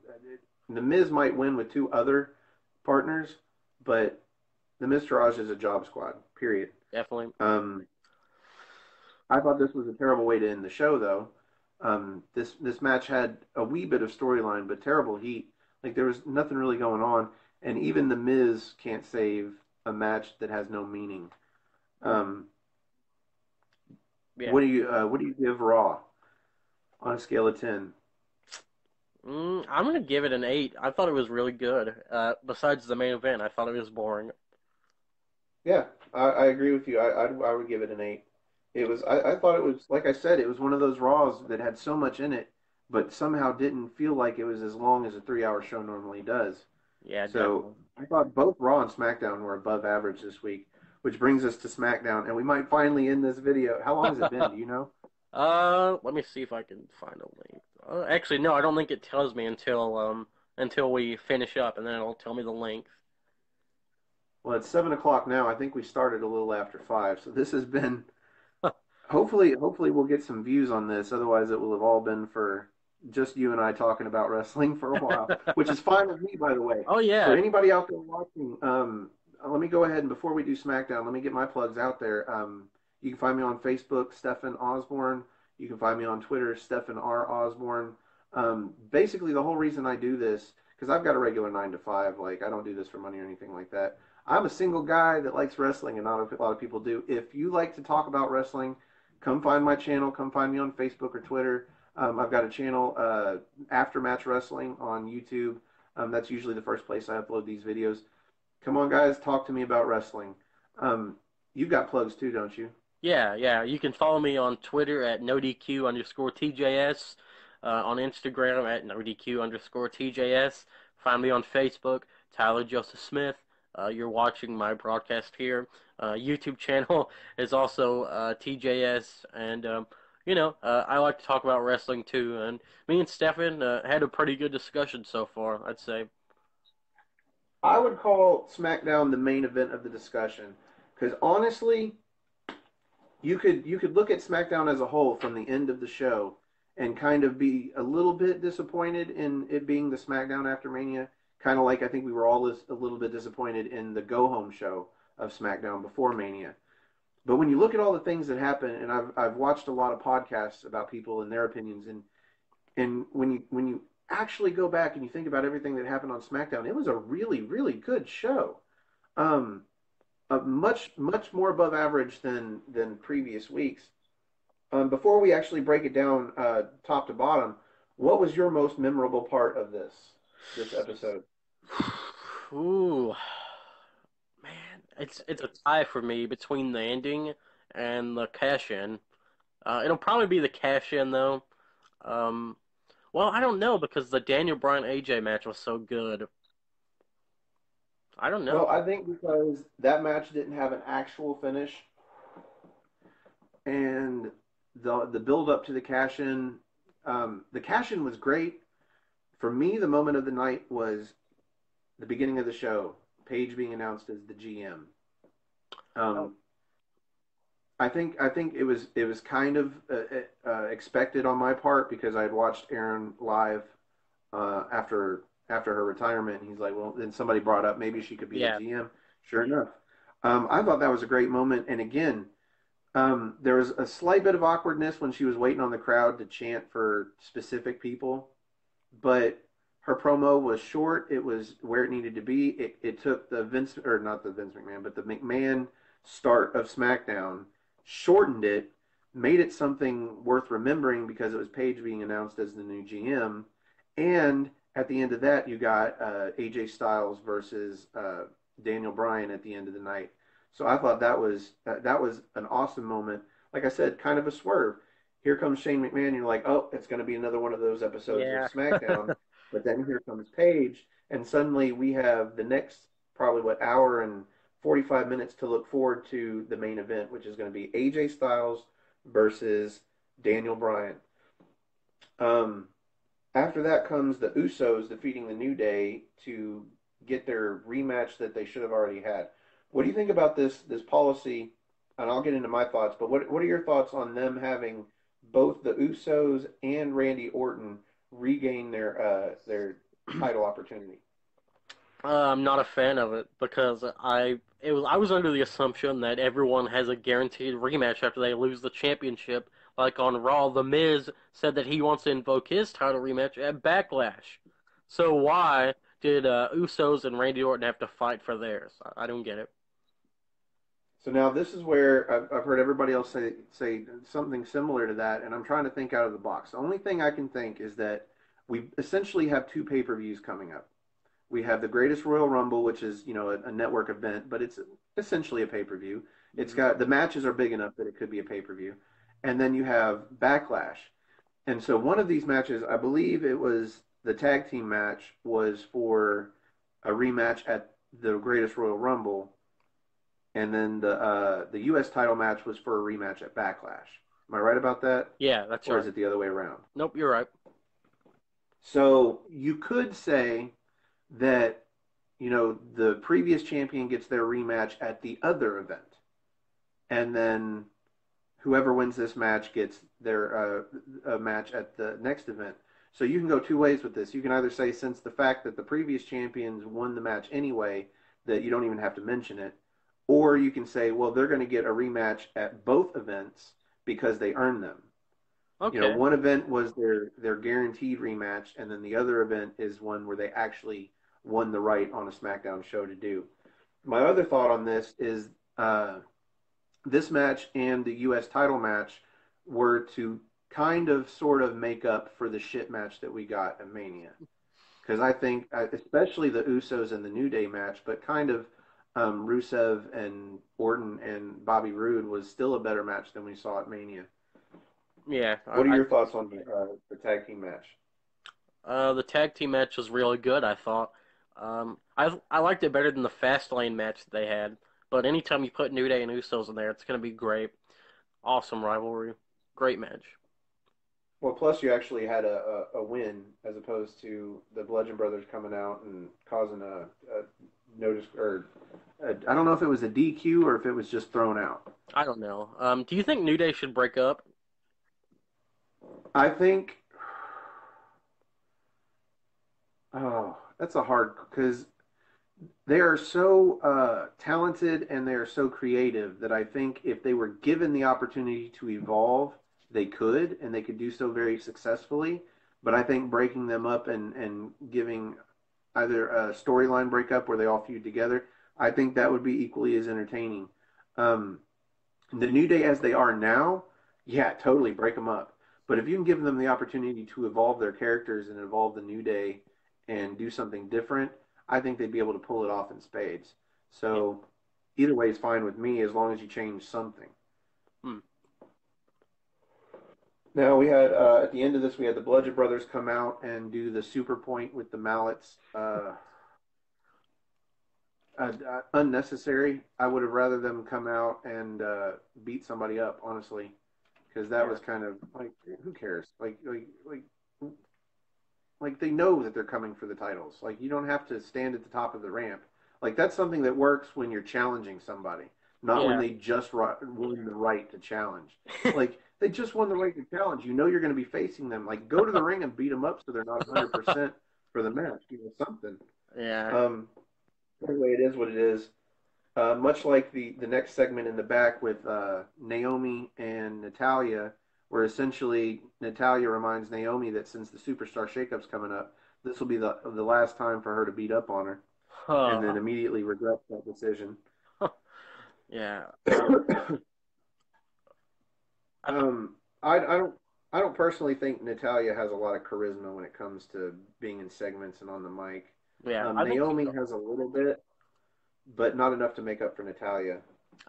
The Miz might win with two other partners, but the Miz Taraj is a job squad. Period. definitely. Um, I thought this was a terrible way to end the show, though. This match had a wee bit of storyline, but terrible heat. Like there was nothing really going on, and even the Miz can't save a match that has no meaning. Um, Yeah. What do you give Raw on a scale of 10? I'm gonna give it an 8. I thought it was really good. Besides the main event, I thought it was boring. Yeah, I agree with you. I would give it an 8. I thought it was, like I said, it was one of those Raws that had so much in it, but somehow didn't feel like it was as long as a 3 hour show normally does. Yeah, So definitely. I thought both Raw and SmackDown were above average this week, which brings us to SmackDown, and we might finally end this video. How long has it been? Do you know? Let me see if I can find a link. Actually, no, I don't think it tells me until we finish up, and then it'll tell me the length. Well, it's 7 o'clock now. I think we started a little after 5, so this has been. Hopefully we'll get some views on this. Otherwise, it will have all been for just you and I talking about wrestling for a while, which is fine with me, by the way. Oh For yeah, anybody out there watching, let me go ahead and before we do SmackDown, let me get my plugs out there. You can find me on Facebook, Stefan Osborne. You can find me on Twitter, Stefan R. Osborne. Basically, the whole reason I do this, because I've got a regular 9 to 5, like I don't do this for money or anything like that. I'm a single guy that likes wrestling, and not a lot of people do. If you like to talk about wrestling, come find my channel. Come find me on Facebook or Twitter. I've got a channel, After Match Wrestling, on YouTube. That's usually the first place I upload these videos. Come on, guys, talk to me about wrestling. Um, you've got plugs too, don't you? yeah. You can follow me on Twitter at NoDQ_TJS, on Instagram at NoDQ_TJS. Find me on Facebook, Tyler Joseph Smith. You're watching my broadcast here. YouTube channel is also TJS, and I like to talk about wrestling too. And me and Stefan had a pretty good discussion so far, I'd say. I would call SmackDown the main event of the discussion because honestly, you could look at SmackDown as a whole from the end of the show and kind of be a little bit disappointed in it being the SmackDown after Mania, kind of like I think we were all a little bit disappointed in the go home show of SmackDown before Mania. But when you look at all the things that happen, and I've watched a lot of podcasts about people and their opinions, and when you actually go back and you think about everything that happened on SmackDown, it was a really good show. Um, much more above average than previous weeks. Before we actually break it down top to bottom, what was your most memorable part of this episode? Ooh, man, it's a tie for me between the ending and the cash in. It'll probably be the cash in though. Um, well, I don't know because the Daniel Bryan AJ match was so good. I don't Well, know. I think because that match didn't have an actual finish, and the build up to the cash in was great. For me, the moment of the night was the beginning of the show. Paige being announced as the GM. Oh, Um, I think it was kind of expected on my part because I had watched Aaron live after her retirement. And he's like, well, then somebody brought up maybe she could be the yeah, GM. Sure enough, I thought that was a great moment. And again, there was a slight bit of awkwardness when she was waiting on the crowd to chant for specific people, but her promo was short. It was where it needed to be. It took the Vince, or not the Vince McMahon, but the McMahon start of SmackDown, shortened it, made it something worth remembering because it was Paige being announced as the new GM, and at the end of that, you got AJ Styles versus Daniel Bryan at the end of the night. So I thought that was an awesome moment. Like I said, kind of a swerve. Here comes Shane McMahon. You're like, oh, it's going to be another one of those episodes of yeah, SmackDown. But then here comes Paige, and suddenly we have the next probably what hour and 45 minutes to look forward to the main event, which is going to be AJ Styles versus Daniel Bryan. Um, After that comes the Usos defeating the New Day to get their rematch that they should have already had. What do you think about this policy? And I'll get into my thoughts, but what are your thoughts on them having both the Usos and Randy Orton regain their title opportunity? I'm not a fan of it because I was under the assumption that everyone has a guaranteed rematch after they lose the championship. Like on Raw, The Miz said that he wants to invoke his title rematch at Backlash. So why did Usos and Randy Orton have to fight for theirs? I don't get it. So now this is where I've heard everybody else say something similar to that, and I'm trying to think out of the box. The only thing I can think is that we essentially have two pay-per-views coming up. We have the Greatest Royal Rumble, which is a network event, but it's essentially a pay-per-view. It's Mhm. got the matches are big enough that it could be a pay-per-view, and then you have Backlash. And so one of these matches, I believe it was the tag team match, was for a rematch at the Greatest Royal Rumble, and then the U.S. title match was for a rematch at Backlash. Am I right about that, Yeah, that's or is right. it the other way around? Nope, you're right. So you could say that the previous champion gets their rematch at the other event, and then whoever wins this match gets their a match at the next event. So you can go two ways with this. You can either say, since the fact that the previous champions won the match anyway, that you don't even have to mention it, or you can say, well, they're going to get a rematch at both events because they earned them. Okay. One event was their guaranteed rematch, and then the other event is one where they actually won the right on a SmackDown show to do. My other thought on this is this match and the U.S. title match were to kind of sort of make up for the shit match that we got at Mania. Because I think, especially the Usos and the New Day match, but kind of Rusev and Orton and Bobby Roode was still a better match than we saw at Mania. Yeah, What are your thoughts on the tag team match? the tag team match was really good. I thought. I liked it better than the Fastlane match that they had. But anytime you put New Day and Usos in there, it's gonna be great. Awesome rivalry. Great match. Well, plus you actually had a win as opposed to the Bludgeon Brothers coming out and causing a notice, or I don't know if it was a DQ or if it was just thrown out. I don't know. Do you think New Day should break up? I think, oh, that's a hard, because they are so talented and they are so creative that I think if they were given the opportunity to evolve, they could, and they could do so very successfully. But I think breaking them up and giving either a storyline breakup where they all feud together, I think that would be equally as entertaining. Um, the New Day as they are now, yeah, totally break them up. But if you can give them the opportunity to evolve their characters and evolve the New Day and do something different, I think they'd be able to pull it off in spades. Yeah. So either way is fine with me as long as you change something. Hmm. Now we had at the end of this, we had the Bludgeon Brothers come out and do the super point with the mallets. Unnecessary. I would have rather them come out and beat somebody up, honestly, because that Yeah. was kind of like, who cares? Like they know that they're coming for the titles. Like you don't have to stand at the top of the ramp. Like that's something that works when you're challenging somebody, not when Yeah. they just won the right to challenge. Like they just won the right to challenge. You know you're going to be facing them. Like go to the ring and beat them up so they're not 100% for the match. Something. Yeah. Um, anyway, it is what it is. Much like the next segment in the back with Naomi and Natalia, where essentially Natalia reminds Naomi that since the Superstar Shakeup's coming up, this will be the last time for her to beat up on her, and then Huh. immediately regrets that decision. Yeah. I th- um, I don't personally think Natalia has a lot of charisma when it comes to being in segments and on the mic. yeah. Naomi has a little bit, but not enough to make up for Natalia.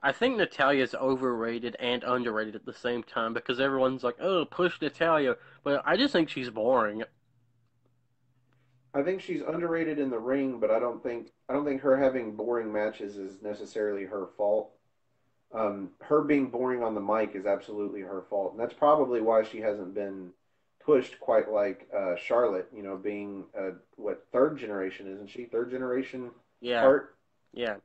I think Natalia's overrated and underrated at the same time because everyone's like, "Oh, push Natalia," but I just think she's boring. I think she's underrated in the ring, but I don't think her having boring matches is necessarily her fault. Her being boring on the mic is absolutely her fault, and that's probably why she hasn't been pushed quite like Charlotte. Being what, third generation, isn't she? Third generation Yeah. Hart. Yeah.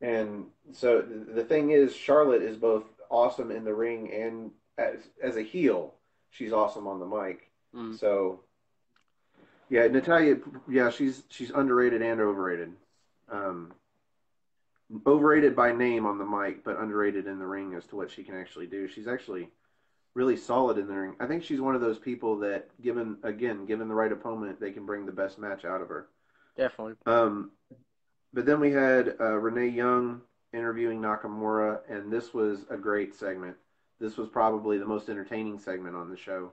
And so the thing is, Charlotte is both awesome in the ring and as a heel, she's awesome on the mic. Mm. So yeah, Natalia, yeah, she's underrated and overrated. Um, Overrated by name on the mic, but underrated in the ring as to what she can actually do. She's actually really solid in the ring. I think she's one of those people that, given the right opponent, they can bring the best match out of her. Definitely. Um, but then we had Renee Young. interviewing Nakamura, and this was a great segment. This was probably the most entertaining segment on the show.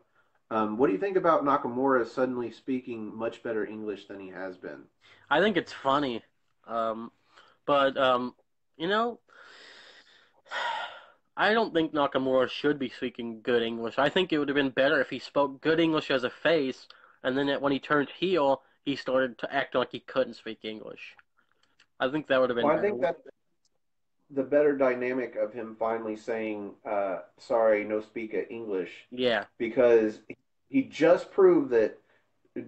What do you think about Nakamura suddenly speaking much better English than he has been? I think it's funny, um, but you know, I don't think Nakamura should be speaking good English. I think it would have been better if he spoke good English as a face, and then when he turned heel, he started to act like he couldn't speak English. I think that would have been Well, I better. think that the better dynamic of him finally saying, sorry, no speak English, Yeah, because he just proved that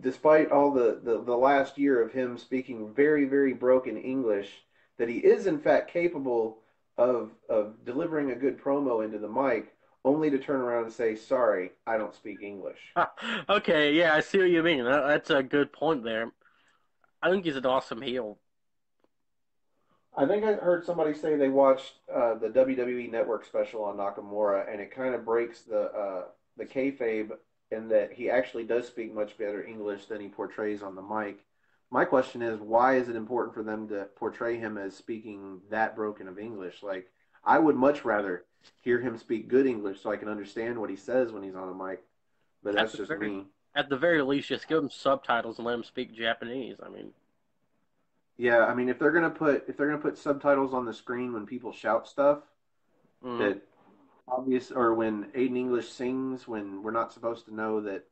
despite all the last year of him speaking very, very broken English, that he is in fact capable of delivering a good promo into the mic, only to turn around and say, sorry, I don't speak English. okay, yeah, I see what you mean. That's a good point there. I think he's an awesome heel. I think I heard somebody say they watched the WWE Network special on Nakamura, and it kind of breaks the kayfabe in that he actually does speak much better English than he portrays on the mic. My question is, why is it important for them to portray him as speaking that broken of English? Like, I would much rather hear him speak good English so I can understand what he says when he's on a mic, but At that's the just very me. at the very least, just give him subtitles and let him speak Japanese. I mean, Yeah, I mean, if they're gonna put subtitles on the screen when people shout stuff, mm, that obvious, or when Aiden English sings when we're not supposed to know that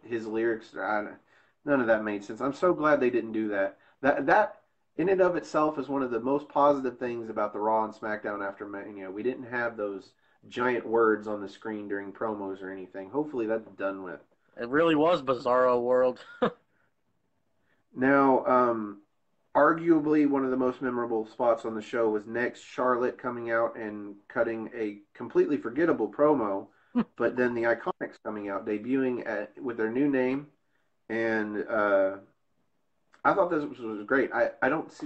his lyrics are, none of that made sense. I'm so glad they didn't do that. That in and of itself is one of the most positive things about the Raw and SmackDown after Mania. We didn't have those giant words on the screen during promos or anything. Hopefully that's done with. it really was Bizarro World. Now, arguably one of the most memorable spots on the show was next Charlotte coming out and cutting a completely forgettable promo, but then the Iconics coming out, debuting with their new name, and I thought this was great. I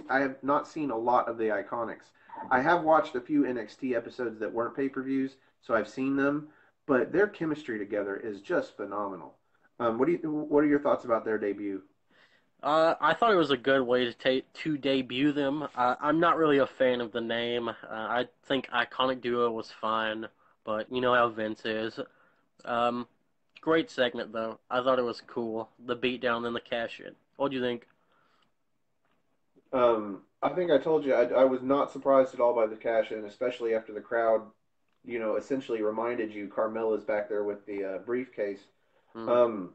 have not seen a lot of the Iconics. I have watched a few NXT episodes that weren't pay-per-views, so I've seen them, but their chemistry together is just phenomenal. What are your thoughts about their debut? I thought it was a good way to debut them. I'm not really a fan of the name. I think Iconic Duo was fine, but you know how Vince is. Um, Great segment though. I thought it was cool. The beatdown and the cash in. What do you think? I think I told you I was not surprised at all by the cash in, especially after the crowd, essentially reminded you Carmella's back there with the briefcase. Hmm. Um,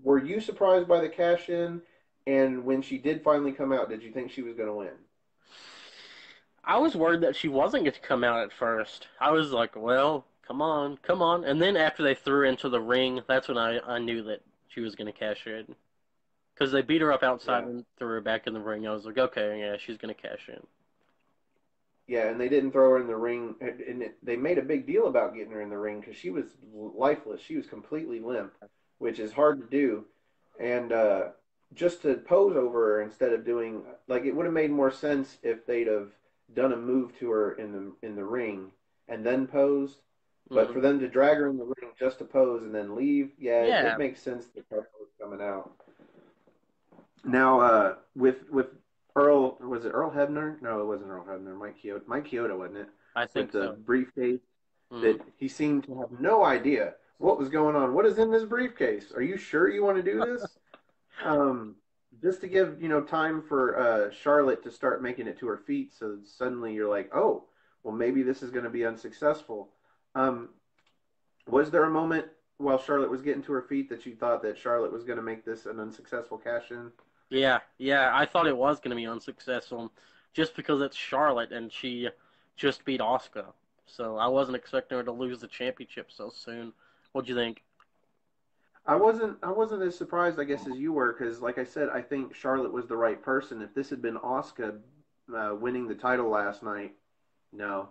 were you surprised by the cash in? And when she did finally come out, did you think she was going to win? I was worried that she wasn't going to come out at first. I was like, well, come on, come on. And then after they threw her into the ring, that's when I knew that she was going to cash in. Because they beat her up outside Yeah. and threw her back in the ring. I was like, okay, yeah, she's going to cash in. Yeah, and they didn't throw her in the ring, and they made a big deal about getting her in the ring because she was lifeless. She was completely limp, which is hard to do. And just to pose over her instead of doing like it would have made more sense if they'd have done a move to her in the ring and then posed. But for Hmm. them to drag her in the ring just to pose and then leave, yeah, it Yeah, makes sense that Carmella was coming out. Now, with Earl, was it Earl Hebner? No, it wasn't Earl Hebner. Mike Chioda. Mike Chioda, wasn't it? I With think the so. briefcase, Hmm. that he seemed to have no idea what was going on. What is in this briefcase? Are you sure you want to do this? Um, just to give time for Charlotte to start making it to her feet, so suddenly you're like, oh, well maybe this is going to be unsuccessful. Um, was there a moment while Charlotte was getting to her feet that you thought that Charlotte was going to make this an unsuccessful cash in? Yeah, yeah, I thought it was going to be unsuccessful just because it's Charlotte and she just beat Asuka. So I wasn't expecting her to lose the championship so soon. What'd you think? I wasn't as surprised, I guess, as you were, because like I said, I think Charlotte was the right person. If this had been Asuka winning the title last night, no,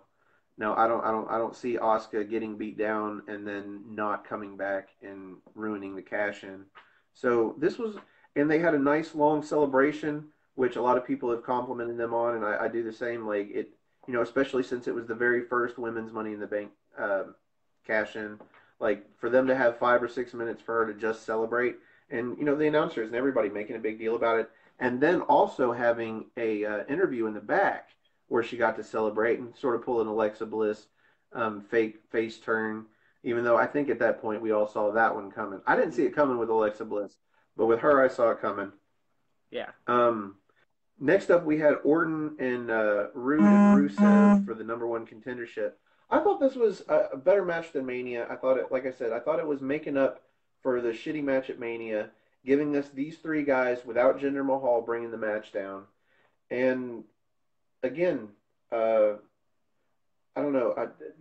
no, I don't see Asuka getting beat down and then not coming back and ruining the cash in. So this was, and they had a nice long celebration, which a lot of people have complimented them on, and I do the same. Like it, especially since it was the very first women's Money in the Bank cash in. Like for them to have 5 or 6 minutes for her to just celebrate, and the announcers and everybody making a big deal about it, and then also having a interview in the back where she got to celebrate and sort of pull an Alexa Bliss fake face turn. Even though I think at that point we all saw that one coming. I didn't see it coming with Alexa Bliss, but with her I saw it coming. Yeah. Um, Next up, we had Orton and Rude and Rusev for the number one contendership. I thought this was a better match than Mania. I thought it, like I said, I thought it was making up for the shitty match at Mania, giving us these three guys without Jinder Mahal bringing the match down. And again, uh, I don't know.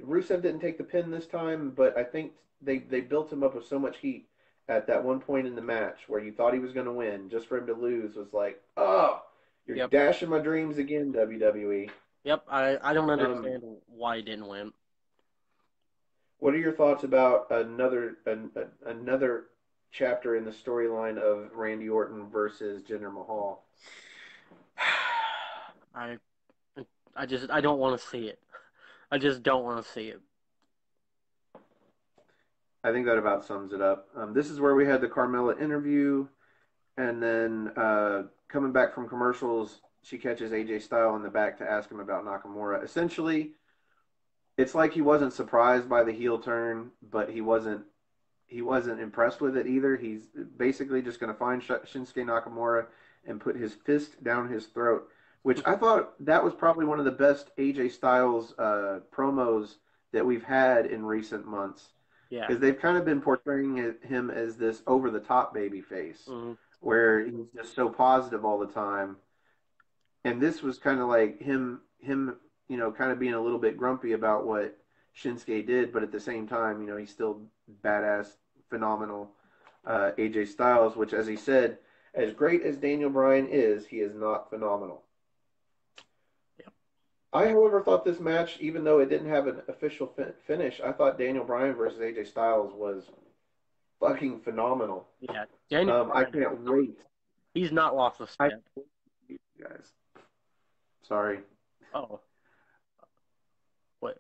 Rusev didn't take the pin this time, but I think they built him up with so much heat at that one point in the match where you thought he was going to win, just for him to lose was like, oh, you're Yep. dashing my dreams again, WWE. Yep. I don't Um, understand why he didn't win. what are your thoughts about another chapter in the storyline of Randy Orton versus Jinder Mahal? I I don't want to see it. I just don't want to see it. I think that about sums it up. This is where we had the Carmella interview, and then coming back from commercials, she catches AJ Styles in the back to ask him about Nakamura. Essentially, it's like he wasn't surprised by the heel turn, but he wasn't impressed with it either. He's basically just going to find Shinsuke Nakamura and put his fist down his throat, which I thought that was probably one of the best AJ Styles promos that we've had in recent months, Yeah. because they've kind of been portraying him as this over the top baby face, Mm-hmm. where he's just so positive all the time. And this was kind of like him, kind of being a little bit grumpy about what Shinsuke did, but at the same time, he's still badass, phenomenal AJ Styles, which, as he said, as great as Daniel Bryan is, he is not phenomenal. Yep. I, however, thought this match, even though it didn't have an official finish, I thought Daniel Bryan versus AJ Styles was fucking phenomenal. Yeah. Daniel I Bryan, can't wait. he's not lost a I step. you guys. Sorry. Oh, what?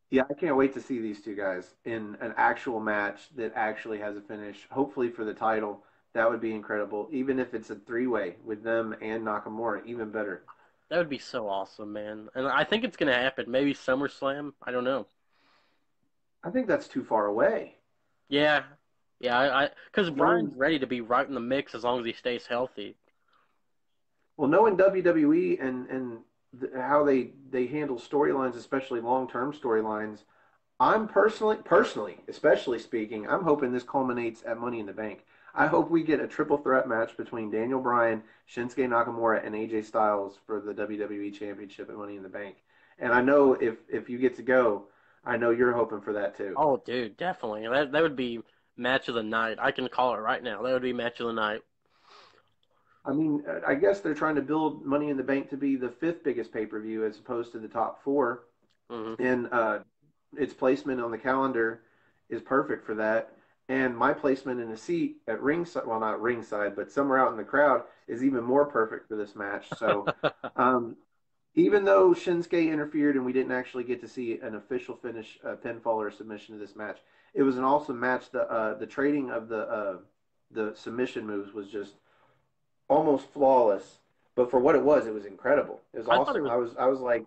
Yeah, I can't wait to see these two guys in an actual match that actually has a finish. Hopefully for the title, that would be incredible. Even if it's a three-way with them and Nakamura, even better. That would be so awesome, man. And I think it's gonna happen. Maybe SummerSlam. I don't know. I think that's too far away. Yeah. Yeah. Because Bryan's Knowing ready to be right in the mix as long as he stays healthy. knowing WWE and how they handle storylines, especially long-term storylines, I'm personally, especially speaking, I'm hoping this culminates at Money in the Bank. I hope we get a triple threat match between Daniel Bryan, Shinsuke Nakamura, and AJ Styles for the WWE Championship at Money in the Bank. And I know if you get to go, I know you're hoping for that too. Oh, dude, definitely. That would be match of the night. I can call it right now. That would be match of the night. I mean, I guess they're trying to build Money in the Bank to be the fifth biggest pay-per-view as opposed to the top four, Hmm. and its placement on the calendar is perfect for that. And my placement in a seat at ringside, well, not ringside, but somewhere out in the crowd, is even more perfect for this match. So, um, even though Shinsuke interfered and we didn't actually get to see an official finish, pinfall or submission of this match, it was an awesome match. The trading of the submission moves was just almost flawless. But for what it was incredible. It was I thought it awesome. was I was like,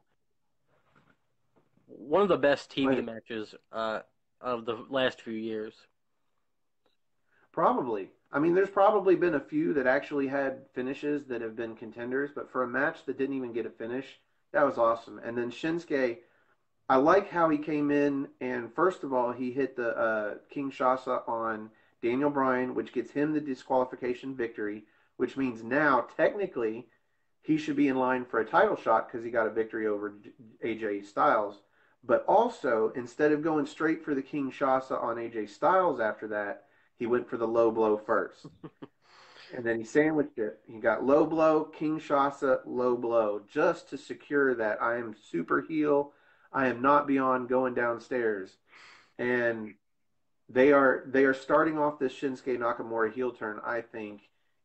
one of the best TV like, matches of the last few years. probably. I mean, there's probably been a few that actually had finishes that have been contenders, but for a match that didn't even get a finish, that was awesome. And then Shinsuke, I like how he came in and first of all, he hit the King Shasa on Daniel Bryan, which gets him the disqualification victory, which means now technically he should be in line for a title shot because he got a victory over AJ Styles. But also, instead of going straight for the King Shasa on AJ Styles after that, he went for the low blow first. And then he sandwiched it. He got low blow, King Shasa, low blow, just to secure that I am super heel. I am not beyond going downstairs. And they are starting off this Shinsuke Nakamura heel turn, I think,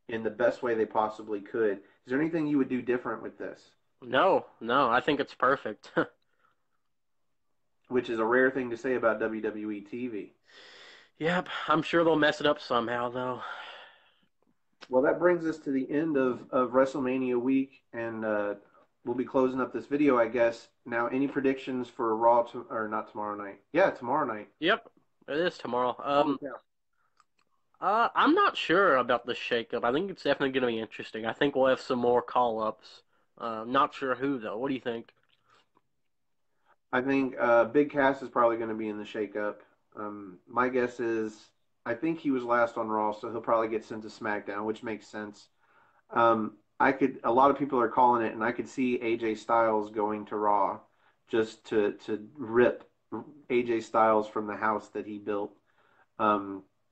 in the best way they possibly could. Is there anything you would do different with this? No, no, I think it's perfect. Which is a rare thing to say about WWE TV. Yep, I'm sure they'll mess it up somehow, though. Well, that brings us to the end of WrestleMania week, and we'll be closing up this video, I guess. Now, any predictions for Raw or not tomorrow night? Yeah, tomorrow night. Yep, it is tomorrow. Holy cow. I'm not sure about the shakeup. I think it's definitely going to be interesting. I think we'll have some more call-ups. Not sure who though. What do you think? I think Big Cass is probably going to be in the shakeup. My guess is I think he was last on Raw, so he'll probably get sent to SmackDown, which makes sense. A lot of people are calling it, and I could see AJ Styles going to Raw just to rip AJ Styles from the house that he built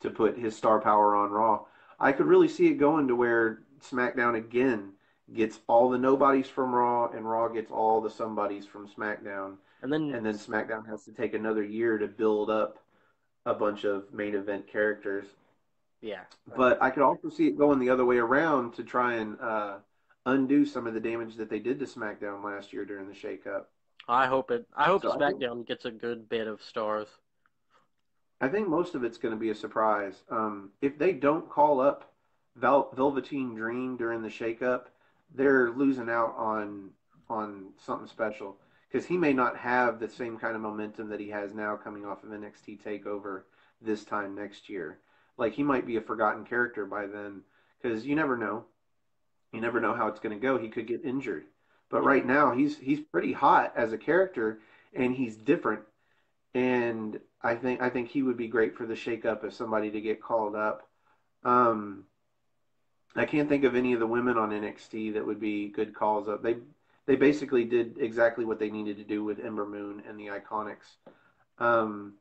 to put his star power on Raw. I could really see it going to where SmackDown again gets all the nobodies from Raw, and Raw gets all the somebodies from SmackDown, And then, and then SmackDown has to take another year to build up a bunch of main event characters. yeah, But I could also see it going the other way around to try and undo some of the damage that they did to SmackDown last year during the shakeup. I hope it. I hope So SmackDown gets a good bit of stars. I think most of it's going to be a surprise. If they don't call up Velveteen Dream during the shakeup, they're losing out on something special because he may not have the same kind of momentum that he has now coming off of NXT Takeover this time next year. Like he might be a forgotten character by then because you never know. You never know how it's going to go. He could get injured, but Yeah, right now he's pretty hot as a character and he's different and I think he would be great for the shakeup as somebody to get called up. Um, I can't think of any of the women on NXT that would be good calls up. They basically did exactly what they needed to do with Ember Moon and the Iconics. Um,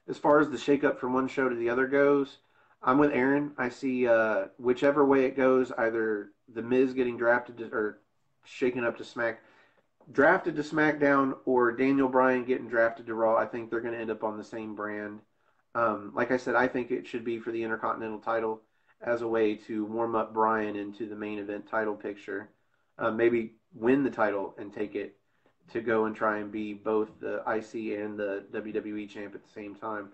as far as the shakeup from one show to the other goes, I'm with Aaron. I see whichever way it goes, either the Miz getting drafted or shaken up to drafted to SmackDown or Daniel Bryan getting drafted to Raw, I think they're going to end up on the same brand. Like I said, I think it should be for the Intercontinental title as a way to warm up Bryan into the main event title picture. Maybe win the title and take it to go and try and be both the IC and the WWE champ at the same time.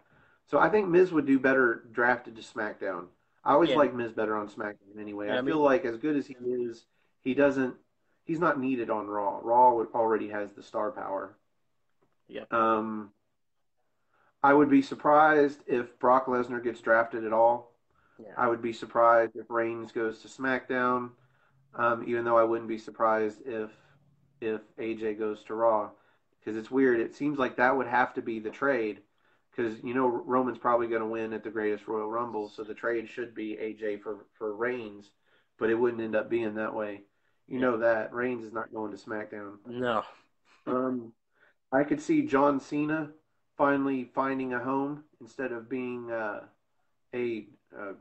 So I think Miz would do better drafted to SmackDown. I always yeah, like Miz better on SmackDown anyway. I yeah. feel Me, like as good as he is, he doesn't he's not needed on Raw. Raw already has the star power. yeah, Um, I would be surprised if Brock Lesnar gets drafted at all. yeah, I would be surprised if Reigns goes to SmackDown. Even though I wouldn't be surprised if AJ goes to Raw, because it's weird. It seems like that would have to be the trade, because Roman's probably going to win at the Greatest Royal Rumble, so the trade should be AJ for Reigns, but it wouldn't end up being that way. You yeah. know that Reigns is not going to SmackDown. No, Um, I could see John Cena finally finding a home instead of being a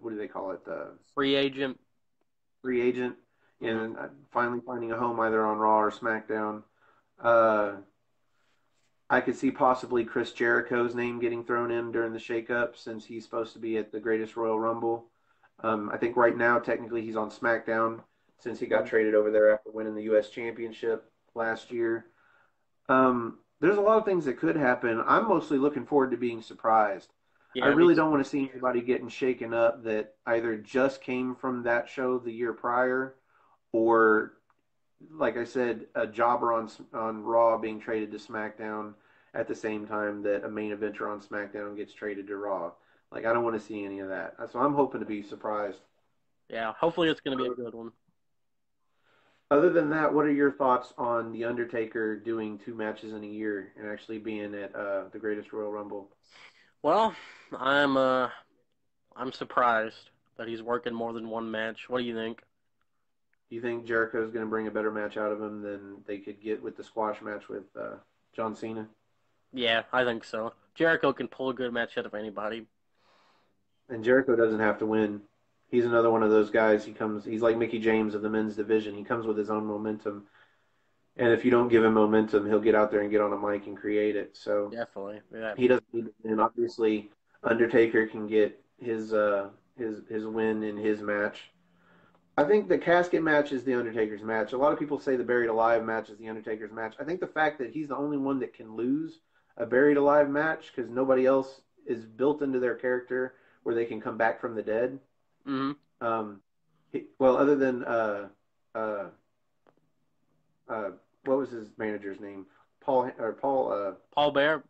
what do they call it, the free agent. free agent, Hmm. and finally finding a home either on Raw or SmackDown. Uh, I could see possibly Chris Jericho's name getting thrown in during the shakeup since he's supposed to be at the Greatest Royal Rumble. I think right now, technically, he's on SmackDown since he got Hmm. traded over there after winning the U.S. Championship last year. There's a lot of things that could happen. I'm mostly looking forward to being surprised. I Yeah, me really don't too. want to see anybody getting shaken up that either just came from that show the year prior or like I said, a jobber on Raw being traded to SmackDown at the same time that a main eventer on SmackDown gets traded to Raw. Like I don't want to see any of that. So I'm hoping to be surprised. Yeah, hopefully it's going to be a good one. Other than that, what are your thoughts on the Undertaker doing two matches in a year and actually being at the Greatest Royal Rumble? Well, I'm uh, I'm surprised that he's working more than one match. What do you think? Do you think Jericho's going to bring a better match out of him than they could get with the squash match with John Cena? Yeah, I think so. Jericho can pull a good match out of anybody. And Jericho doesn't have to win. He's another one of those guys. He's like Mickey James of the men's division. He comes with his own momentum. And if you don't give him momentum, he'll get out there and get on a mic and create it. So Definitely. Yeah. he doesn't need to win. Obviously, Undertaker can get his win in his match. I think the casket match is the Undertaker's match. A lot of people say the buried alive match is the Undertaker's match. I think the fact that he's the only one that can lose a buried alive match because nobody else is built into their character where they can come back from the dead. Hmm. Um, well, other than uh, what was his manager's name? Paul. Paul Bear.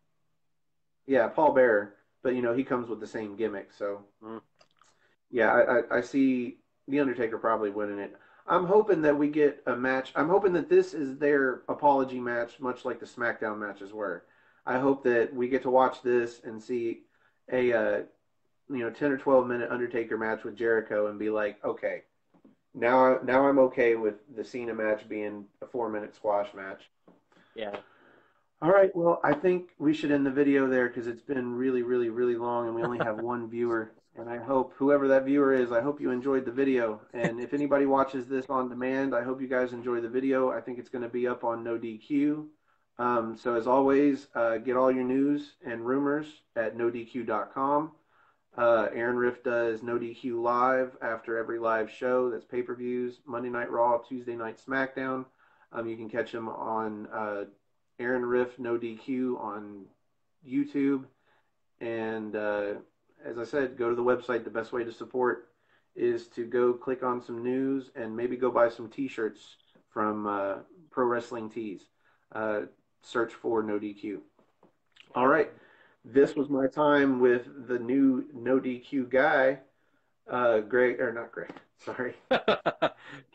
Yeah, Paul Bearer. But he comes with the same gimmick. So Mm. yeah, I see the Undertaker probably winning it. I'm hoping that we get a match. I'm hoping that this is their apology match, much like the SmackDown matches were. I hope that we get to watch this and see a 10 or 12 minute Undertaker match with Jericho and be like, okay, now I'm okay with the Cena match being a 4 minute squash match. Yeah. All right, well, I think we should end the video there because it's been really, really, really long and we only have one viewer. And I hope whoever that viewer is, I hope you enjoyed the video. And if anybody watches this on demand, I hope you guys enjoy the video. I think it's going to be up on No DQ. So as always, get all your news and rumors at nodq.com. Aaron Riff does No DQ live after every live show. That's pay-per-views, Monday Night Raw, Tuesday Night SmackDown. You can catch him on Aaron Riff No DQ on YouTube. And as I said, go to the website. The best way to support is to go click on some news and maybe go buy some T-shirts from Pro Wrestling Tees. Search for No DQ. All right. This was my time with the new No DQ guy, Greg, or not Greg, sorry,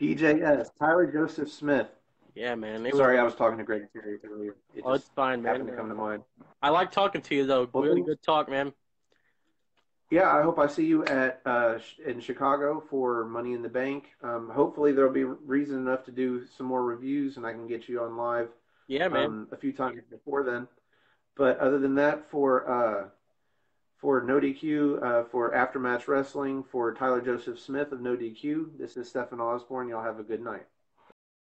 TJS, Tyler Joseph Smith. Yeah, man. Sorry, I was talking to Greg Terry earlier. It Oh, it's just fine, man. happened to come to mind. I like talking to you, though. Well, Really good talk, man. yeah, I hope I see you at in Chicago for Money in the Bank. Hopefully, there'll be reason enough to do some more reviews, and I can get you on live Yeah, man. a few times before then. But other than that, for No DQ, for Aftermatch Wrestling, for Tyler Joseph Smith of No DQ, this is Stefan Osborne. Y'all have a good night.